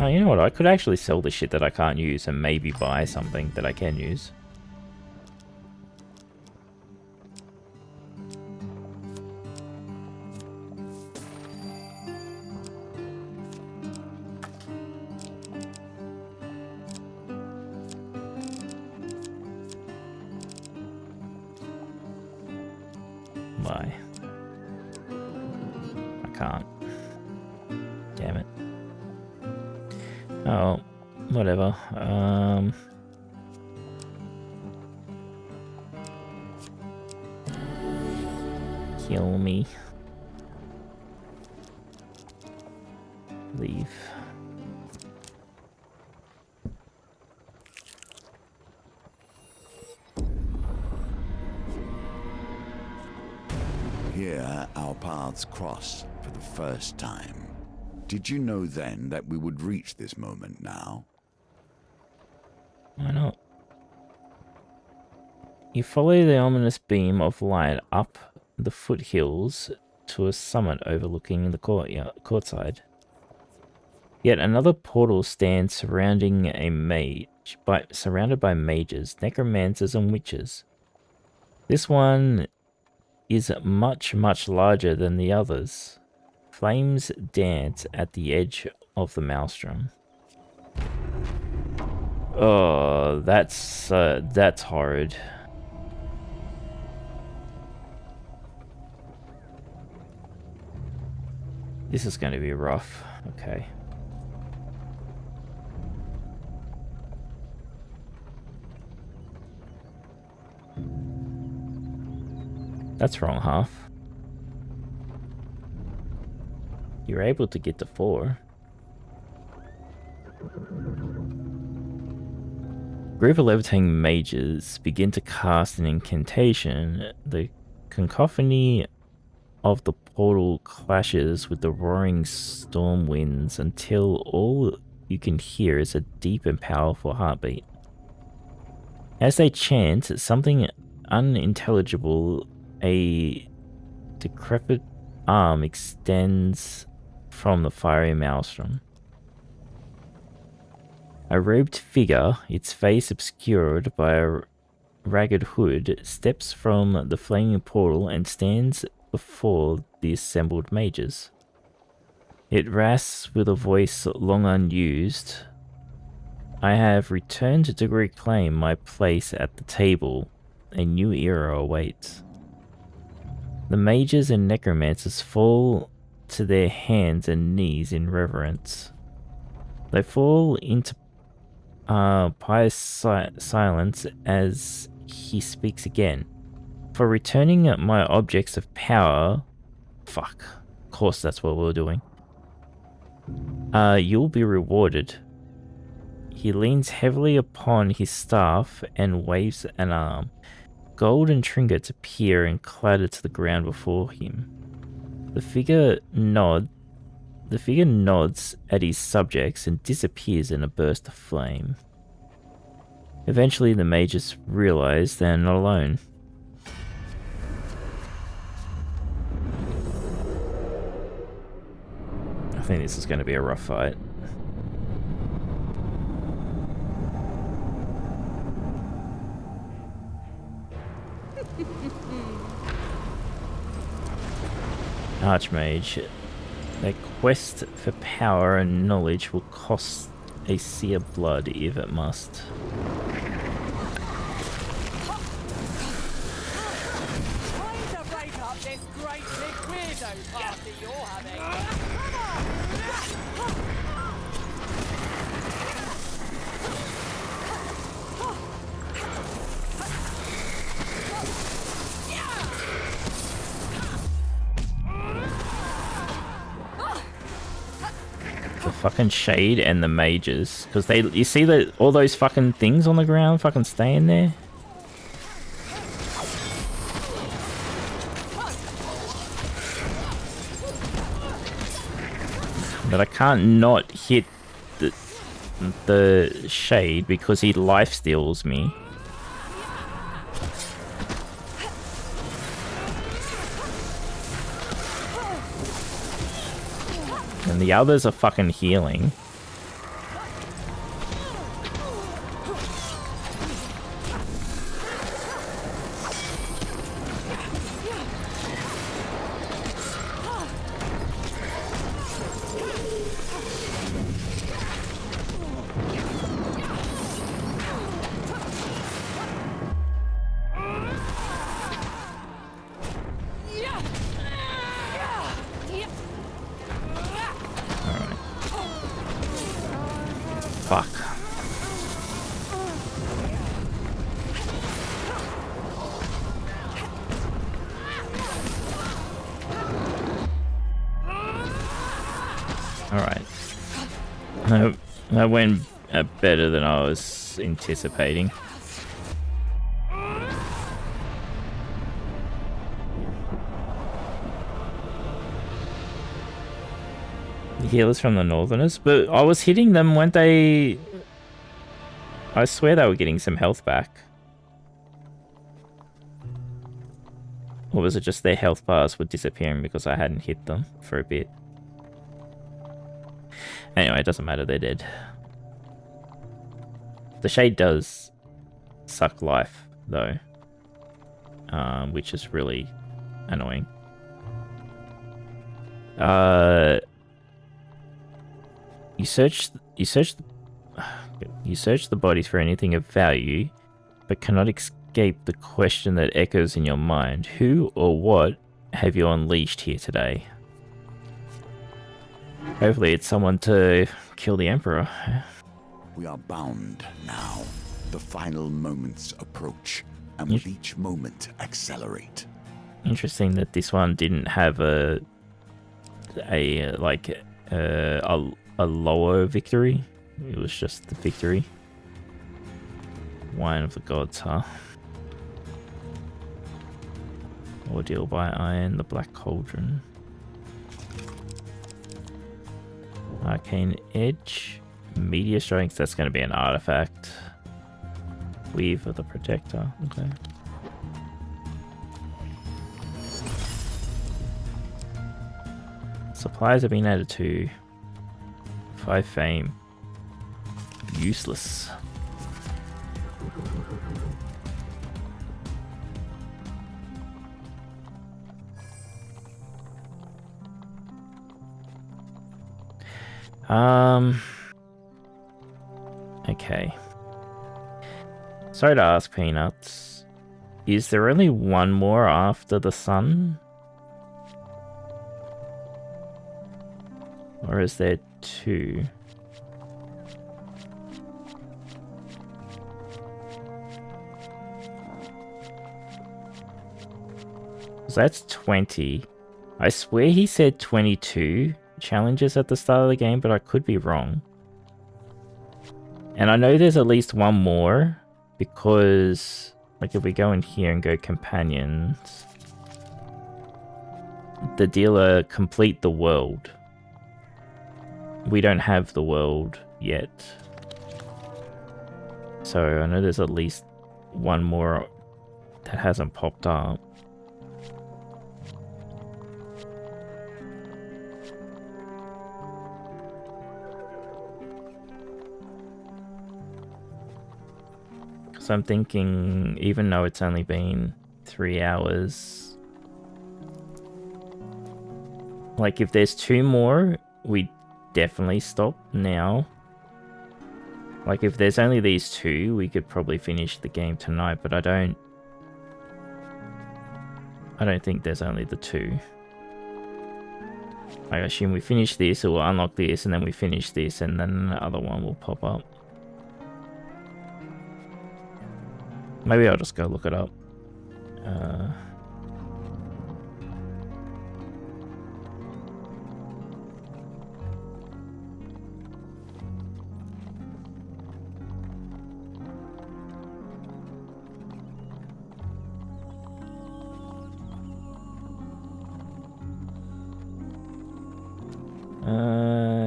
Oh, you know what? I could actually sell the shit that I can't use and maybe buy something that I can use. Why? I can't. Damn it. Oh, whatever. Kill me. Leave. Here, our paths cross for the first time. Did you know then that we would reach this moment now? Why not? You follow the ominous beam of light up the foothills to a summit overlooking the courtside. Yet another portal stands surrounding a surrounded by mages, necromancers, and witches. This one is much, much larger than the others. Flames dance at the edge of the maelstrom. Oh, that's horrid. This is going to be rough. Okay. That's wrong half. You're able to get to 4. Group of levitating mages begin to cast an incantation. The cacophony of the portal clashes with the roaring storm winds until all you can hear is a deep and powerful heartbeat. As they chant something unintelligible, a decrepit arm extends from the fiery maelstrom. A robed figure, its face obscured by a ragged hood, steps from the flaming portal and stands before the assembled mages. It rasps with a voice long unused. I have returned to reclaim my place at the table. A new era awaits. The mages and necromancers fall to their hands and knees in reverence. They fall into pious silence as he speaks again. For returning my objects of power... Fuck. Of course that's what we're doing. You'll be rewarded. He leans heavily upon his staff and waves an arm. Golden trinkets appear and clatter to the ground before him. The figure nods at his subjects and disappears in a burst of flame. Eventually, the mages realize they're not alone. I think this is going to be a rough fight. Archmage. Their quest for power and knowledge will cost a sea of blood if it must. Trying to break up this great big weirdo party you're having. Come on! The fucking shade and the mages, because you see that all those fucking things on the ground fucking staying there. But I can't not hit the shade because he lifesteals me. And the others are fucking healing. Fuck. Alright. That went better than I was anticipating. Healers from the Northerners, but I was hitting them, weren't they? I swear they were getting some health back. Or was it just their health bars were disappearing because I hadn't hit them for a bit? Anyway, it doesn't matter, they're dead. The shade does suck life, though. Which is really annoying. You search the bodies for anything of value, but cannot escape the question that echoes in your mind. Who or what have you unleashed here today? Hopefully it's someone to kill the Emperor. We are bound now. The final moments approach, and with each moment accelerate. Interesting that this one didn't have a lower victory. It was just the victory. Wine of the Gods, huh? Ordeal by Iron, the Black Cauldron. Arcane Edge. Meteor Strikes, that's going to be an artifact. Weave of the Protector, okay. Supplies have been added to 5 fame. Useless. Okay. Sorry to ask, Peanuts. Is there only one more after the sun? Or is there 2? So that's 20. I swear he said 22 challenges at the start of the game, but I could be wrong. And I know there's at least one more, because like if we go in here and go companions, the dealer complete the world. We don't have the world yet. So I know there's at least one more that hasn't popped up. So I'm thinking, even though it's only been 3 hours, like if there's 2 more, we definitely stop now. Like, if there's only these two, we could probably finish the game tonight, but I don't think there's only the two. I assume we finish this, it will unlock this, and then we finish this, and then the other one will pop up. Maybe I'll just go look it up.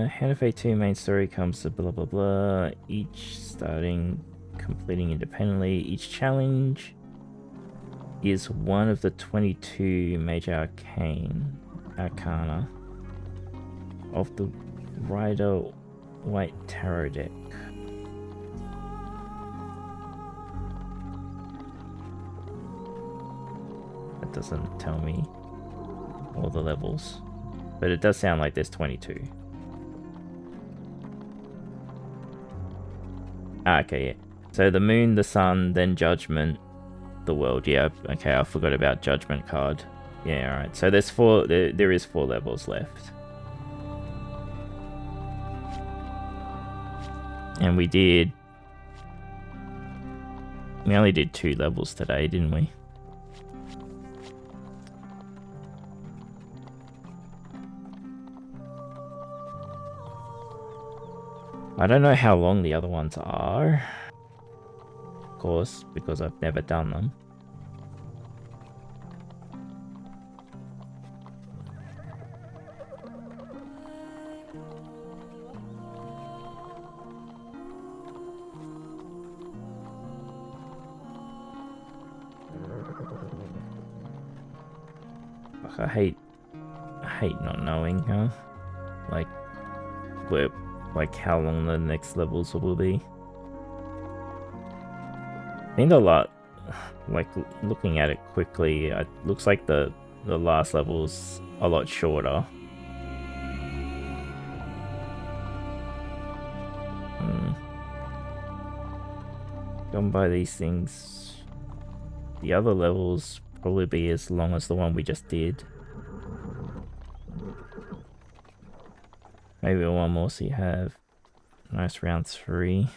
Hand of Fate 2 main story comes to blah blah blah. Each completing independently. Each challenge is one of the 22 major arcana of the Rider White Tarot deck. That doesn't tell me all the levels, but it does sound like there's 22. Okay, yeah. So the moon, the sun, then judgment, the world. Yeah, okay, I forgot about judgment card. Yeah, alright. So there's four, there is 4 levels left. And we only did 2 levels today, didn't we? I don't know how long the other ones are, of course, because I've never done them. Fuck, I hate not knowing, huh? Like how long the next levels will be. I think a lot, like looking at it quickly, it looks like the last level's a lot shorter. Gone by these things. The other levels probably be as long as the one we just did. Maybe one more so you have nice round 3.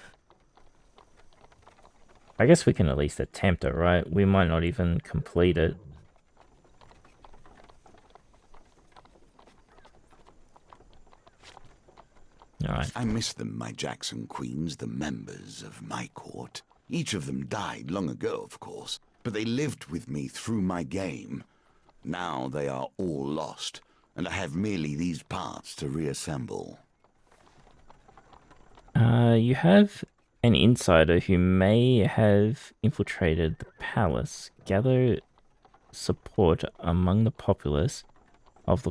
I guess we can at least attempt it, right? We might not even complete it. Alright. I miss them, my Jackson queens, the members of my court. Each of them died long ago, of course, but they lived with me through my game. Now they are all lost, and I have merely these parts to reassemble. You have an insider who may have infiltrated the palace. Gather support among the populace of the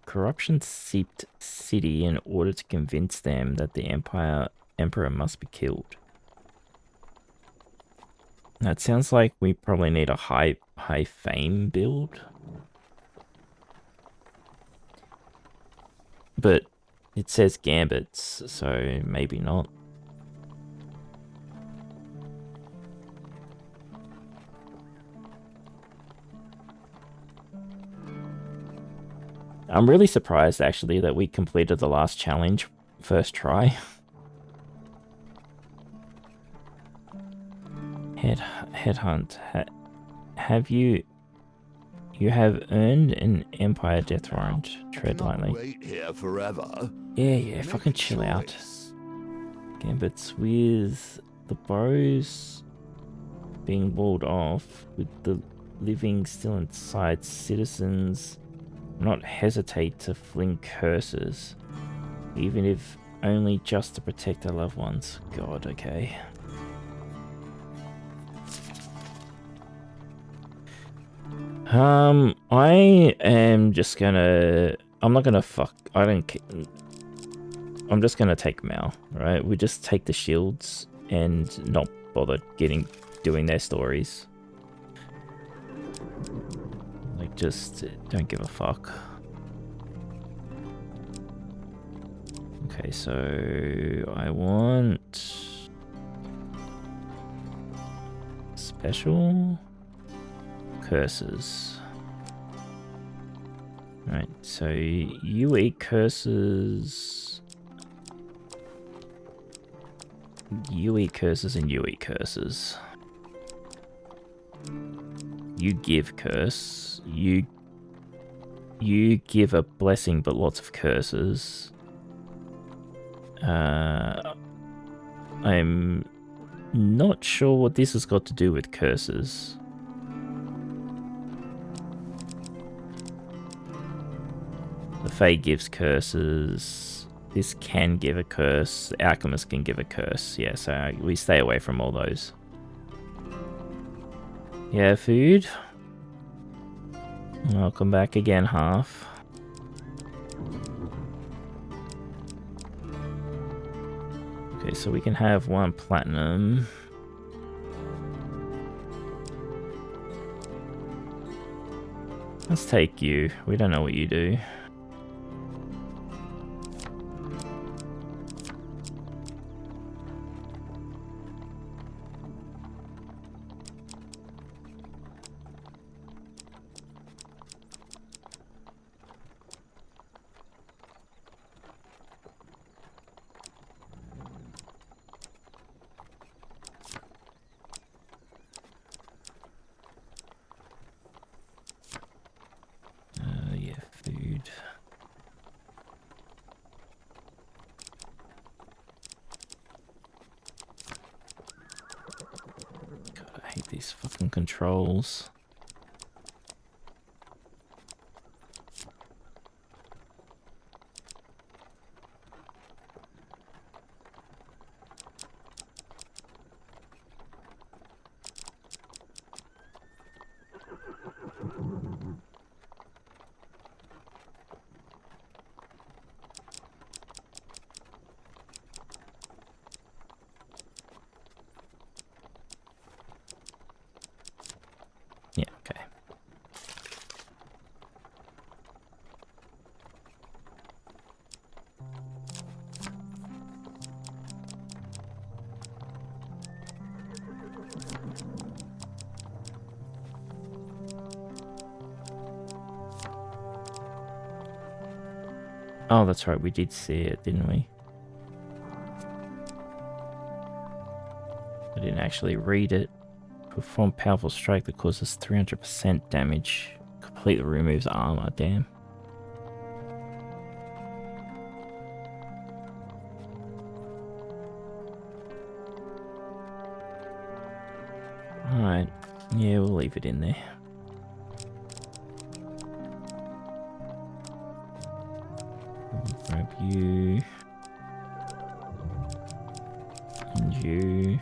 corruption-seeped city in order to convince them that the emperor must be killed. That sounds like we probably need a high fame build. But it says gambits, so maybe not. I'm really surprised actually that we completed the last challenge first try. Headhunt. Have you have earned an Empire death warrant. Tread lightly. Wait here forever. Yeah, fucking chill out. Gambits with the boroughs being walled off, with the living still inside, citizens not hesitate to fling curses, even if only just to protect their loved ones. God, okay. I am just gonna... I'm not gonna fuck... I don't care. I'm just gonna take Mal, right? We just take the shields and not bother doing their stories. Like, just don't give a fuck. Okay, so I want special curses. Alright, so you eat curses. You eat curses and you eat curses. You give curse. You give a blessing but lots of curses. I'm not sure what this has got to do with curses. The Fae gives curses. This can give a curse. The Alchemist can give a curse. Yeah, so we stay away from all those. Yeah, food. I'll come back again, half. Okay, so we can have 1 platinum. Let's take you. We don't know what you do. Yeah, food. God, I hate these fucking controls. Yeah, okay. Oh, that's right, we did see it, didn't we? I didn't actually read it. Perform powerful strike that causes 300% damage. Completely removes armor, damn. Alright, yeah, we'll leave it in there. I'll grab you. And you.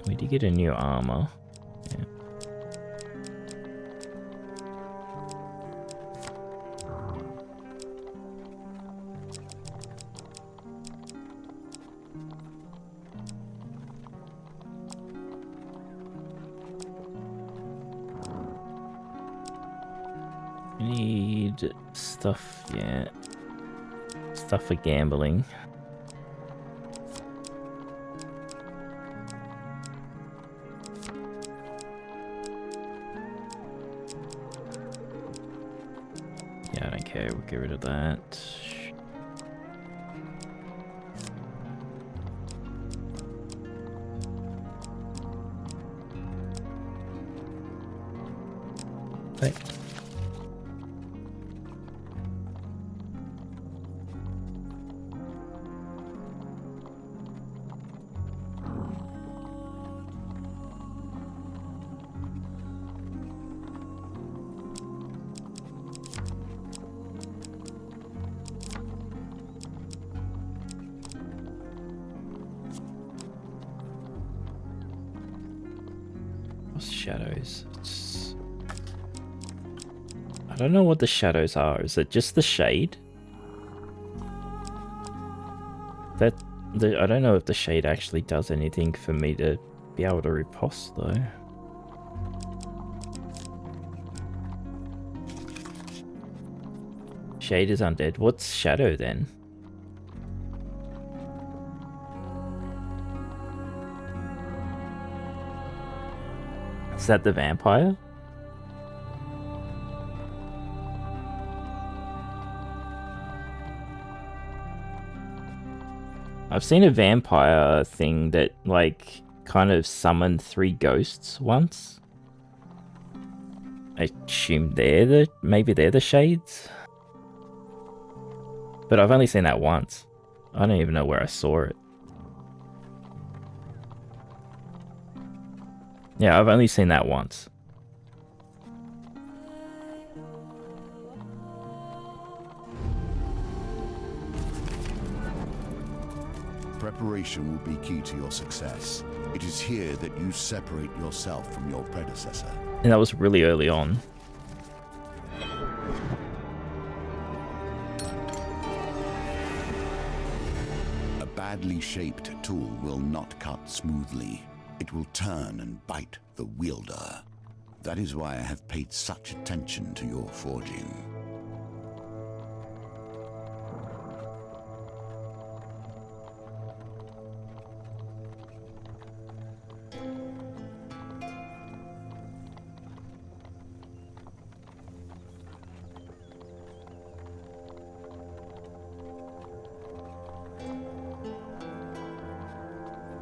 We did get a new armor. Yeah. We need stuff, yeah. Stuff for gambling. Yeah, I don't care, we'll get rid of that. Right. Shadows. I don't know what the shadows are. Is it just the shade? I don't know if the shade actually does anything for me to be able to riposte though. Shade is undead. What's shadow then? Is that the vampire? I've seen a vampire thing that, like, kind of summoned 3 ghosts once. I assume maybe they're the shades? But I've only seen that once. I don't even know where I saw it. Yeah, I've only seen that once. Preparation will be key to your success. It is here that you separate yourself from your predecessor. And that was really early on. A badly shaped tool will not cut smoothly. It will turn and bite the wielder. That is why I have paid such attention to your forging.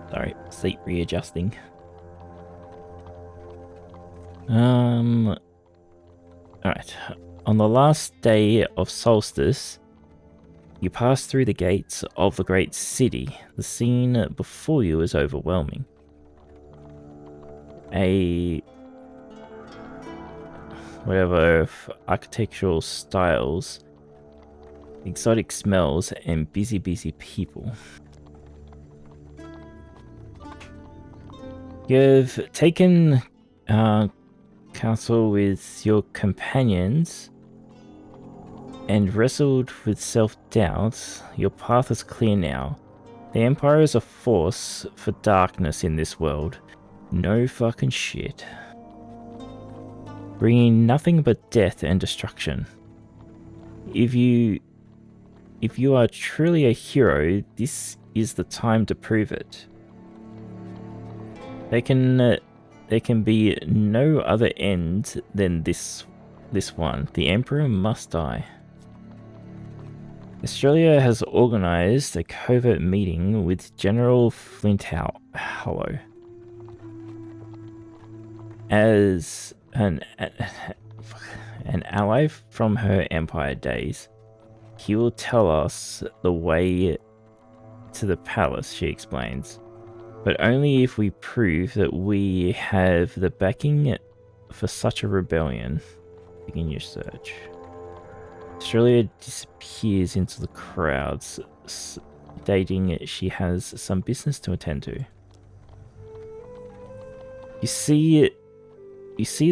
Sorry, seat readjusting. Alright. On the last day of solstice, you pass through the gates of the great city. The scene before you is overwhelming. Whatever architectural styles, exotic smells, and busy people. You've taken counsel with your companions and wrestled with self-doubt. Your path is clear now. The Empire is a force for darkness in this world. No fucking shit. Bringing nothing but death and destruction. If you are truly a hero, this is the time to prove it. There can be no other end than this one. The Emperor must die. Australia has organized a covert meeting with General Flinthallow. As an ally from her Empire days, he will tell us the way to the palace, she explains. But only if we prove that we have the backing for such a rebellion. Begin your search. Australia disappears into the crowds, stating she has some business to attend to. You see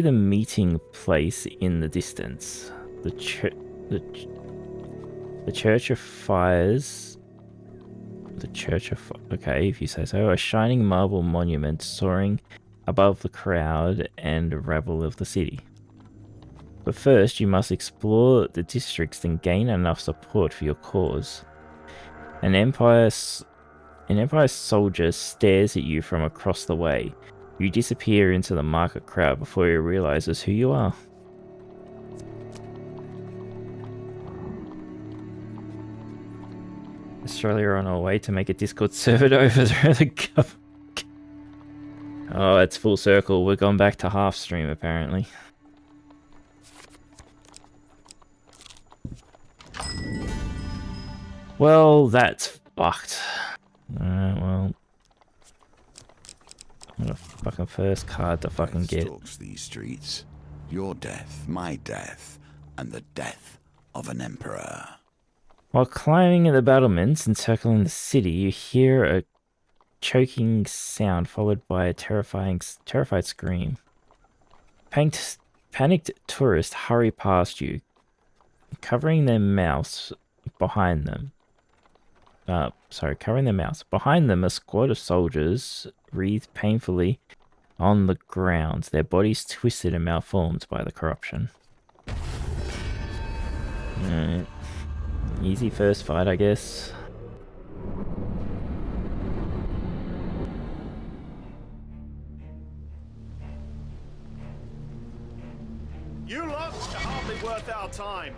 the meeting place in the distance. The Church of Fires. Okay, if you say so. A shining marble monument soaring above the crowd and rabble of the city. But first, you must explore the districts and gain enough support for your cause. An Empire soldier stares at you from across the way. You disappear into the market crowd before he realizes who you are. Australia are on our way to make a Discord server to overthrow the government. Oh, it's full circle. We're going back to half stream, apparently. Well, that's fucked. Alright, well. I'm the fucking first card to fucking get. Stalks these streets. Your death, my death, and the death of an emperor. While climbing the battlements and circling the city, you hear a choking sound followed by a terrified scream. Panicked tourists hurry past you, covering their mouths behind them. covering their mouths. Behind them, a squad of soldiers wreathed painfully on the ground, their bodies twisted and malformed by the corruption. Alright. Easy first fight, I guess. You lot are hardly worth our time.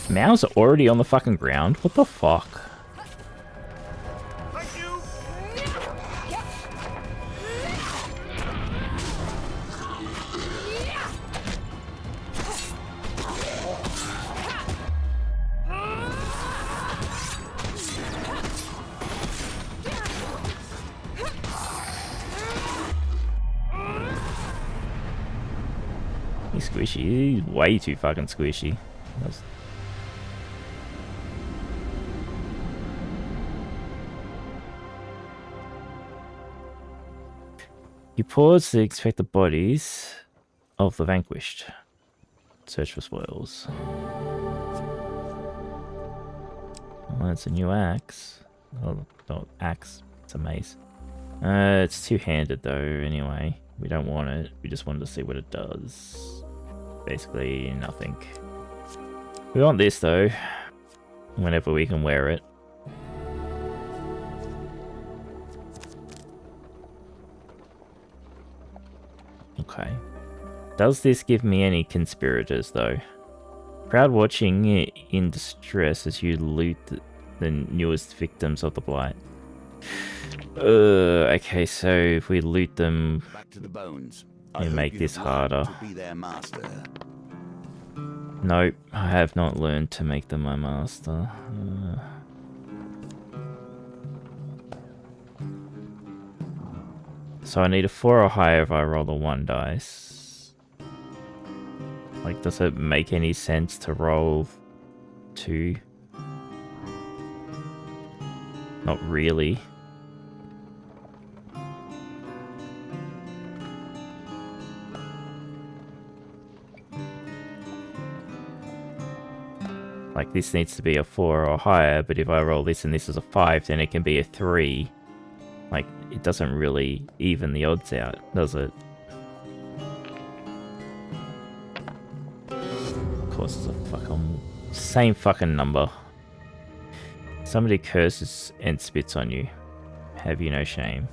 Mao's already on the fucking ground? What the fuck? Thank you. He's squishy. He's way too fucking squishy. That's... You pause to inspect the bodies of the vanquished. Search for spoils. Well, that's a new axe. Oh, not axe. It's a mace. It's two-handed though, anyway. We don't want it. We just wanted to see what it does. Basically, nothing. We want this though. Whenever we can wear it. Okay. Does this give me any conspirators, though? Proud watching in distress as you loot the newest victims of the blight. Okay, so if we loot them, Back to the bones. we make this harder. To be their master. Nope, I have not learned to make them my master. So I need a 4 or higher if I roll a 1 dice. Like, does it make any sense to roll 2? Not really. Like, this needs to be a 4 or higher, but if I roll this and this is a 5, then it can be a 3. Like, it doesn't really even the odds out, does it? Of course, it's a fucking... same fucking number. Somebody curses and spits on you. Have you no shame?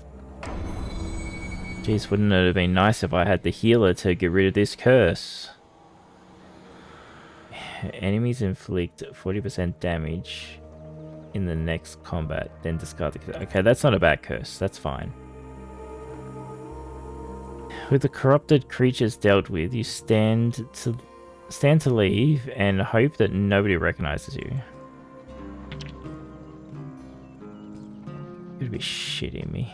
Jeez, wouldn't it have been nice if I had the healer to get rid of this curse? Enemies inflict 40% damage in the next combat, then discard the curse. Okay, that's not a bad curse. That's fine. With the corrupted creatures dealt with, you stand to leave and hope that nobody recognizes you. You'd be shitting me.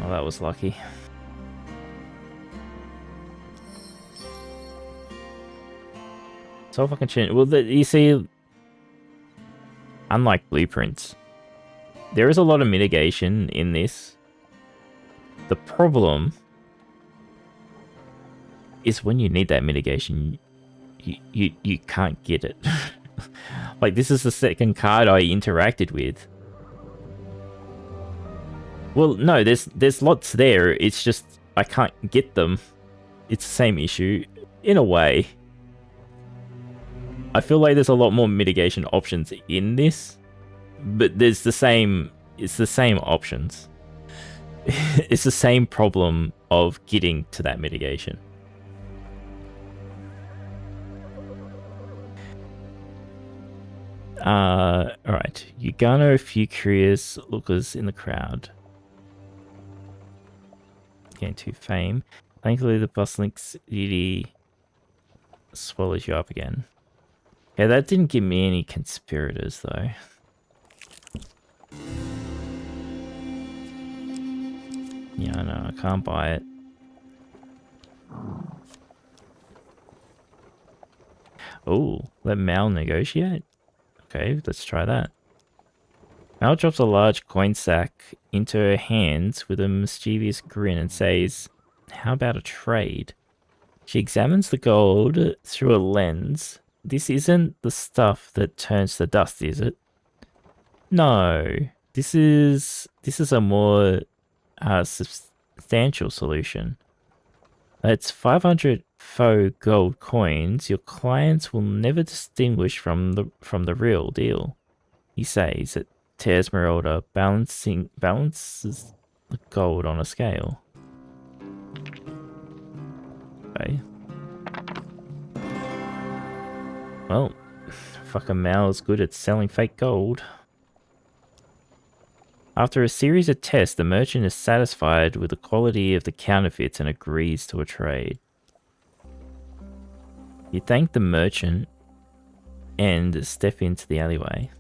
Oh, that was lucky. So fucking chin. Well, you see, unlike blueprints, there is a lot of mitigation in this. The problem is when you need that mitigation, you can't get it. Like, this is the second card I interacted with. Well, no, there's lots there. It's just I can't get them. It's the same issue in a way. I feel like there's a lot more mitigation options in this, but there's the same. It's the same options. It's the same problem of getting to that mitigation. Alright. You garner a few curious lookers in the crowd. Gain 2 fame. Thankfully, the bustling city swallows you up again. Okay, that didn't give me any conspirators, though. Yeah, I know, I can't buy it. Oh, let Mal negotiate? Okay, let's try that. Mal drops a large coin sack into her hands with a mischievous grin and says, "How about a trade?" She examines the gold through a lens. This isn't the stuff that turns to dust, is it? No. This is a more substantial solution. That's 500 faux gold coins your clients will never distinguish from the real deal. He says it Tesmeralda balances the gold on a scale. Okay. Well, fucking Mal's good at selling fake gold. After a series of tests, the merchant is satisfied with the quality of the counterfeits and agrees to a trade. You thank the merchant and step into the alleyway.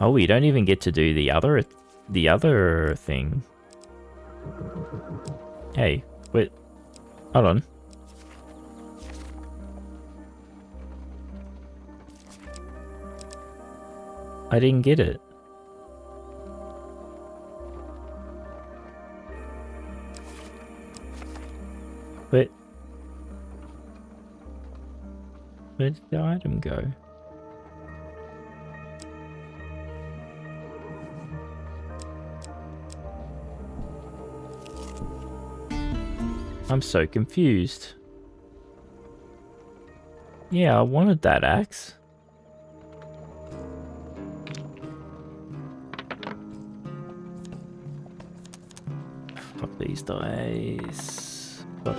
Oh, we don't even get to do the other thing. Hey, wait. Hold on. I didn't get it. But where did the item go? I'm so confused. Yeah, I wanted that axe. Fuck these dice. Fuck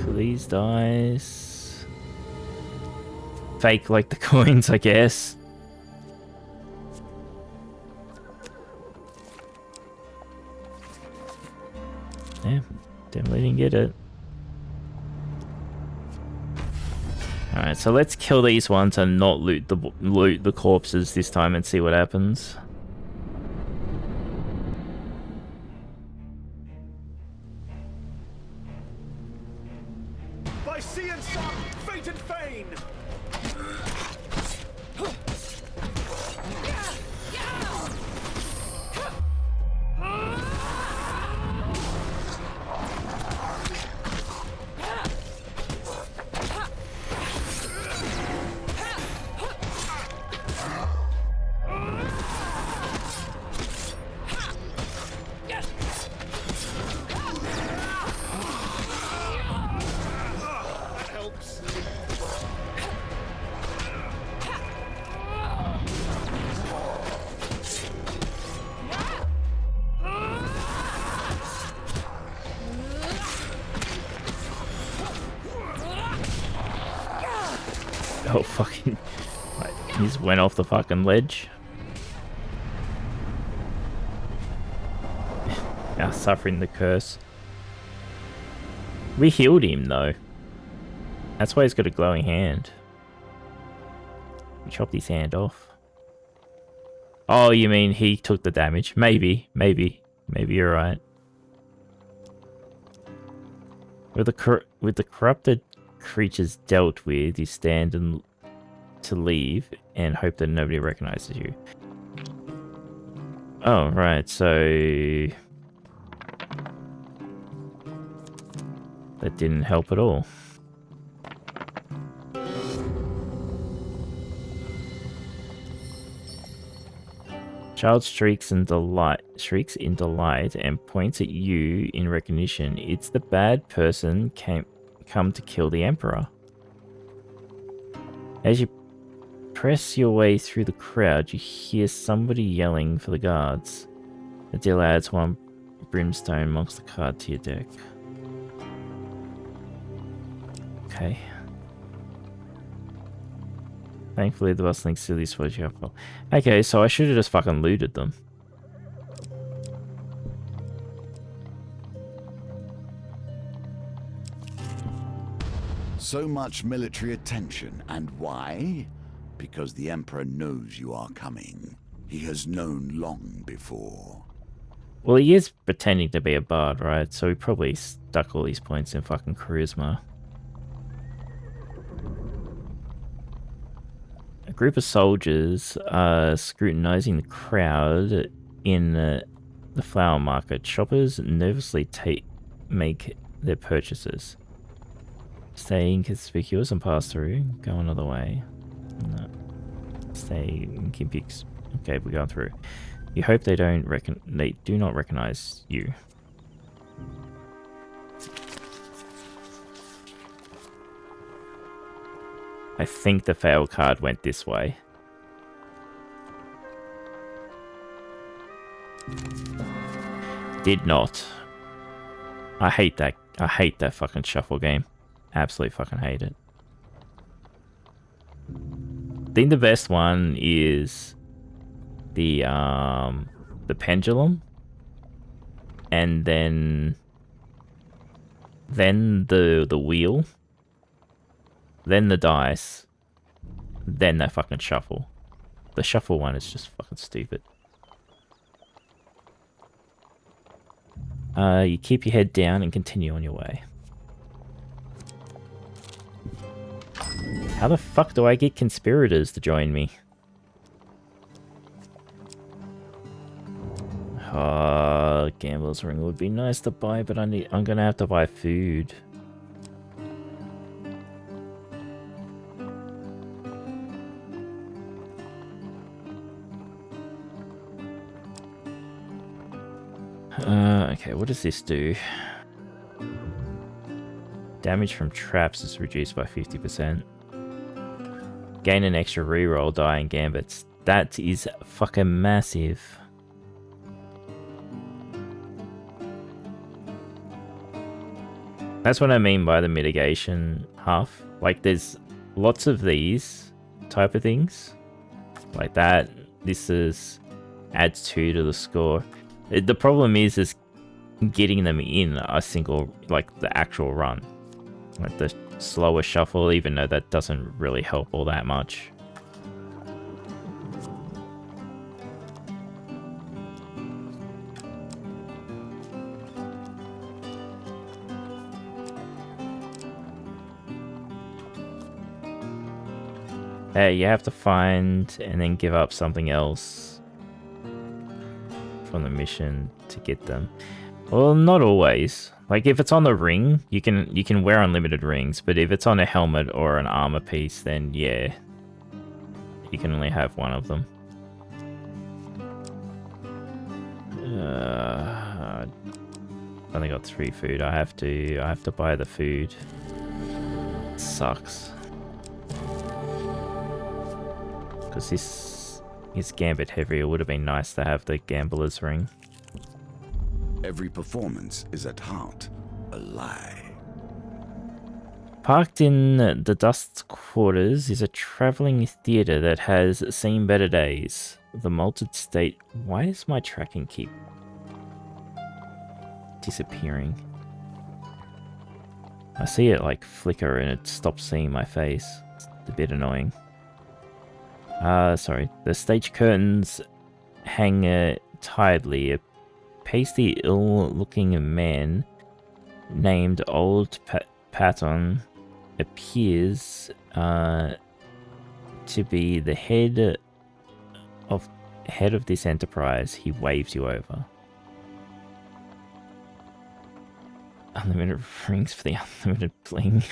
these dice. Fake like the coins, I guess. Yeah, definitely didn't get it. Alright, so let's kill these ones and not loot the corpses this time and see what happens. By sea and sun, fate and fame! Oh, fucking... He just went off the fucking ledge. Now suffering the curse. We healed him, though. That's why he's got a glowing hand. We chopped his hand off. Oh, you mean he took the damage? Maybe. Maybe you're right. With the corrupted creatures dealt with, you stand and to leave and hope that nobody recognizes you. Oh, right, so... that didn't help at all. Child shrieks in delight and points at you in recognition. It's the bad person come to kill the Emperor. As you press your way through the crowd, you hear somebody yelling for the guards. The dealer adds one brimstone monster card to your deck. Okay. Thankfully, the bustling silly spoils you up. Okay, so I should have just fucking looted them. So much military attention, and why? Because the Emperor knows you are coming. He has known long before. Well, he is pretending to be a bard, right? So he probably stuck all these points in fucking charisma. A group of soldiers are scrutinizing the crowd in the flower market. Shoppers nervously make their purchases. Stay inconspicuous and pass through. Go another way. No. Stay inconspicuous. Okay, we're going through. You hope they do not recognize you. I think the fail card went this way. Did not. I hate that. I hate that fucking shuffle game. Absolutely fucking hate it. I think the best one is the pendulum, and then the wheel, then the dice, then that fucking shuffle. The shuffle one is just fucking stupid. You keep your head down and continue on your way. How the fuck do I get conspirators to join me? Gambler's ring would be nice to buy, but I'm gonna have to buy food. Okay, what does this do? Damage from traps is reduced by 50%. Gain an extra reroll die in gambits. That is fucking massive. That's what I mean by the mitigation half. Like, there's lots of these type of things. Like that. This is adds 2 to the score. The problem is getting them in a single, like the actual run. Like the slower shuffle, even though that doesn't really help all that much. You have to find and then give up something else from the mission to get them. Well, not always. Like if it's on the ring, you can wear unlimited rings, but if it's on a helmet or an armor piece, then yeah, you can only have one of them. I only got 3 food. I have to buy the food. It sucks. Because this is gambit heavy. It would have been nice to have the gambler's ring. Every performance is at heart a lie. Parked in the Dust Quarters is a traveling theater that has seen better days. The Malted State. Why does my tracking keep disappearing? I see it like flicker and it stops seeing my face. It's a bit annoying. Sorry. The stage curtains hang tidily. A pasty, ill-looking man named Old Patton appears to be the head of this enterprise. He waves you over. Unlimited rings for the unlimited bling.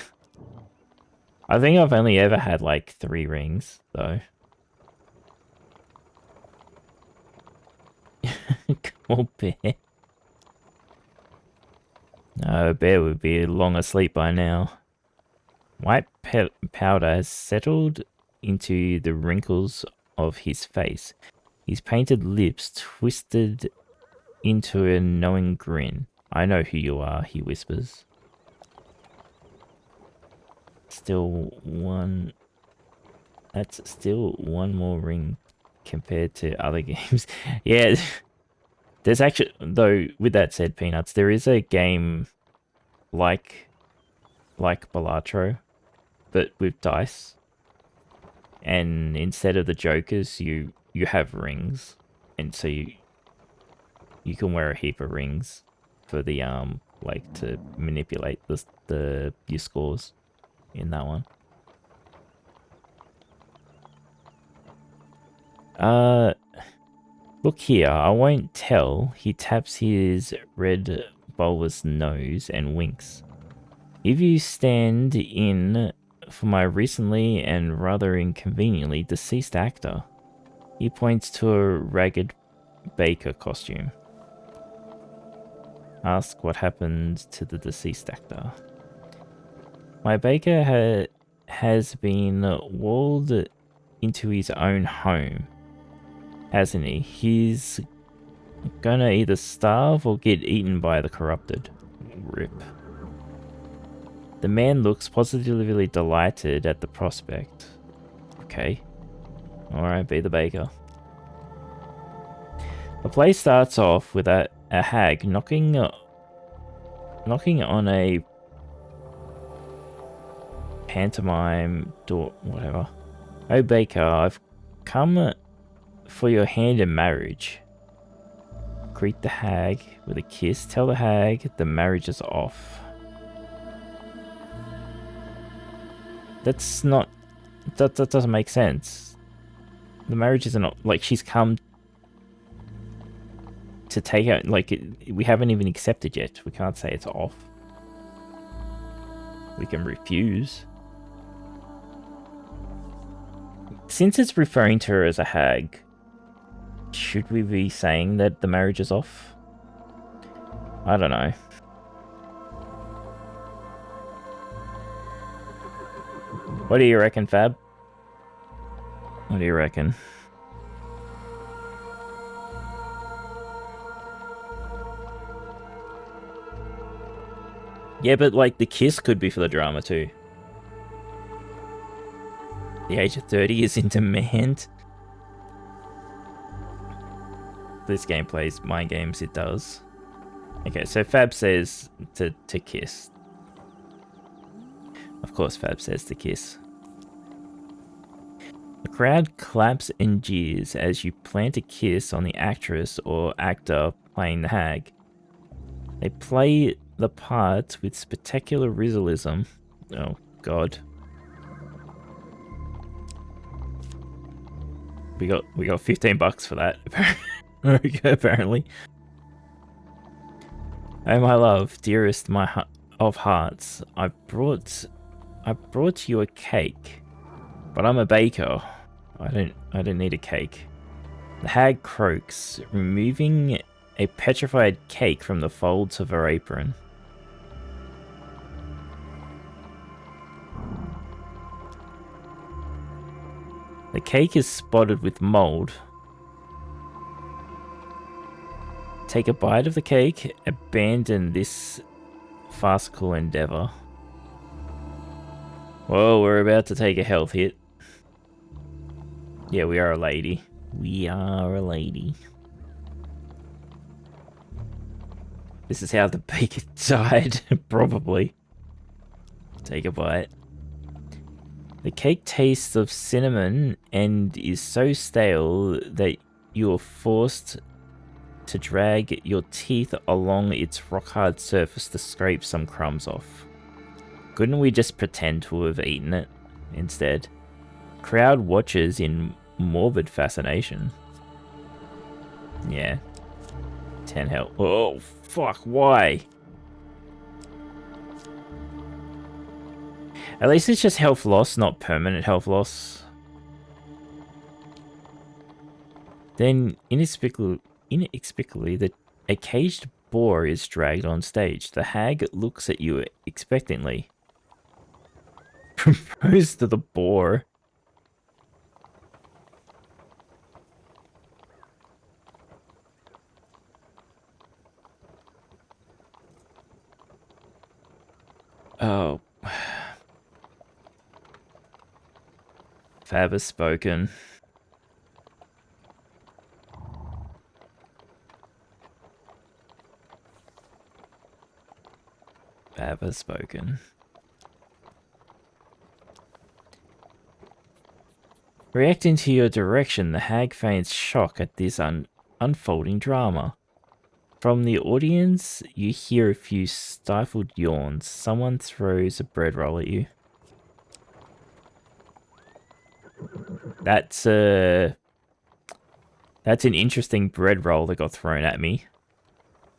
I think I've only ever had like 3 rings though. Come on, Bear. No, Bear would be long asleep by now. White powder has settled into the wrinkles of his face. His painted lips twisted into a knowing grin. I know who you are, he whispers. Still one... That's still one more ring compared to other games. Yeah, there's actually... Though, with that said, Peanuts, there is a game like Balatro but with dice. And instead of the jokers, you have rings, and so you can wear a heap of rings for the like to manipulate your scores in that one. Look here, I won't tell. He taps his red bulbous nose and winks. If you stand in for my recently and rather inconveniently deceased actor. He points to a ragged baker costume. Ask what happened to the deceased actor. My baker has been walled into his own home, hasn't he? He's gonna either starve or get eaten by the corrupted. Rip. The man looks positively delighted at the prospect. Okay. Alright, be the baker. The play starts off with a hag knocking on a pantomime door, whatever. Oh, baker, I've come for your hand in marriage. Greet the hag with a kiss. Tell the hag the marriage is off. That's not... That doesn't make sense. The marriage isn't... Like, she's come to take out... Like, we haven't even accepted yet. We can't say it's off. We can refuse. Since it's referring to her as a hag, should we be saying that the marriage is off? I don't know. What do you reckon, Fab? What do you reckon? Yeah, but like the kiss could be for the drama too. The age of 30 is in demand. This game plays mind games, it does. Okay, so Fab says to kiss. Of course Fab says to kiss. The crowd claps and jeers as you plant a kiss on the actress or actor playing the hag. They play the part with spectacular realism. Oh, God. We got $15 for that, apparently. Oh, my love, dearest of hearts, I brought you a cake, but I'm a baker. I don't need a cake. The hag croaks, removing a petrified cake from the folds of her apron. The cake is spotted with mold. Take a bite of the cake, abandon this farcical endeavor. Whoa, we're about to take a health hit. Yeah, we are a lady. We are a lady. This is how the baker died, probably. Take a bite. The cake tastes of cinnamon and is so stale that you are forced to drag your teeth along its rock-hard surface to scrape some crumbs off. Couldn't we just pretend to have eaten it instead? Crowd watches in morbid fascination. Yeah. 10 health. Oh, fuck, why? At least it's just health loss, not permanent health loss. Then, inexplicably, a caged boar is dragged on stage. The hag looks at you expectantly. Propose to the boar. Oh. Fab has spoken. Fab has spoken. Reacting to your direction, the hag feigns shock at this unfolding drama. From the audience, you hear a few stifled yawns. Someone throws a bread roll at you. That's an interesting bread roll that got thrown at me.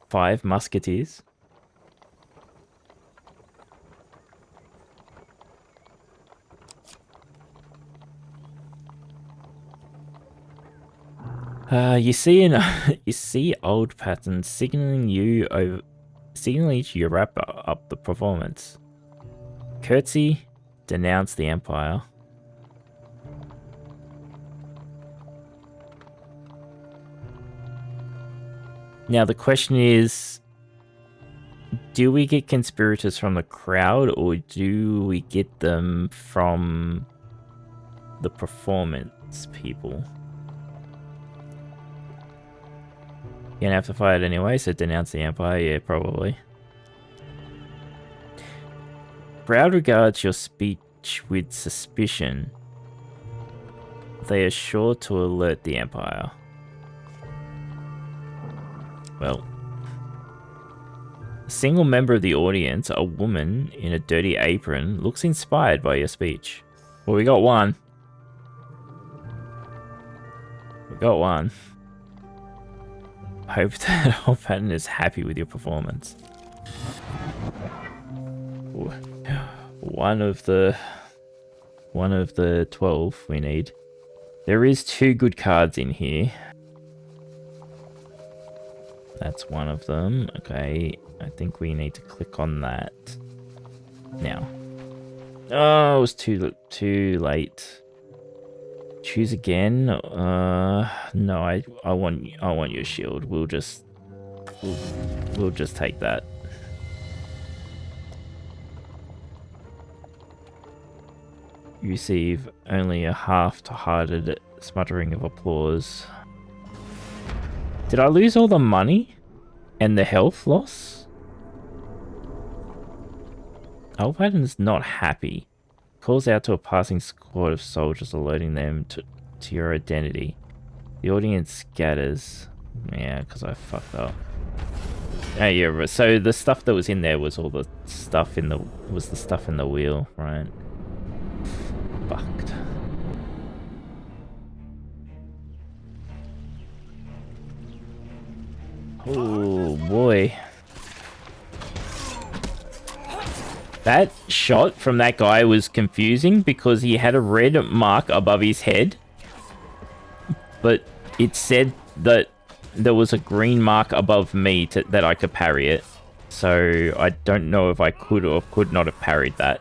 5 musketeers. You see old patterns signaling you to wrap up the performance. Curtsy, denounce the Empire. Now the question is, do we get conspirators from the crowd or do we get them from the performance people? You're gonna have to fight anyway, so denounce the Empire, yeah, probably. Browd regards your speech with suspicion. They are sure to alert the Empire. Well, a single member of the audience, a woman in a dirty apron, looks inspired by your speech. Well, we got one. We got one. Hope that old pattern is happy with your performance. Ooh. One of the 12 we need. There is 2 good cards in here. That's one of them. Okay, I think we need to click on that now. Oh, it was too late. Choose again. No, I want your shield. We'll just take that. You receive only a half-hearted smuttering of applause. Did I lose all the money and the health loss? Alpatin's not happy. Calls out to a passing squad of soldiers, alerting them to your identity. The audience scatters. Yeah, because I fucked up. Oh yeah, so the stuff that was in there was all the stuff in the wheel, right? Fucked. Oh boy. That shot from that guy was confusing because he had a red mark above his head, but it said that there was a green mark above me that I could parry it. So I don't know if I could or could not have parried that.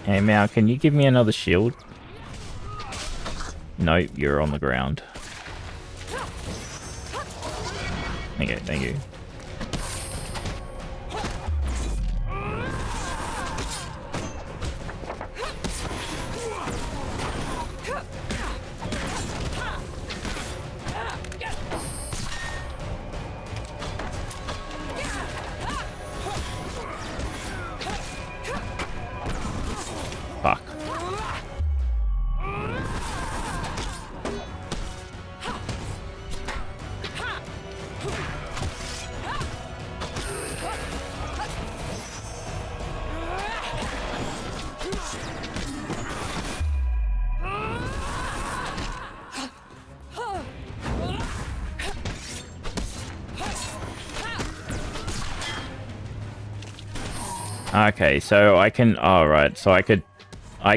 Hey Mal, can you give me another shield? Nope, you're on the ground. Okay, thank you. Fuck. Okay, so I can... Oh, right. So I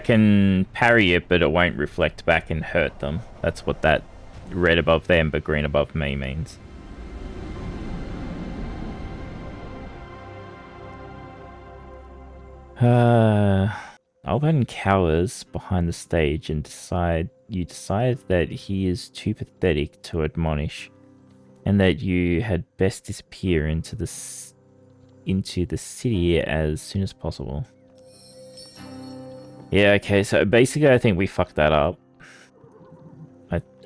can parry it, but it won't reflect back and hurt them. That's what that red above them but green above me means. Alban cowers behind the stage and you decide that he is too pathetic to admonish, and that you had best disappear into the city as soon as possible. Yeah, okay, so basically I think we fucked that up.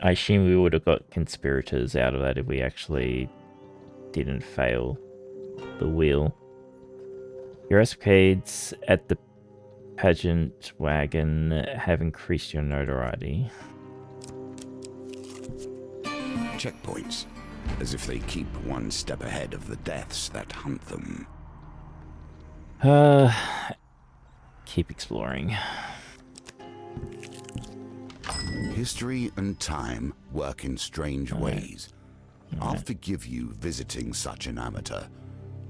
I assume we would have got conspirators out of that if we actually didn't fail the wheel. Your escapades at the pageant wagon have increased your notoriety. Checkpoints, as if they keep one step ahead of the deaths that hunt them. Keep exploring. History and time work in strange ways. I'll forgive you visiting such an amateur.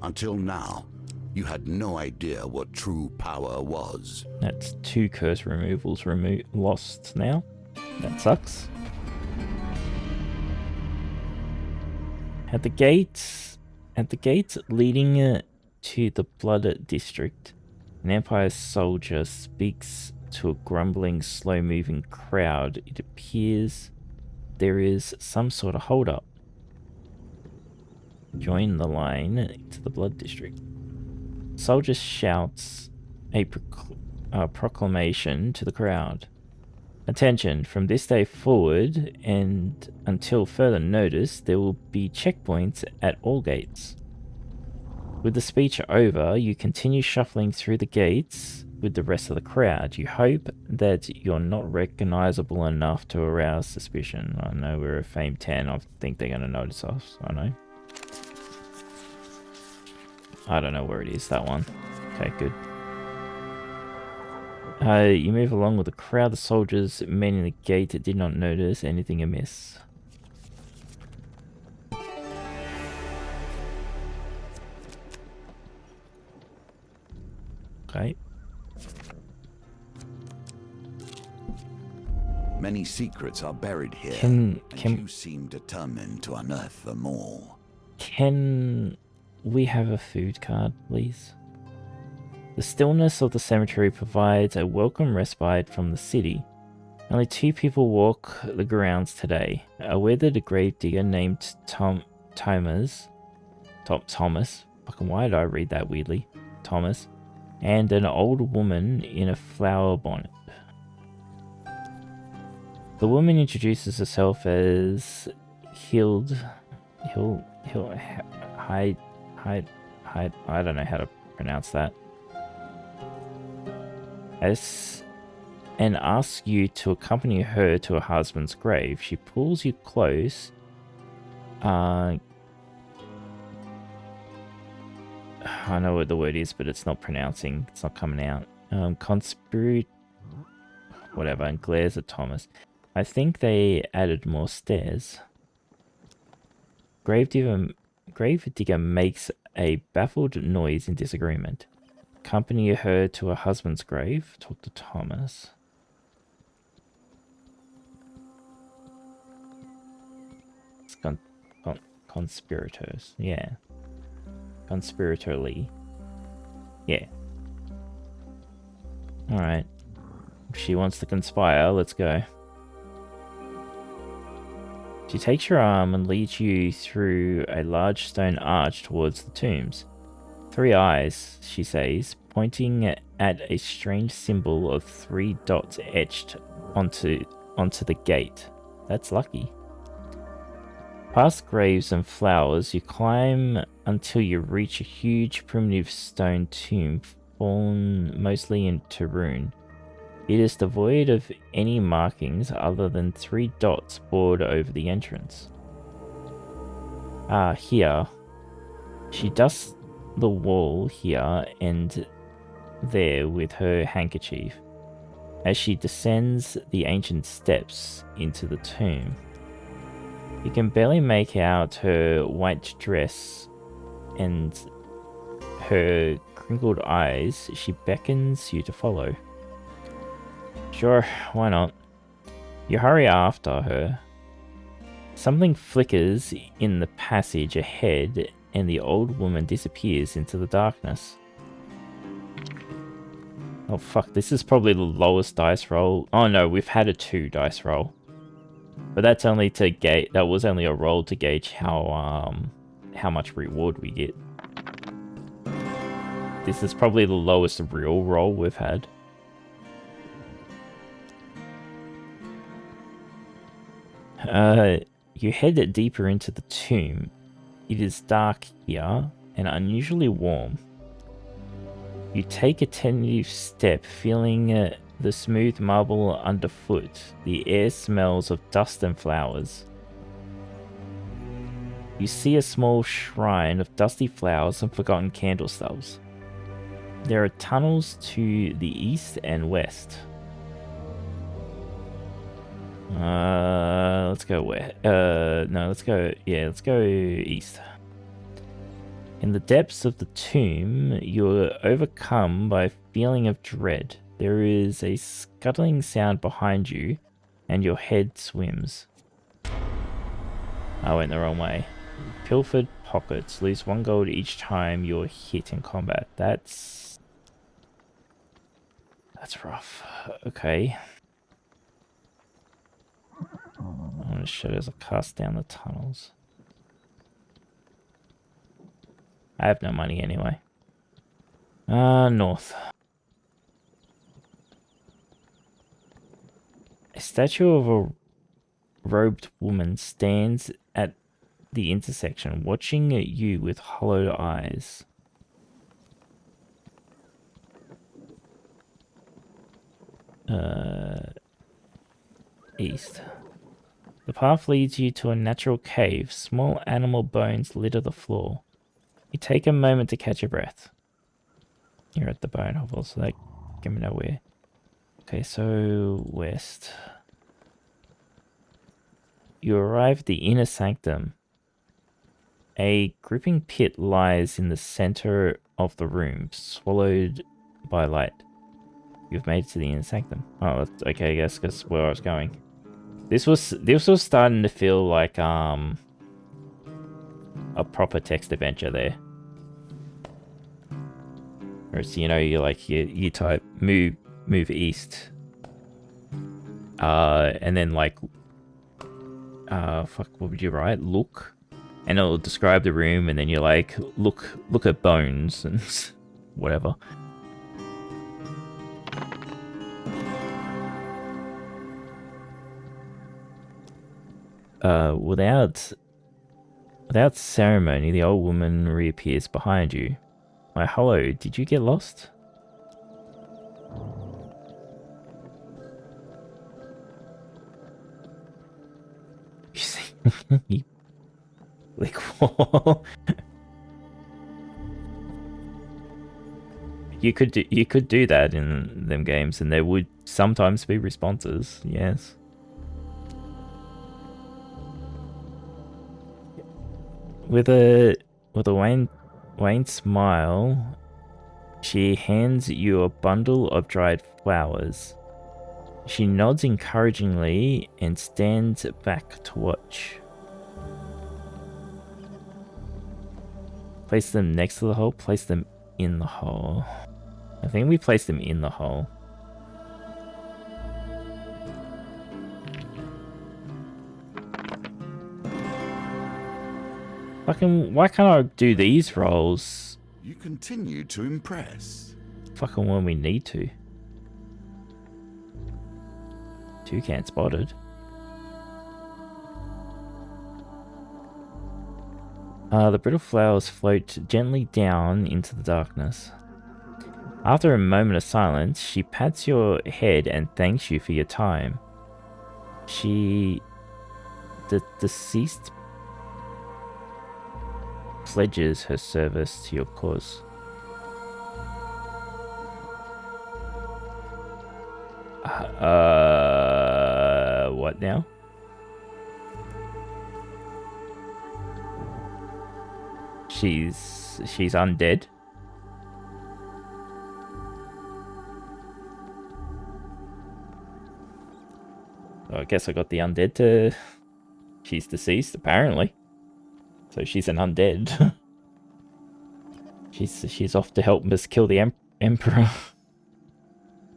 Until now, you had no idea what true power was. That's 2 curse removals lost now. That sucks. At the gates leading to the Blood District, an Empire soldier speaks to a grumbling, slow-moving crowd. It appears there is some sort of hold-up. Join the line to the Blood District. Soldier shouts a proclamation to the crowd. Attention, from this day forward and until further notice, there will be checkpoints at all gates. With the speech over, you continue shuffling through the gates with the rest of the crowd. You hope that you're not recognizable enough to arouse suspicion. I know we're a Fame 10, I think they're going to notice us, I know. I don't know where it is, that one. Okay, good. You move along with the crowd. The soldiers, men in the gate, did not notice anything amiss. Okay. Many secrets are buried here, and you seem determined to unearth them all. Can we have a food card, please? The stillness of the cemetery provides a welcome respite from the city. Only 2 people walk the grounds today. A withered gravedigger named Thomas. Fucking why did I read that weirdly? Thomas. And an old woman in a flower bonnet. The woman introduces herself as I don't know how to pronounce that. And asks you to accompany her to her husband's grave. She pulls you close. I know what the word is, but it's not pronouncing. It's not coming out. Whatever, and glares at Thomas. I think they added more stairs. Gravedigger makes a baffled noise in disagreement. Accompany her to her husband's grave. Talk to Thomas. It's conspirators. Yeah. Conspiratorily. Yeah. Alright. If she wants to conspire, let's go. She takes your arm and leads you through a large stone arch towards the tombs. 3 eyes, she says, pointing at a strange symbol of 3 dots etched onto the gate. That's lucky. Past graves and flowers, you climb until you reach a huge primitive stone tomb fallen mostly into ruin. It is devoid of any markings other than 3 dots bored over the entrance. Here. She dusts the wall here and there with her handkerchief as she descends the ancient steps into the tomb. You can barely make out her white dress and her crinkled eyes, she beckons you to follow. Sure, why not? You hurry after her. Something flickers in the passage ahead, and the old woman disappears into the darkness. Oh fuck, this is probably the lowest dice roll. Oh no, we've had a 2 dice roll. But that's only to gauge, that was only a roll to gauge how much reward we get. This is probably the lowest real roll we've had. You head deeper into the tomb. It is dark here and unusually warm. You take a tentative step, feeling the smooth marble underfoot. The air smells of dust and flowers. You see a small shrine of dusty flowers and forgotten candle stubs. There are tunnels to the east and west. Let's go west. No, let's go east. In the depths of the tomb, you're overcome by a feeling of dread. There is a scuttling sound behind you, and your head swims. I went the wrong way. Pilfered pockets. Lose 1 gold each time you're hit in combat. That's rough. Okay. I'm gonna shadows are cast down the tunnels. I have no money anyway. North. A statue of a robed woman stands at the intersection, watching you with hollowed eyes. East. The path leads you to a natural cave. Small animal bones litter the floor. You take a moment to catch your breath. You're at the bone hovel, so that get me nowhere. Okay, so west. You arrive at the inner sanctum. A gripping pit lies in the center of the room, swallowed by light. You've made it to the inner sanctum. Oh, that's okay. I guess that's where I was going. This was starting to feel like a proper text adventure there. Whereas, you know, you type move east, and then like fuck, what would you write? Look, and it'll describe the room, and then you're like look at bones and whatever. Without ceremony, the old woman reappears behind you. Why, hello, did you get lost? You see, like what? You could do that in them games, and there would sometimes be responses. Yes. With a wan smile, she hands you a bundle of dried flowers. She nods encouragingly and stands back to watch. Place them next to the hole, place them in the hole. I think we placed them in the hole. Fucking, why can't I do these rolls? You continue to impress. Fucking when we need to. Toucan spotted. The brittle flowers float gently down into the darkness. After a moment of silence, she pats your head and thanks you for your time. The deceased pledges her service to your cause. What now? She's undead. I guess I got the undead to... She's deceased, apparently. So she's an undead. she's off to help us kill the Emperor.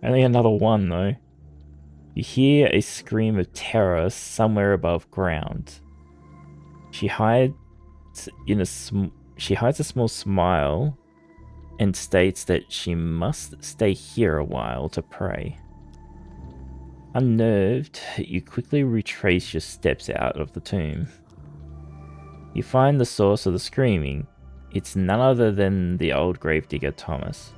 Only another one, though. You hear a scream of terror somewhere above ground. She hides a small smile and states that she must stay here a while to pray. Unnerved, you quickly retrace your steps out of the tomb. You find the source of the screaming. It's none other than the old gravedigger Thomas.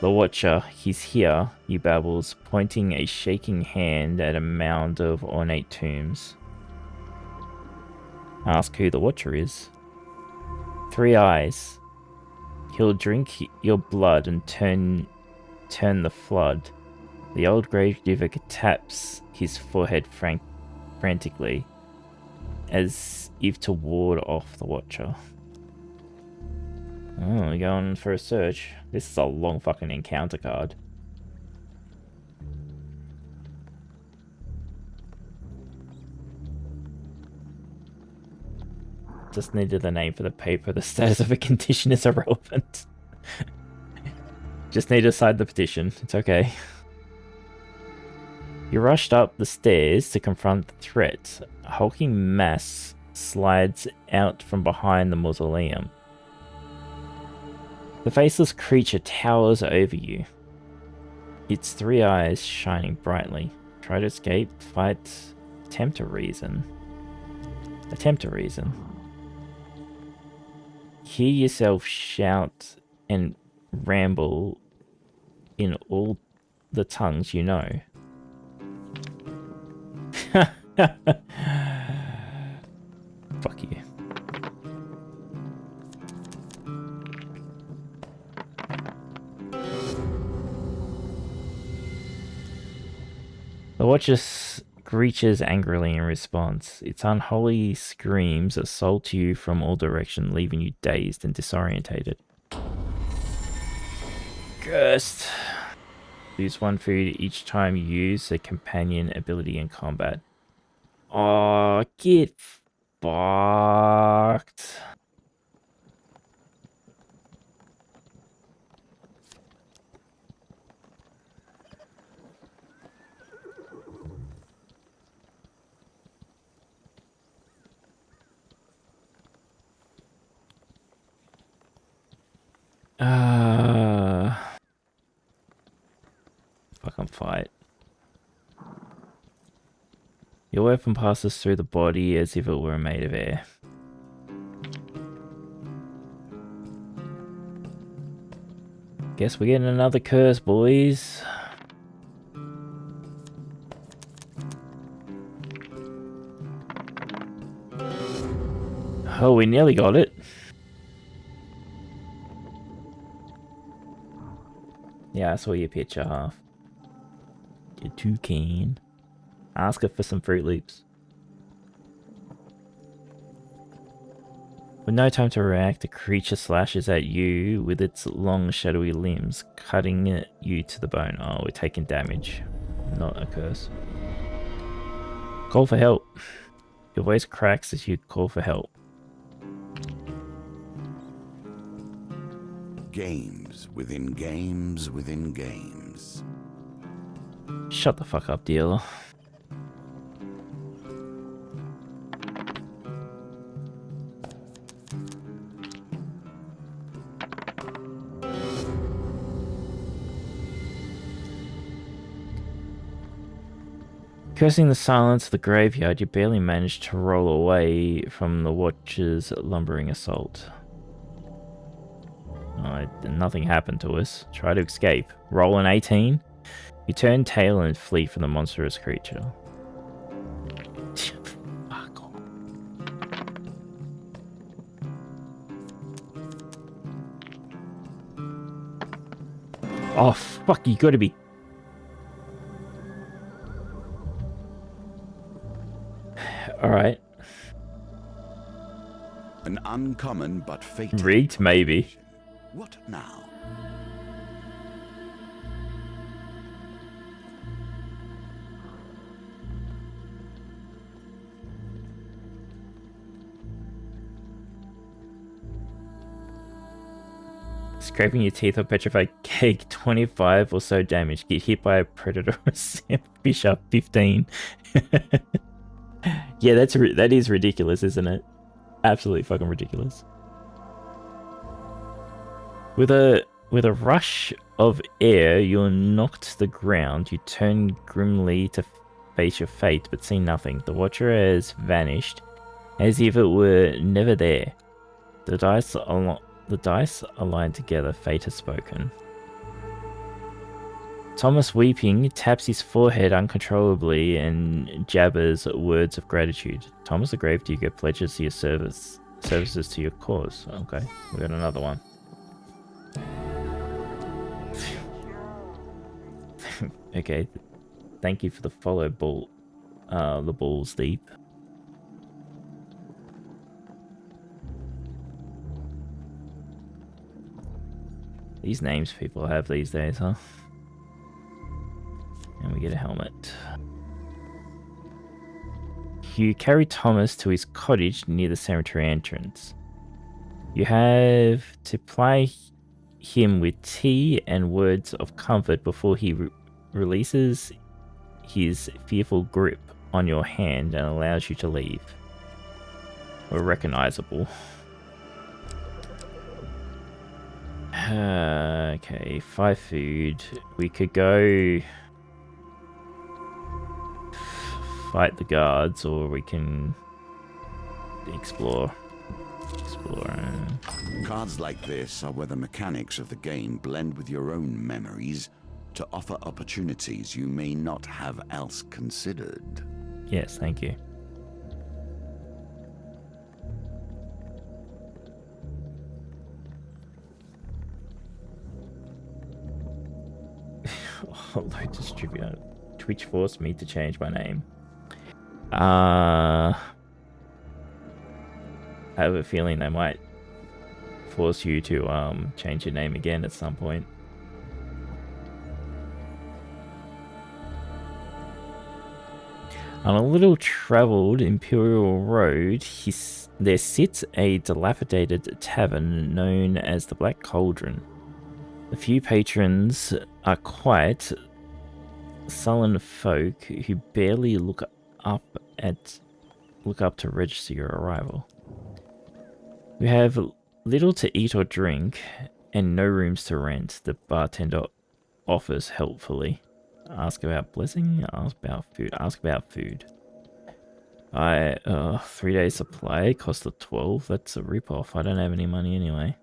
The Watcher, he's here, he babbles, pointing a shaking hand at a mound of ornate tombs. Ask who the Watcher is. 3 eyes. He'll drink your blood and turn the flood. The old gravedigger taps his forehead frantically, as if to ward off the Watcher. Oh, we're going for a search. This is a long fucking encounter card. Just needed the name for the paper. The status of a condition is irrelevant. Just need to sign the petition. It's okay. You rushed up the stairs to confront the threat. A hulking mass slides out from behind the mausoleum. The faceless creature towers over you. Its 3 eyes shining brightly. Try to escape, fight, attempt to reason. Attempt to reason. Hear yourself shout and ramble in all the tongues you know. Fuck you. The Watcher screeches angrily in response. Its unholy screams assault you from all directions, leaving you dazed and disorientated. Cursed. Use 1 food each time you use a companion ability in combat. Oh, get fucked. Fucking fight. Your weapon passes through the body as if it were made of air. Guess we're getting another curse, boys. Oh, we nearly got it. Yeah, I saw your picture, half. You're too keen. Ask her for some Fruit Loops. With no time to react, the creature slashes at you with its long, shadowy limbs, cutting you to the bone. Oh, we're taking damage. Not a curse. Call for help. Your voice cracks as you call for help. Games within games within games. Shut the fuck up, dealer. Cursing the silence of the graveyard, you barely managed to roll away from the Watcher's lumbering assault. Nothing happened to us. Try to escape. Roll an 18. You turn tail and flee from the monstrous creature. Fuck off. Oh, fuck, you gotta be... Alright. An uncommon but fatal. Rigged, maybe. What now? Scraping your teeth on petrified cake, 25 or so damage. Get hit by a predator or fish up, 15. Yeah, that is ridiculous, isn't it? Absolutely fucking ridiculous. With a rush of air, you're knocked to the ground. You turn grimly to face your fate, but see nothing. The Watcher has vanished, as if it were never there. The dice align together. Fate has spoken. Thomas, weeping, taps his forehead uncontrollably and jabbers words of gratitude. Thomas the Gravedigger pledges your services to your cause. Okay, we got another one. Okay, thank you for the follow, the balls deep. These names people have these days, huh? And we get a helmet. You carry Thomas to his cottage near the cemetery entrance. You have to ply him with tea and words of comfort before he releases his fearful grip on your hand and allows you to leave. We're recognizable. Okay, 5 food. We could go fight the guards, or we can explore. Cards like this are where the mechanics of the game blend with your own memories to offer opportunities you may not have else considered. Yes, thank you. Although distributor, Twitch forced me to change my name. I have a feeling they might force you to change your name again at some point. On a little travelled Imperial road, there sits a dilapidated tavern known as the Black Cauldron. The few patrons are quiet, sullen folk who barely look up to register your arrival. We have little to eat or drink, and no rooms to rent. The bartender offers helpfully. Ask about blessing, ask about food. 3 days supply, cost of 12. That's a rip-off. I don't have any money anyway.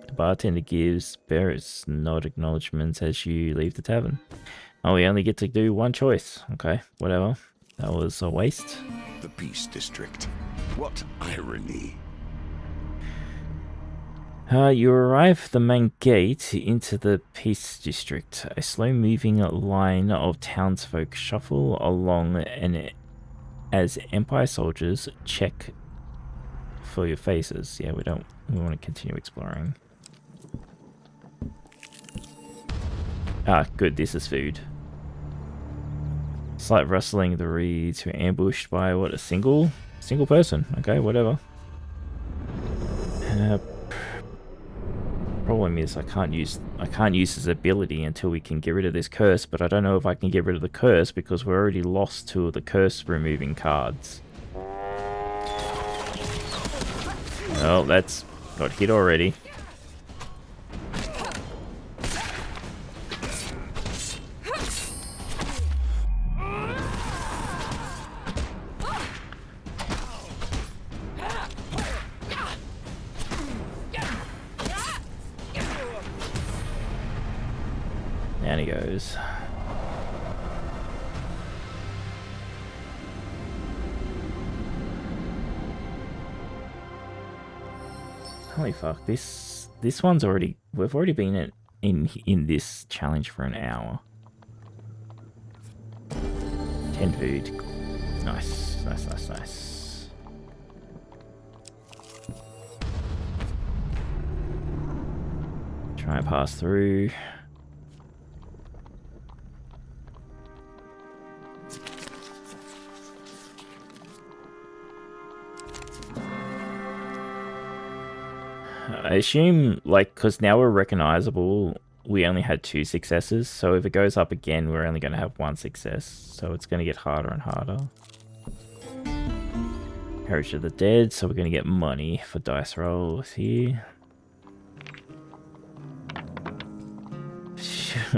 The bartender gives various nod acknowledgements as you leave the tavern. Oh, we only get to do one choice. Okay, whatever. That was a waste. The Peace District. What irony. You arrive at the main gate into the Peace District. A slow-moving line of townsfolk shuffle along as Empire soldiers check for your faces. Yeah, we want to continue exploring. Ah, good, this is food. Slight rustling the reeds. We're ambushed by, what, a single person. Okay, whatever. Problem is I can't use his ability until we can get rid of this curse, but I don't know if I can get rid of the curse because we're already lost 2 of the curse removing cards. Oh, that's got hit already. Down he goes. Holy fuck, this one's we've already been in this challenge for an hour. 10 food. Nice. Try and pass through. I assume, like, because now we're recognizable, we only had 2 successes, so if it goes up again, we're only going to have 1 success, so it's going to get harder and harder. Heritage of the Dead, so we're going to get money for dice rolls here.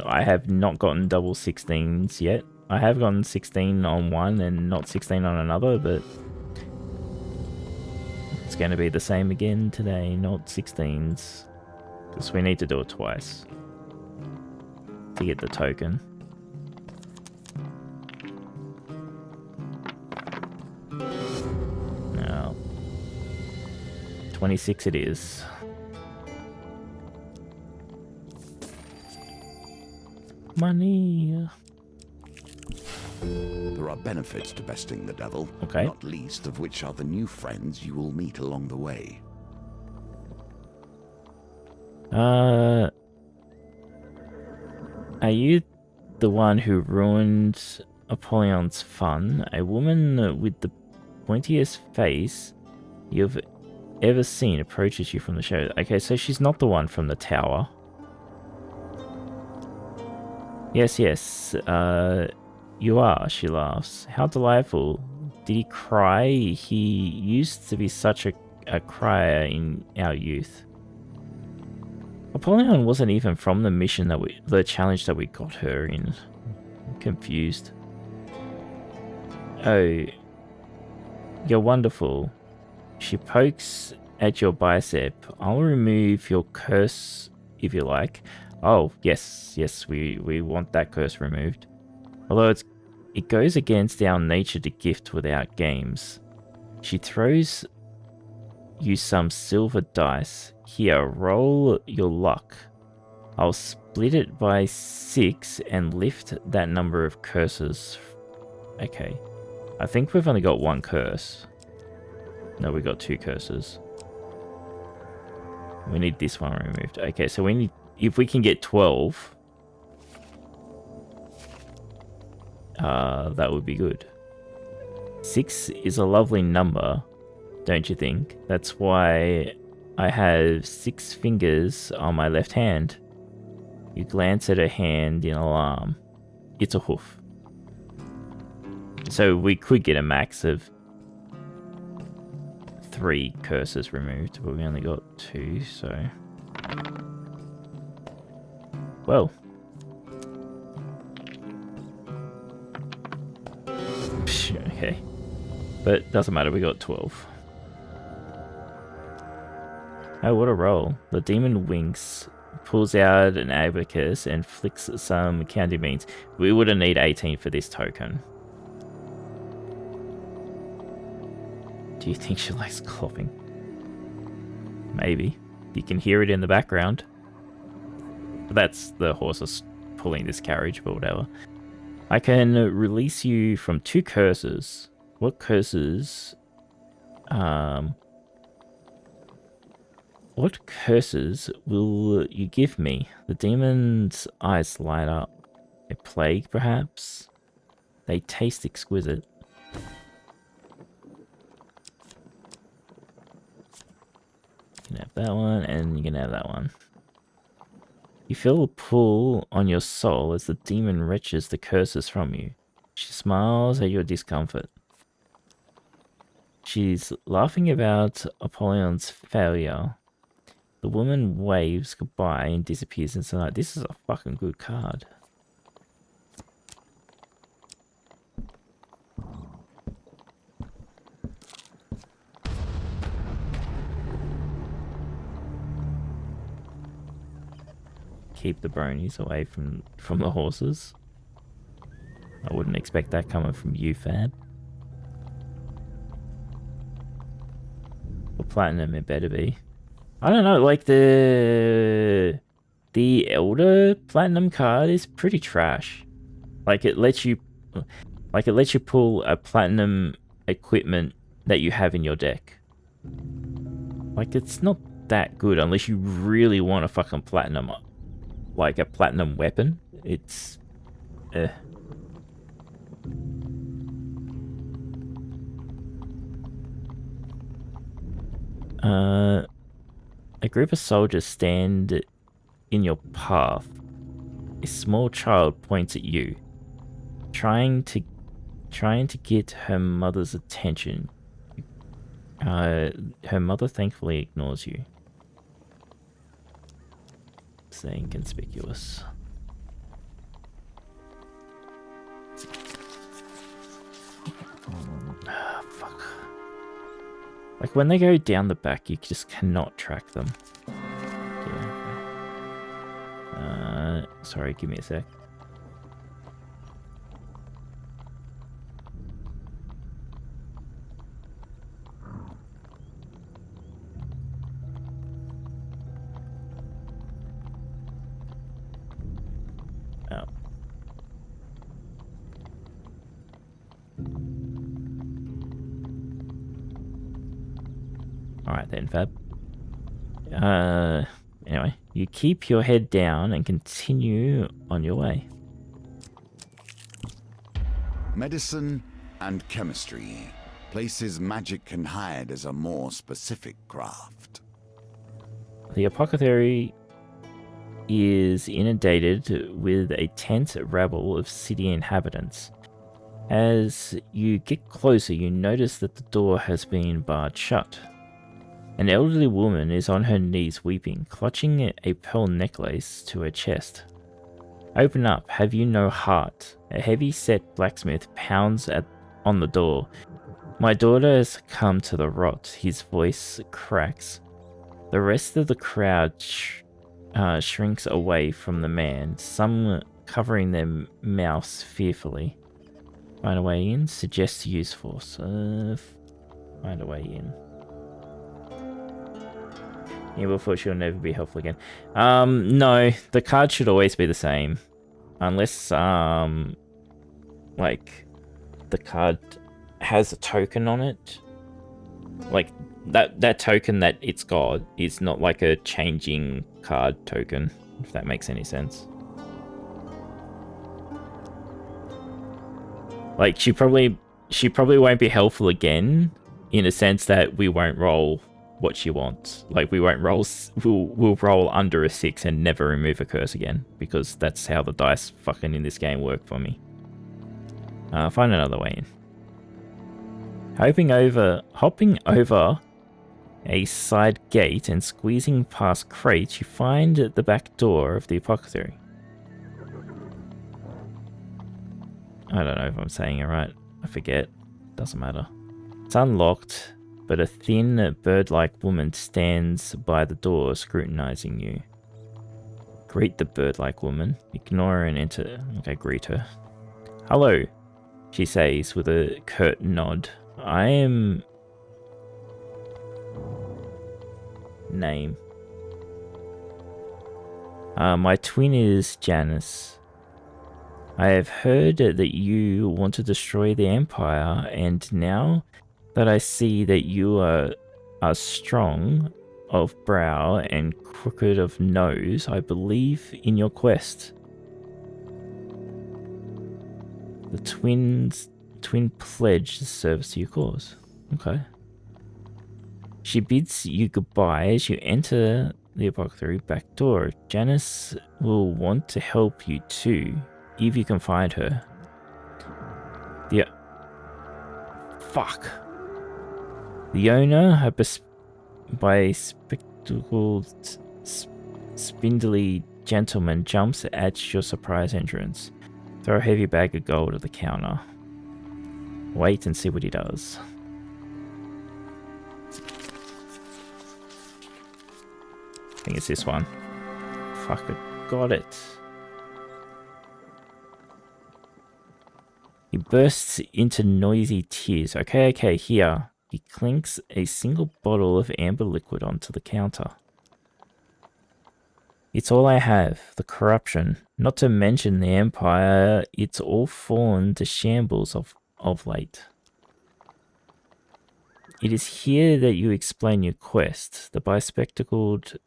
I have not gotten double 16s yet. I have gotten 16 on one and not 16 on another, but it's going to be the same again today, not 16s. Because we need to do it twice to get the token. Now, 26 it is. Money. There are benefits to besting the devil, Okay. not least of which are the new friends you will meet along the way. Are you the one who ruined Apollyon's fun? A woman with the pointiest face you've ever seen approaches you from the shadows. Okay, so she's not the one from the tower. Yes, yes, you are, she laughs. How delightful. Did he cry? He used to be such a crier in our youth. Apollyon wasn't even from the mission that the challenge that we got her in. I'm confused. Oh, you're wonderful. She pokes at your bicep. I'll remove your curse if you like. Oh, yes, yes, we want that curse removed. Although it goes against our nature to gift without games. She throws you some silver dice. Here, roll your luck. I'll split it by 6 and lift that number of curses. Okay. I think we've only got 1 curse. No, we got 2 curses. We need this one removed. Okay, so we need... If we can get 12... that would be good. 6 is a lovely number, don't you think? That's why I have 6 fingers on my left hand. You glance at her hand in alarm. It's a hoof. So we could get a max of 3 curses removed, but we only got 2, so... Well. Okay. But doesn't matter, we got 12. Oh, what a roll. The demon winks, pulls out an abacus, and flicks some counting beans. We would have need 18 for this token. Do you think she likes clopping? Maybe. You can hear it in the background. But that's the horses pulling this carriage, but whatever. I can release you from 2 curses. What curses? What curses will you give me? The demon's eyes light up. A plague, perhaps? They taste exquisite. You can have that one, and you can have that one. You feel a pull on your soul as the demon wrenches the curses from you. She smiles at your discomfort. She's laughing about Apollyon's failure. The woman waves goodbye and disappears into the night. This is a fucking good card. Keep the bronies away from the horses. I wouldn't expect that coming from you, Fab. Or platinum it better be. I don't know, like the Elder Platinum card is pretty trash. Like it lets you pull a platinum equipment that you have in your deck. Like it's not that good unless you really want a fucking platinum, like a platinum weapon. It's A group of soldiers stand in your path. A small child points at you, trying to get her mother's attention. Her mother thankfully ignores you. Stay inconspicuous. Fuck. Like when they go down the back, you just cannot track them. Yeah, okay. Sorry, give me a sec. Oh. Alright then, Fab. Anyway, you keep your head down and continue on your way. Medicine and chemistry. Places magic can hide as a more specific craft. The apothecary is inundated with a tense rabble of city inhabitants. As you get closer, you notice that the door has been barred shut. An elderly woman is on her knees weeping, clutching a pearl necklace to her chest. Open up, have you no heart? A heavy-set blacksmith pounds on the door. My daughter has come to the rot. His voice cracks. The rest of the crowd shrinks away from the man, some covering their mouths fearfully. Find a way in, suggest use force. Find a way in. Evil thought she'll never be helpful again. No, the card should always be the same. Unless, like, the card has a token on it. Like, that token that it's got is not like a changing card token, if that makes any sense. Like, she probably won't be helpful again, in a sense that we won't roll what she wants. Like, we won't roll, we'll roll under a 6 and never remove a curse again, because that's how the dice fucking in this game work for me. Find another way in. Hopping over a side gate and squeezing past crates, you find the back door of the apothecary. I don't know if I'm saying it right. I forget. Doesn't matter. It's unlocked, but a thin, bird-like woman stands by the door, scrutinizing you. Greet the bird-like woman. Ignore her and enter. Okay, greet her. Hello, she says with a curt nod. I am... Name. My twin is Janice. I have heard that you want to destroy the Empire, and now that I see that you are strong of brow and crooked of nose, I believe in your quest. The twin pledge service to your cause. Okay. She bids you goodbye as you enter the apothecary back door. Janice will want to help you too, if you can find her. Yeah. Fuck. The owner, by spectacled, spindly gentleman, jumps at your surprise entrance. Throw a heavy bag of gold at the counter. Wait and see what he does. I think it's this one. Fuck, I got it. He bursts into noisy tears. Okay, here. He clinks a single bottle of amber liquid onto the counter. It's all I have, the corruption. Not to mention the Empire, it's all fallen to shambles of late. It is here that you explain your quest. The bespectacled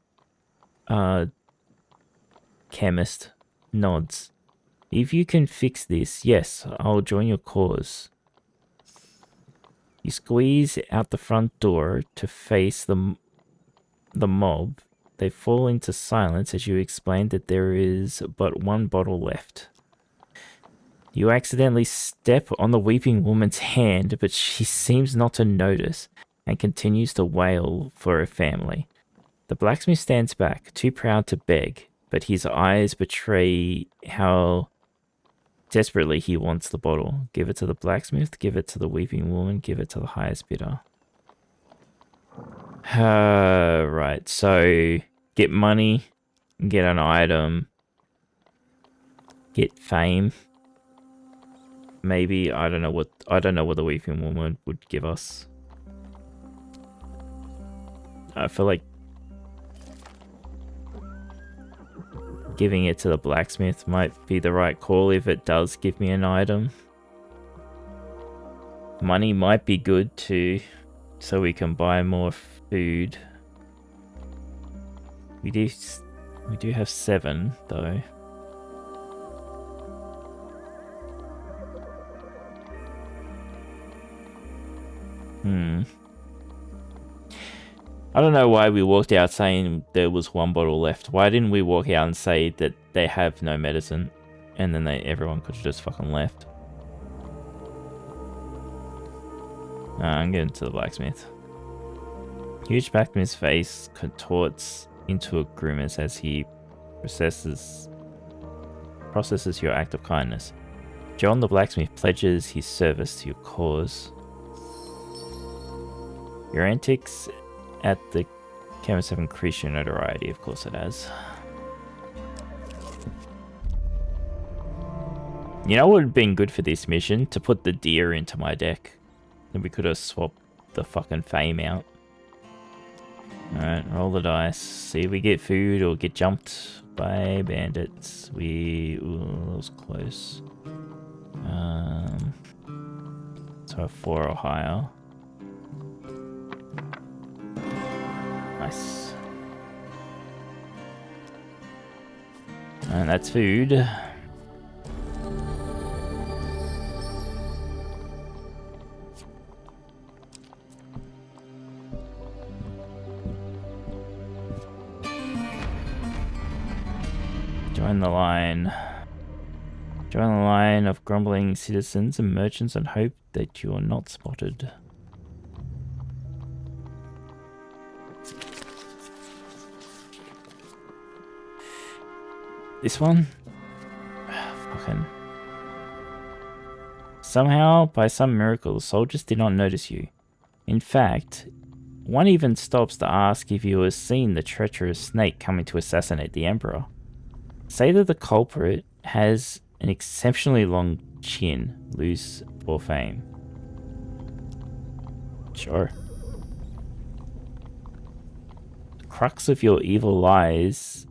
chemist nods. If you can fix this, yes, I'll join your cause. You squeeze out the front door to face the the mob, they fall into silence as you explain that there is but one bottle left. You accidentally step on the weeping woman's hand, but she seems not to notice and continues to wail for her family. The blacksmith stands back, too proud to beg, but his eyes betray how desperately he wants the bottle. Give it to the blacksmith, give it to the weeping woman, give it to the highest bidder. Right, so get money, get an item, get fame. Maybe I don't know what the weeping woman would give us. I feel like giving it to the blacksmith might be the right call if it does give me an item. Money might be good too, so we can buy more food. We do have 7 though. I don't know why we walked out saying there was 1 bottle left. Why didn't we walk out and say that they have no medicine, and then everyone could have just fucking left? I'm getting to the blacksmith. Huge blacksmith's face contorts into a grimace as he processes your act of kindness. John the blacksmith pledges his service to your cause. Your antics at the canvas have increased your notoriety, of course it has. You know what would have been good for this mission? To put the deer into my deck. Then we could have swapped the fucking fame out. Alright, roll the dice. See if we get food or get jumped by bandits. Ooh, that was close. So a 4 or higher. Nice. And that's food. Join the line. Join the line of grumbling citizens and merchants and hope that you are not spotted. This one? Fucking. Somehow, by some miracle, the soldiers did not notice you. In fact, one even stops to ask if you have seen the treacherous snake coming to assassinate the Emperor. Say that the culprit has an exceptionally long chin, loose or fame. Sure. The crux of your evil lies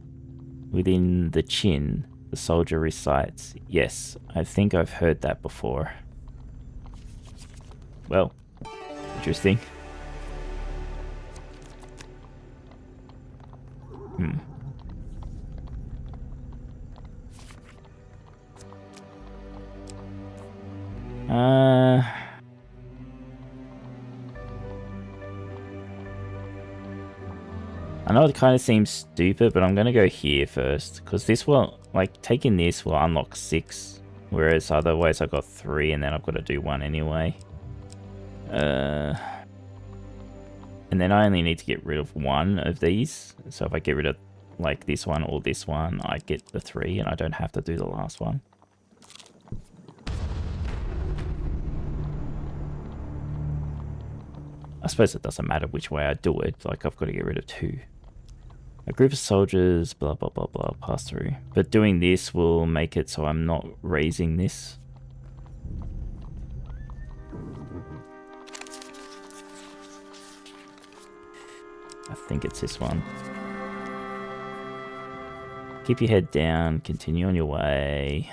within the chin, the soldier recites. Yes, I think I've heard that before. Well, interesting. I know it kind of seems stupid, but I'm going to go here first. Because this will, like, taking this will unlock 6. Whereas otherwise I got 3 and then I've got to do 1 anyway. And then I only need to get rid of 1 of these. So if I get rid of, like, this one or this one, I get the 3 and I don't have to do the last one. I suppose it doesn't matter which way I do it. Like, I've got to get rid of 2. A group of soldiers, blah, blah, blah, blah, pass through. But doing this will make it so I'm not raising this. I think it's this one. Keep your head down, continue on your way.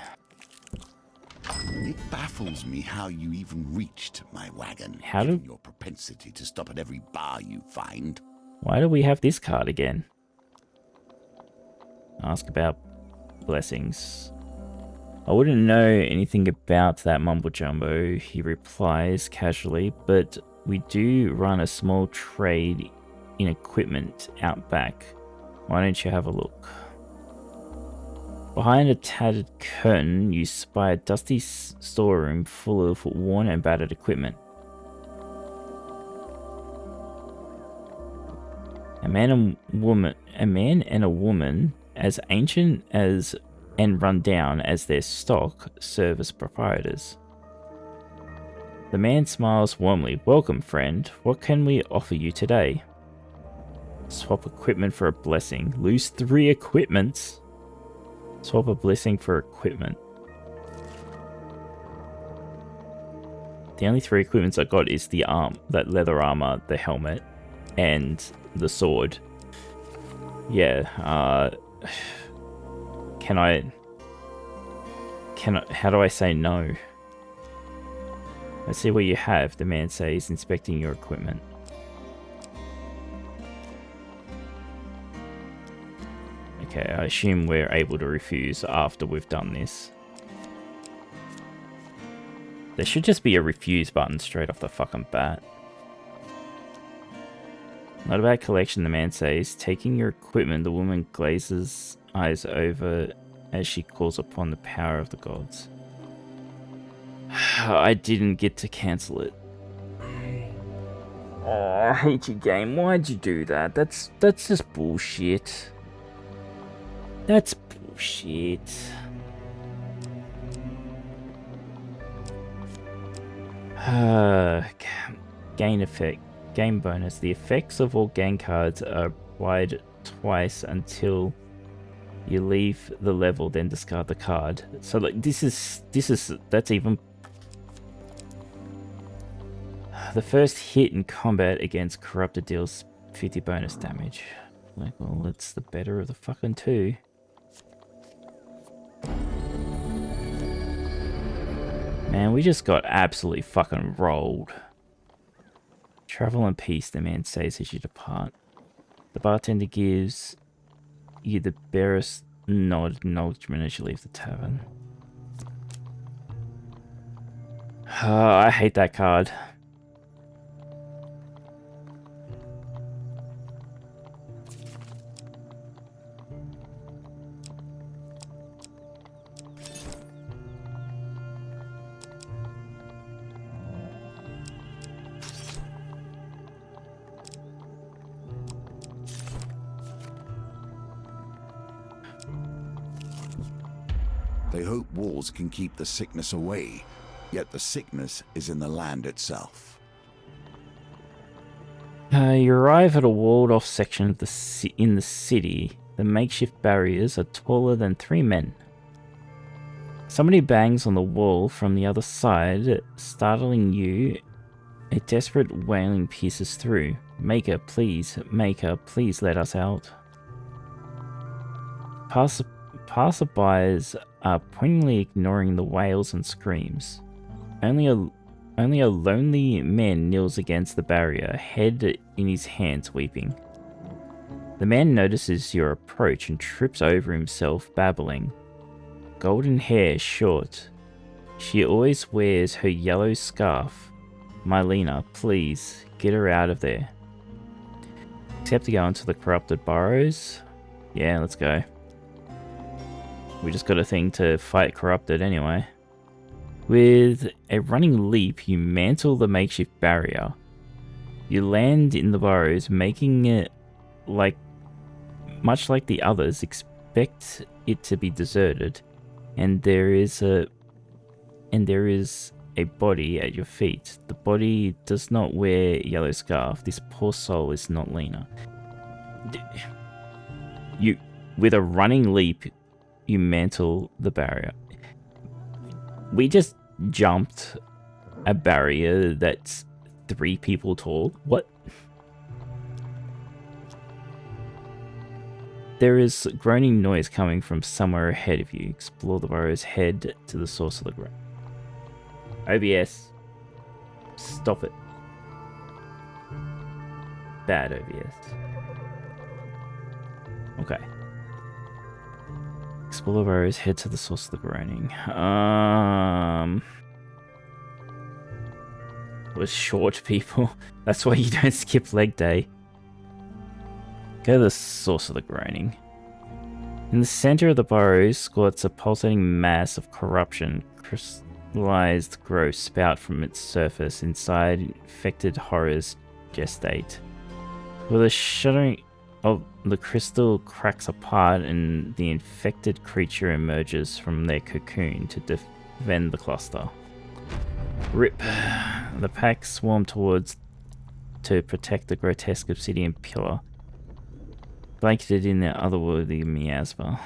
It baffles me how you even reached my wagon. How do... given your propensity to stop at every bar you find. Why do we have this card again? Ask about blessings. I wouldn't know anything about that mumbo jumbo, he replies casually, but we do run a small trade in equipment out back. Why don't you have a look? Behind a tattered curtain, you spy a dusty storeroom full of worn and battered equipment. A man and a woman, as ancient as and run down as their stock, serve as proprietors. The man smiles warmly. Welcome, friend. What can we offer you today? Swap equipment for a blessing. Lose 3 equipments. Swap a blessing for equipment. The only 3 equipments I got is the that leather armor, the helmet, and the sword. Yeah, how do I say no? Let's see what you have, the man says, inspecting your equipment. Okay, I assume we're able to refuse after we've done this. There should just be a refuse button straight off the fucking bat. Not a bad collection, the man says. Taking your equipment, the woman glazes eyes over as she calls upon the power of the gods. I didn't get to cancel it. Oh, I hate you, game. Why'd you do that? That's just bullshit. That's bullshit. Gain effect. Game bonus. The effects of all game cards are applied twice until you leave the level, then discard the card. So like that's even. The first hit in combat against corrupted deals 50 bonus damage. Like, well, it's the better of the fucking 2. Man, we just got absolutely fucking rolled. Travel in peace, the man says as you depart. The bartender gives you the barest nod acknowledgement as you leave the tavern. I hate that card. They hope walls can keep the sickness away, yet the sickness is in the land itself. You arrive at a walled-off section of in the city. The makeshift barriers are taller than 3 men. Somebody bangs on the wall from the other side, startling you. A desperate wailing pierces through. Maker, please let us out. Passerbys are poignantly ignoring the wails and screams. Only a lonely man kneels against the barrier, head in his hands, weeping. The man notices your approach and trips over himself, babbling. Golden hair, short. She always wears her yellow scarf. Mylena, please, get her out of there. Except to go into the corrupted burrows? Yeah, let's go. We just got a thing to fight corrupted anyway. With a running leap, you mantle the makeshift barrier. You land in the burrows, making it much like the others. Expect it to be deserted, and there is a body at your feet. The body does not wear a yellow scarf. This poor soul is not Lena. With a running leap, you mantle the barrier. We just jumped a barrier that's 3 people tall. What? There is groaning noise coming from somewhere ahead of you. Explore the burrows, head to the source of the groan. OBS. Stop it. Bad OBS. Okay. Explore the burrows, head to the source of the groaning. We're short people. That's why you don't skip leg day. Go to the source of the groaning. In the center of the burrow squats a pulsating mass of corruption. Crystallized growths spout from its surface. Inside, infected horrors gestate. With a shuddering of the crystal cracks apart and the infected creature emerges from their cocoon to defend the cluster. Rip. The pack swarm towards to protect the grotesque obsidian pillar, blanketed in their otherworldly miasma.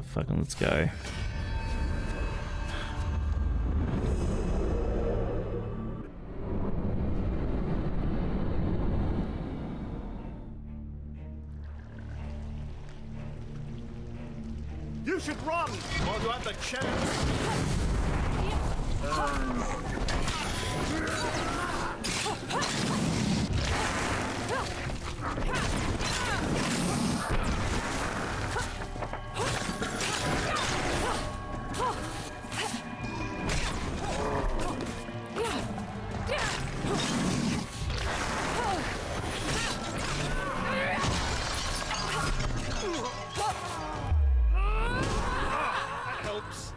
Fucking let's go. You should run while you have the chance. Helps.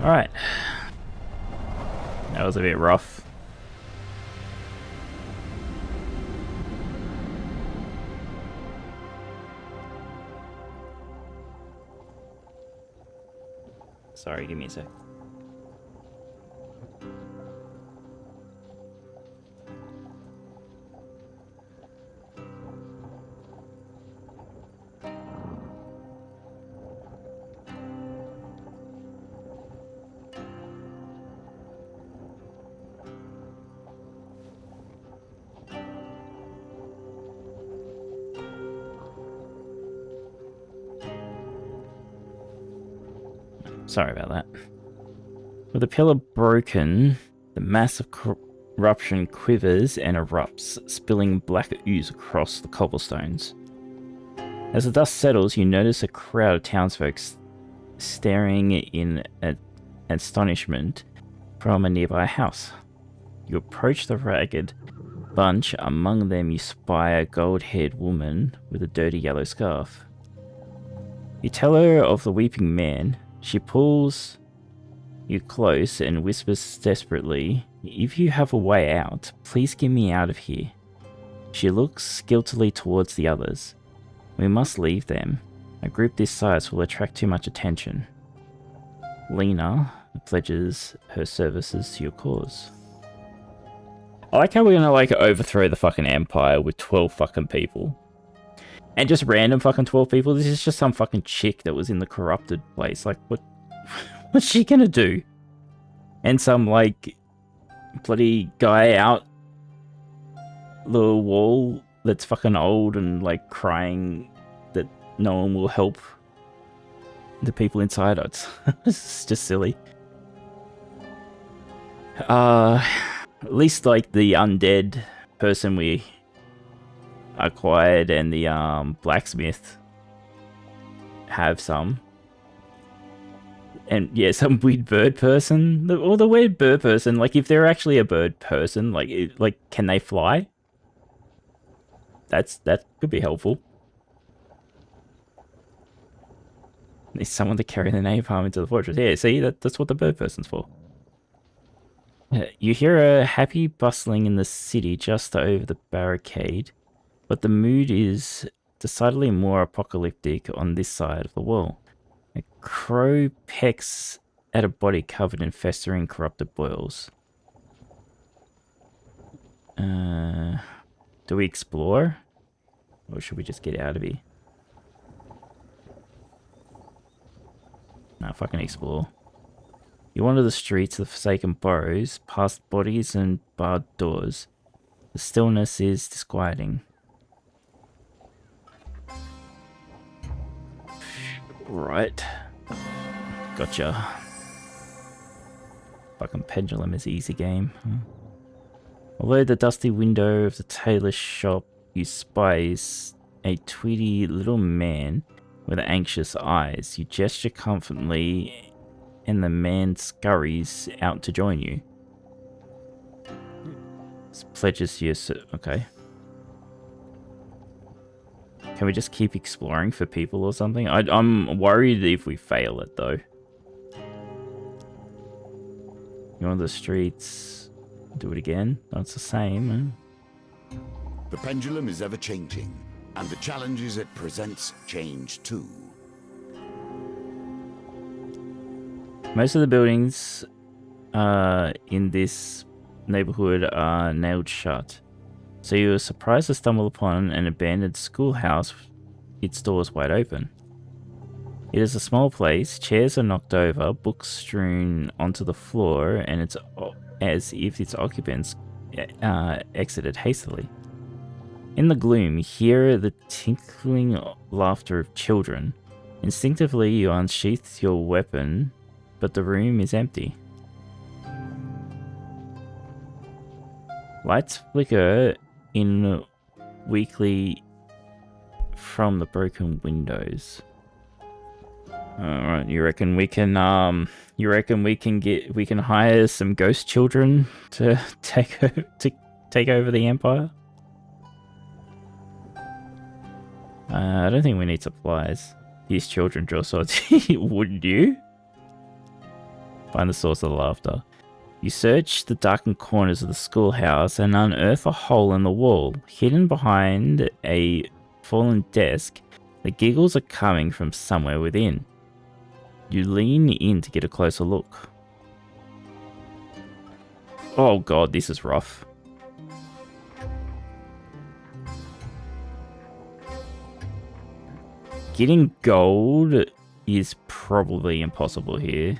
Alright. That was a bit rough. Sorry, give me a sec. Sorry about that. With the pillar broken, the mass of corruption quivers and erupts, spilling black ooze across the cobblestones. As the dust settles, you notice a crowd of townsfolk staring in astonishment from a nearby house. You approach the ragged bunch. Among them you spy a gold-haired woman with a dirty yellow scarf. You tell her of the weeping man. She pulls you close and whispers desperately, "If you have a way out, please get me out of here." She looks guiltily towards the others. "We must leave them. A group this size will attract too much attention." Lena pledges her services to your cause. I like how we're gonna like overthrow the fucking empire with 12 fucking people. And just random fucking 12 people. This is just some fucking chick that was in the corrupted place. Like, what's she gonna do? And some, like, bloody guy out the wall that's fucking old and, like, crying that no one will help the people inside. It's just silly. At least, like, the undead person we acquired and the blacksmith have some, and yeah, some weird bird person, or the weird bird person. Like, if they're actually a bird person, like can they fly? That could be helpful. Needs someone to carry the napalm into the fortress. Yeah, see, that's what the bird person's for. You hear a happy bustling in the city just over the barricade, but the mood is decidedly more apocalyptic on this side of the wall. A crow pecks at a body covered in festering corrupted boils. Do we explore? Or should we just get out of here? Nah, fucking explore. You wander the streets of the forsaken boroughs, past bodies and barred doors. The stillness is disquieting. Right. Gotcha. Fucking pendulum is easy game. Although the dusty window of the tailor's shop you spies a tweedy little man with anxious eyes. You gesture confidently and the man scurries out to join you. This pledges you... Okay. Can we just keep exploring for people or something? I'm worried if we fail it, though. You're on the streets. Do it again. That's the same. The pendulum is ever changing, and the challenges it presents change too. Most of the buildings in this neighborhood are nailed shut. So you are surprised to stumble upon an abandoned schoolhouse, its doors wide open. It is a small place, chairs are knocked over, books strewn onto the floor, and it's as if its occupants exited hastily. In the gloom, you hear the tinkling laughter of children. Instinctively, you unsheath your weapon, but the room is empty. Lights flicker in weakly from the broken windows. Alright, you reckon we can hire some ghost children to take over the Empire? I don't think we need supplies. These children draw swords. Wouldn't you? Find the source of the laughter. You search the darkened corners of the schoolhouse and unearth a hole in the wall. Hidden behind a fallen desk, the giggles are coming from somewhere within. You lean in to get a closer look. Oh god, this is rough. Getting gold is probably impossible here.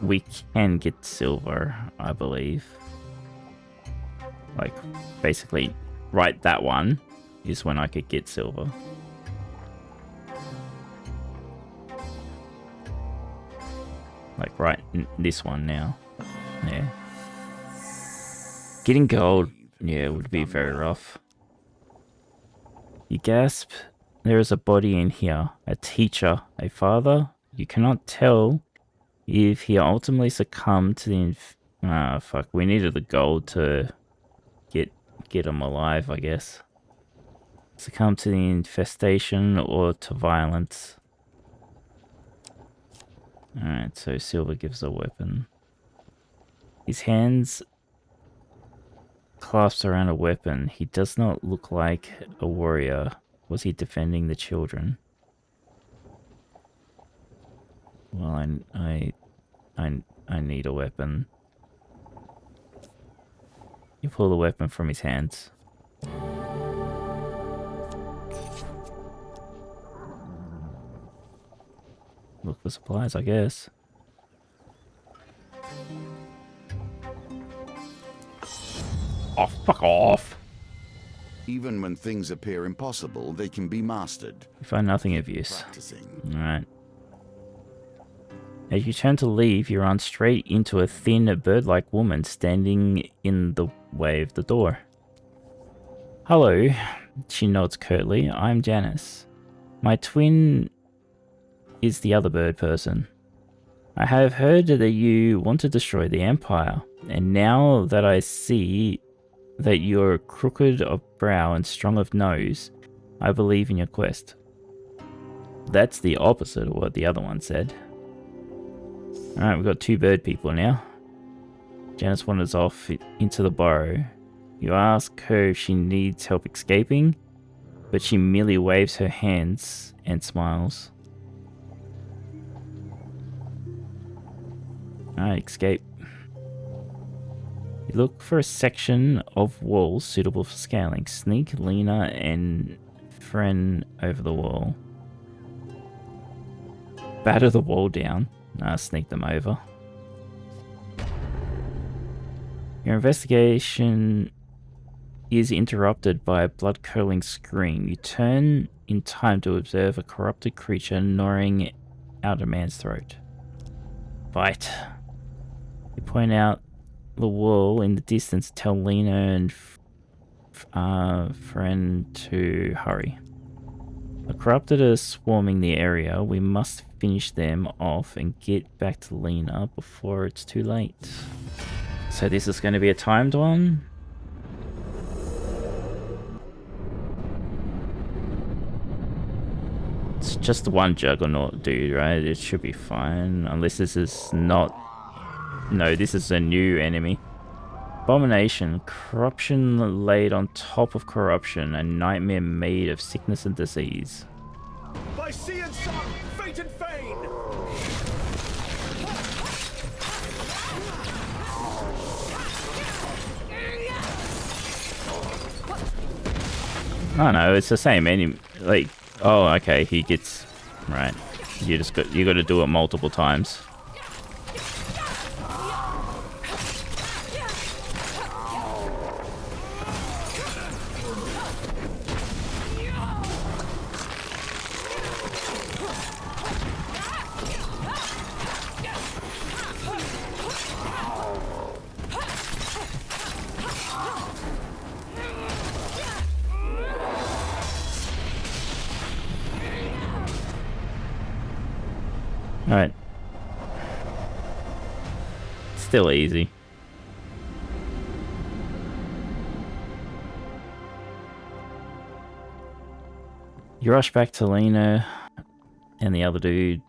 We can get silver, I believe. Like, basically, right, that one is when I could get silver. Like, right, this one now. Yeah. Getting gold, yeah, would be very rough. You gasp. There is a body in here. A teacher, a father. You cannot tell if he ultimately succumbed to the fuck, we needed the gold to get him alive, I guess. Succumb to the infestation or to violence. Alright, so silver gives a weapon. His hands clasped around a weapon. He does not look like a warrior. Was he defending the children? Well, I need a weapon. You pull the weapon from his hands. Look for supplies, I guess. Oh, fuck off! Even when things appear impossible, they can be mastered. You find nothing of use. Practicing. Alright. As you turn to leave, you run straight into a thin, bird-like woman standing in the way of the door. Hello, she nods curtly. I'm Janice. My twin is the other bird person. I have heard that you want to destroy the Empire, and now that I see that you're crooked of brow and strong of nose, I believe in your quest. That's the opposite of what the other one said. Alright, we've got 2 bird people now. Janice wanders off into the burrow. You ask her if she needs help escaping, but she merely waves her hands and smiles. Alright, escape. You look for a section of wall suitable for scaling. Sneak Lena and Friend over the wall. Batter the wall down. Sneak them over. Your investigation is interrupted by a blood-curdling scream. You turn in time to observe a corrupted creature gnawing out a man's throat. Bite. You point out the wall in the distance, tell Lena and Friend to hurry. The corrupted are swarming the area. We must finish them off and get back to Lena before it's too late. So this is going to be a timed one. It's just the one juggernaut dude, right? It should be fine. Unless this is not... No, this is a new enemy. Abomination. Corruption laid on top of corruption. A nightmare made of sickness and disease. By sea and sun, fate and fane! Oh no, it's the same enemy. Like, oh, okay, he gets... Right. You got to do it multiple times. Alright. Still easy. You rush back to Lena and the other dude,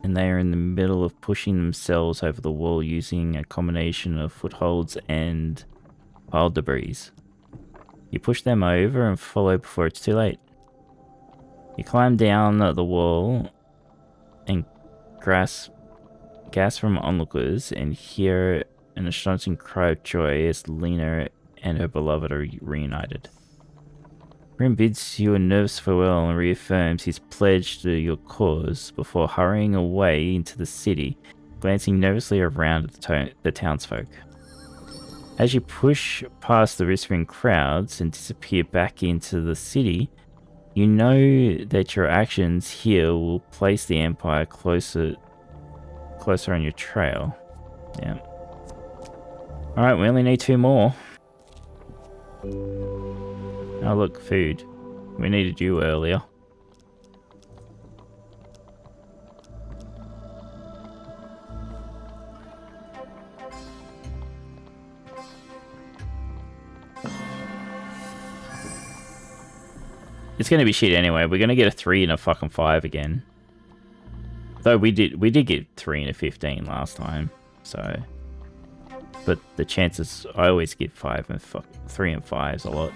and they are in the middle of pushing themselves over the wall using a combination of footholds and piled debris. You push them over and follow before it's too late. You climb down the wall and gasp from onlookers and hear an astonishing cry of joy as Lena and her beloved are reunited. Grim bids you a nervous farewell and reaffirms his pledge to your cause before hurrying away into the city, glancing nervously around at the townsfolk. As you push past the whispering crowds and disappear back into the city, you know that your actions here will place the Empire closer on your trail. Yeah. Alright, we only need 2 more. Oh look, food. We needed you earlier. It's gonna be shit anyway. We're gonna get a 3 and a fucking 5 again. Though we did get 3 and a 15 last time, so. But the chances, I always get 3 and 5s a lot.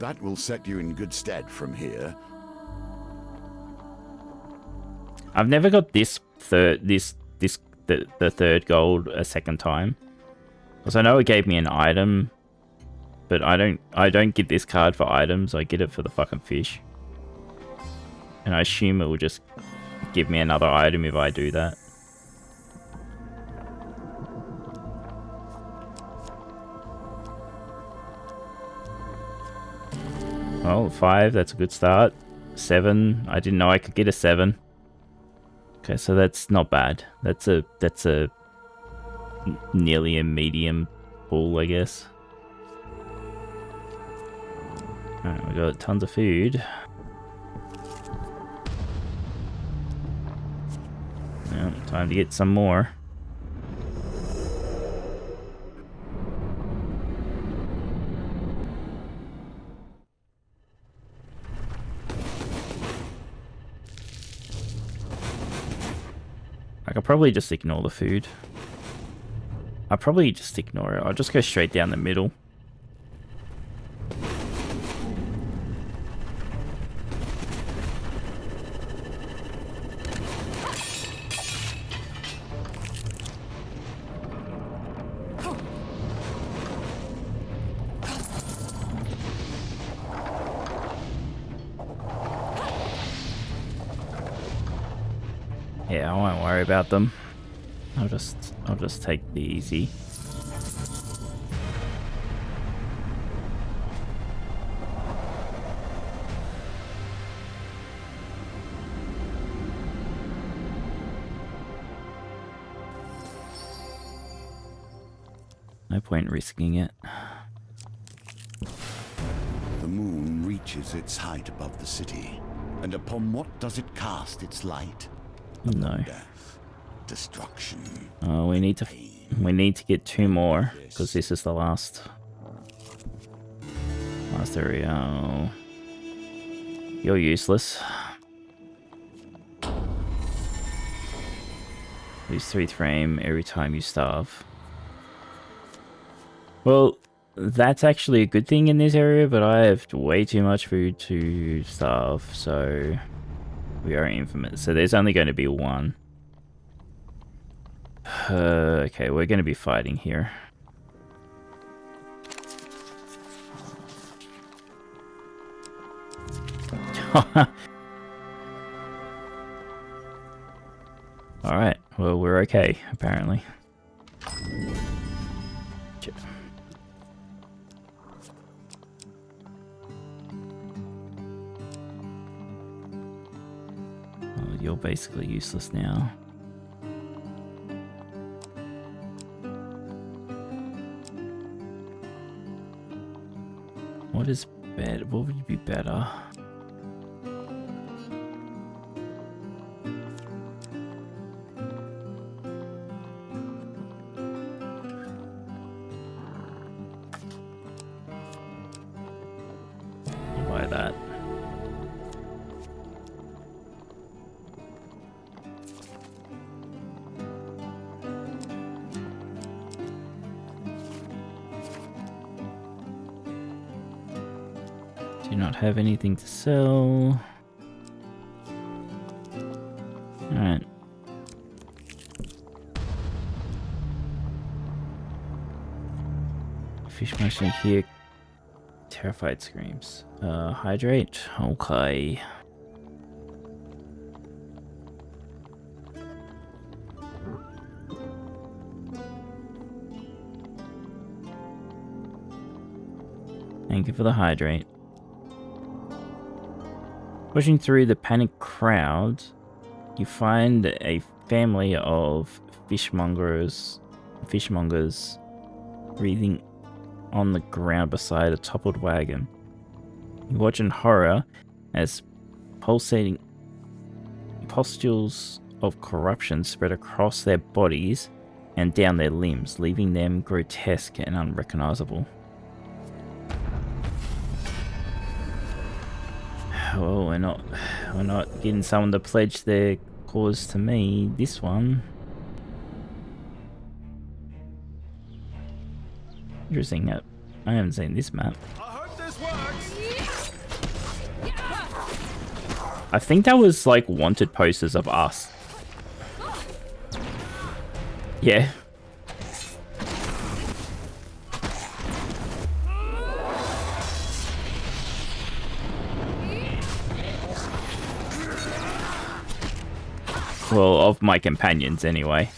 That will set you in good stead from here. I've never got the third gold a second time. Because I know it gave me an item, but I don't get this card for items, I get it for the fucking fish. And I assume it will just give me another item if I do that. Well, 5, that's a good start. 7, I didn't know I could get a 7. Okay, so that's not bad. That's a nearly a medium pull, I guess. Alright, we got tons of food. Yeah, time to get some more. I'll probably just ignore the food. I'll probably just ignore it. I'll just go straight down the middle. Yeah, I won't worry about them. I'll just take the easy. No point risking it. The moon reaches its height above the city, and upon what does it cast its light? No. Death, destruction. Oh, we need to get 2 more because this is the last area. Oh. You're useless. Lose 3 frame every time you starve. Well, that's actually a good thing in this area, but I have way too much food to starve, so we are infamous. So there's only going to be 1. Okay, we're going to be fighting here. Alright, well, we're okay, apparently. Well, you're basically useless now. What is better? What would be better? Buy that. Do not have anything to sell. Alright. Fish motion here. Terrified screams. Hydrate? Okay. Thank you for the hydrate. Pushing through the panicked crowd, you find a family of fishmongers breathing on the ground beside a toppled wagon. You watch in horror as pulsating pustules of corruption spread across their bodies and down their limbs, leaving them grotesque and unrecognizable. Well, we're not getting someone to pledge their cause to me. This one. Interesting that I haven't seen this map. I hope this works. I think that was like wanted posters of us. Yeah. Well, of my companions anyway.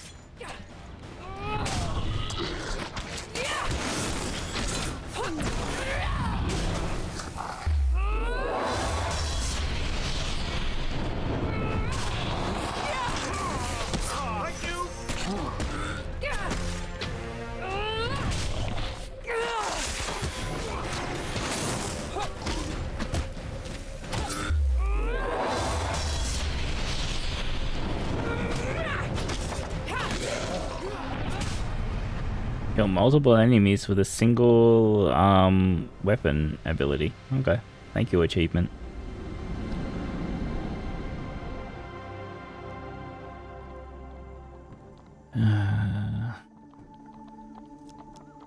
Kill multiple enemies with a single weapon ability. Okay, thank you, achievement.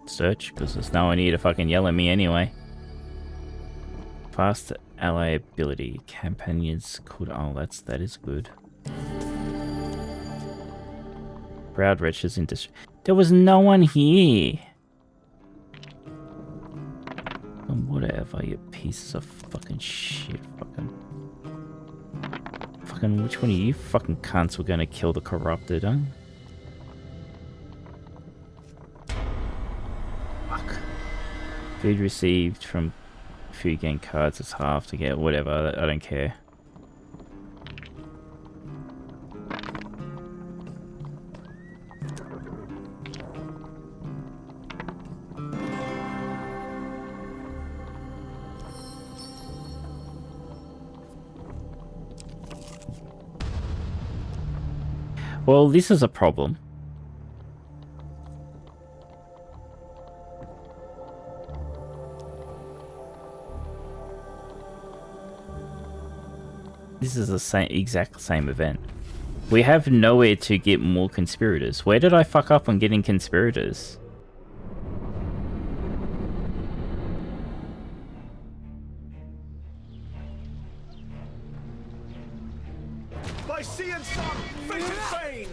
search, because there's no one here to fucking yell at me anyway. Fast ally ability. Companions could... Oh, that is good. Proud wretches in distress. There was no one here! Whatever, you pieces of fucking shit. Fucking which one of you fucking cunts were gonna kill the corrupted, huh? Fuck. Food received from food gain cards is half to get whatever, I don't care. Well, this is a problem. This is the exact same event. We have nowhere to get more conspirators. Where did I fuck up on getting conspirators? By sea and sun, fate and fame!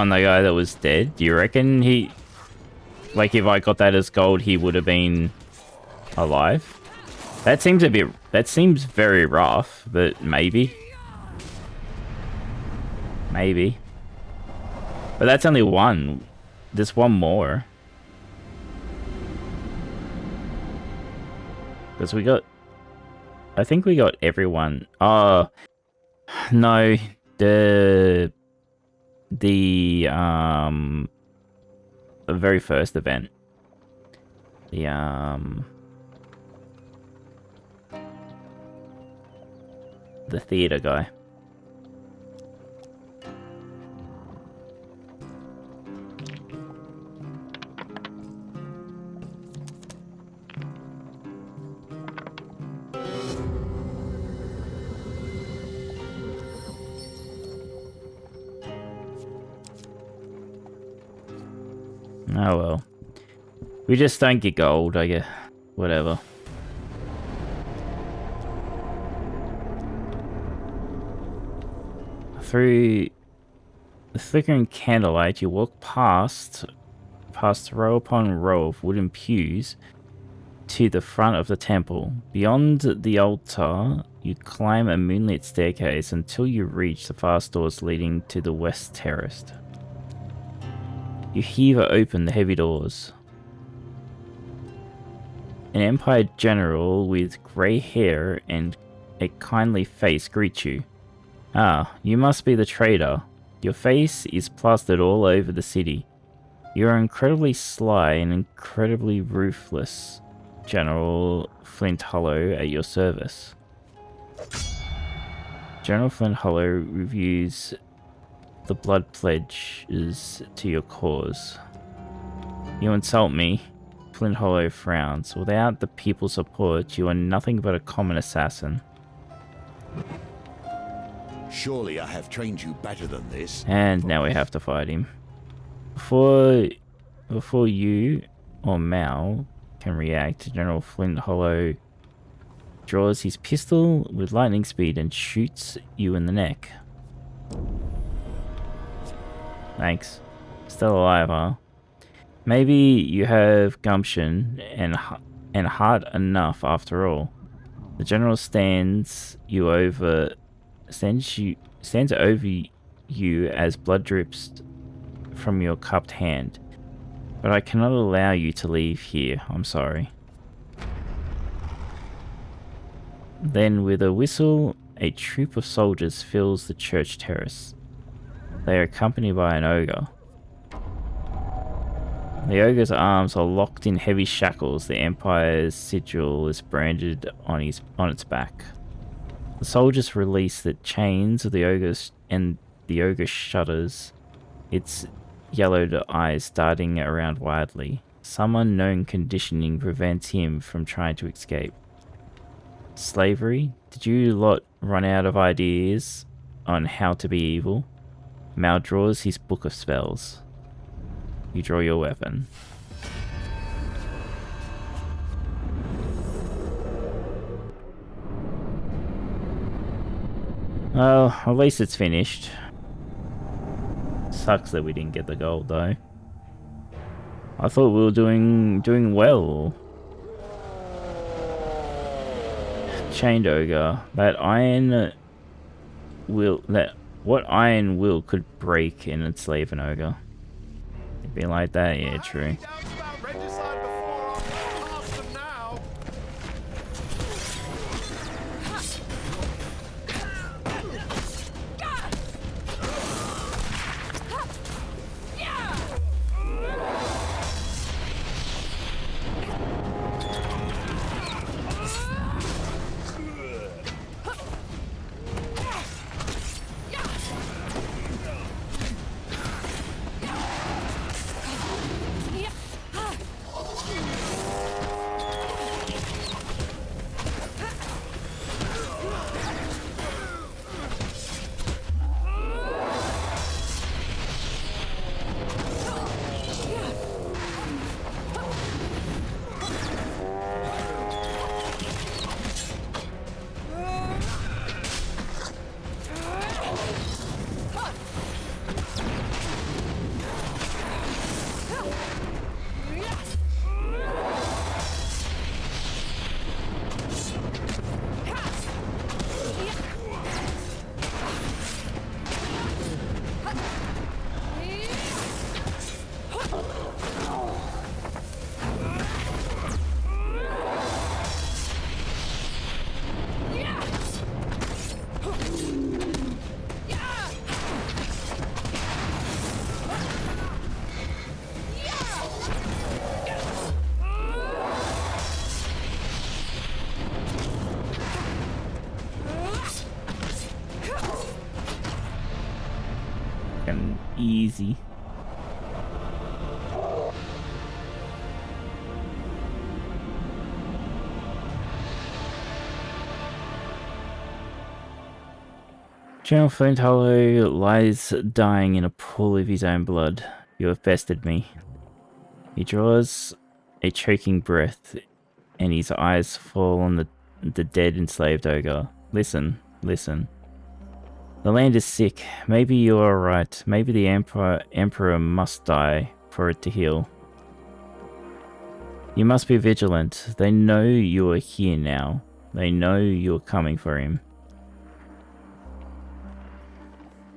The guy that was dead, do you reckon he... Like, if I got that as gold, he would have been alive? That seems a bit... That seems very rough, but maybe. Maybe. But that's only one. There's one more. Because we got... I think we got everyone. Oh... No. The very first event. The theater guy. Oh well. We just don't get gold, I guess. Whatever. Through the flickering candlelight, you walk past row upon row of wooden pews to the front of the temple. Beyond the altar, you climb a moonlit staircase until you reach the fast doors leading to the west terrace. You heave open the heavy doors. An Empire general with grey hair and a kindly face greets you. Ah, you must be the trader. Your face is plastered all over the city. You are incredibly sly and incredibly ruthless. General Flint Hollow at your service. General Flint Hollow reviews the blood pledges to your cause. You insult me. Flint Hollow frowns. Without the people's support, you are nothing but a common assassin. Surely I have trained you better than this. And now we have to fight him. Before you or Mal can react, General Flint Hollow draws his pistol with lightning speed and shoots you in the neck. Thanks. Still alive, huh? Maybe you have gumption and heart enough after all. The general stands over you as blood drips from your cupped hand. But I cannot allow you to leave here. I'm sorry. Then, with a whistle, a troop of soldiers fills the church terrace. They are accompanied by an ogre. The ogre's arms are locked in heavy shackles. The Empire's sigil is branded on its back. The soldiers release the chains of the ogre's, and the ogre shudders, its yellowed eyes darting around wildly. Some unknown conditioning prevents him from trying to escape. Slavery? Did you lot run out of ideas on how to be evil? Mal draws his book of spells. You draw your weapon. Well, at least it's finished. Sucks that we didn't get the gold though. I thought we were doing well. Chained ogre. What iron will could break and enslave an ogre? It'd be like that, yeah, true. Easy. General Flinthollow lies dying in a pool of his own blood. You have bested me. He draws a choking breath, and his eyes fall on the dead enslaved ogre. Listen, listen. The land is sick. Maybe you are right. Maybe the Emperor must die for it to heal. You must be vigilant. They know you are here now. They know you are coming for him.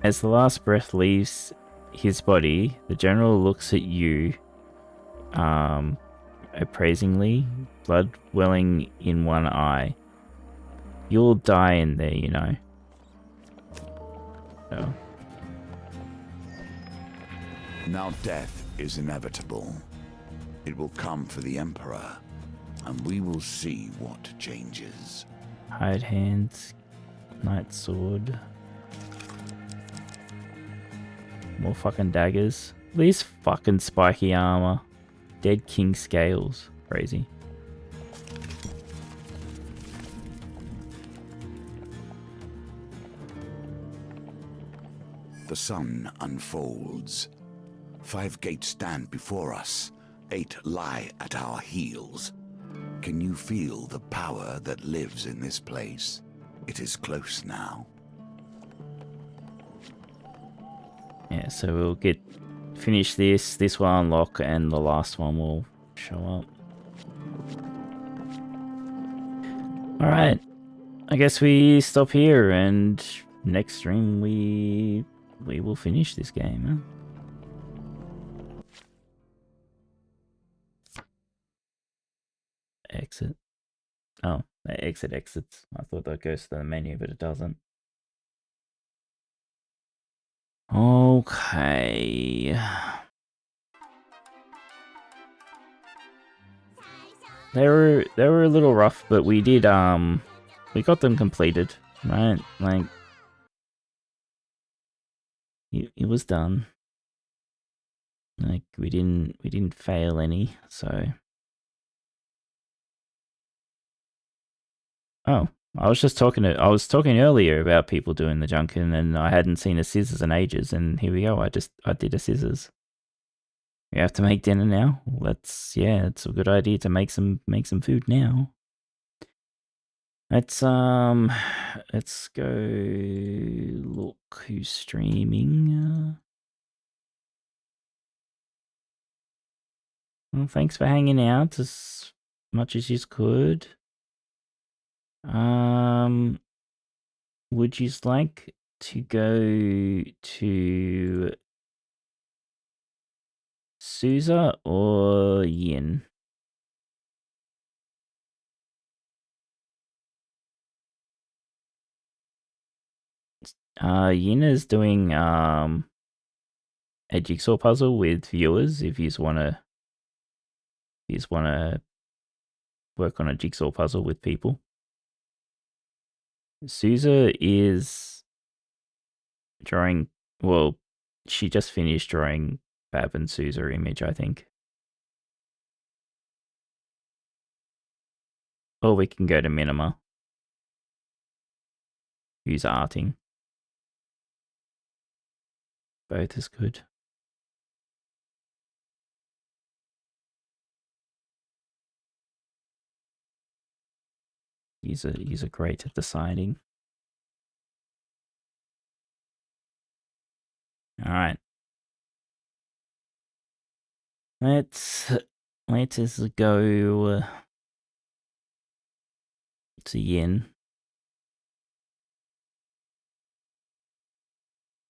As the last breath leaves his body, the general looks at you appraisingly, blood welling in one eye. You'll die in there, you know. Oh. Now death is inevitable. It will come for the Emperor, and we will see what changes. Hide hands, knight sword. More fucking daggers. These fucking spiky armor. Dead king scales. Crazy. The sun unfolds. 5 gates stand before us. 8 lie at our heels. Can you feel the power that lives in this place? It is close now. Yeah, so we'll finish this will unlock, and the last one will show up. Alright, I guess we stop here, and next stream we will finish this game, huh? exit. Oh, that exit exits. I thought that goes to the menu, but it doesn't. Okay. They were a little rough, but we did we got them completed, right? Like it was done. Like we didn't fail any, so. Oh, I was talking earlier about people doing the Junkin, and I hadn't seen a scissors in ages, and here we go. I did a scissors. We have to make dinner now. It's a good idea to make some food now. Let's go look who's streaming. Well, thanks for hanging out as much as you could. Would you like to go to Sousa or Yin? Yin is doing a jigsaw puzzle with viewers. If you wanna work on a jigsaw puzzle with people. Sousa is drawing. Well, she just finished drawing Bab and Sousa image, I think. Or we can go to Minima, who's arting. Both is good. He's a great at deciding. All right. Let's just go to Yin.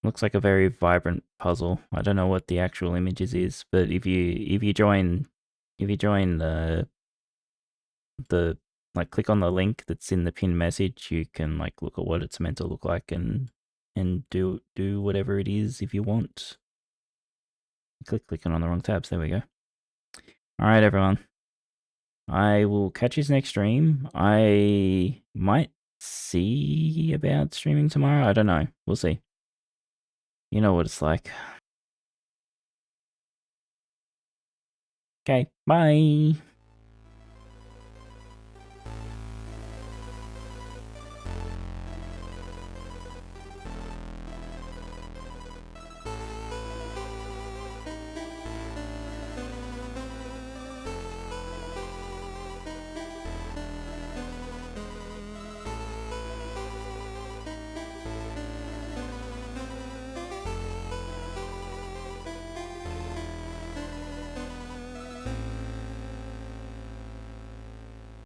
Looks like a very vibrant puzzle. I don't know what the actual images is, but if you join the like click on the link that's in the pinned message, you can like look at what it's meant to look like and do whatever it is if you want. Clicking on the wrong tabs. There we go. All right, everyone. I will catch you next stream. I might see about streaming tomorrow. I don't know. We'll see. You know what it's like. Okay, bye.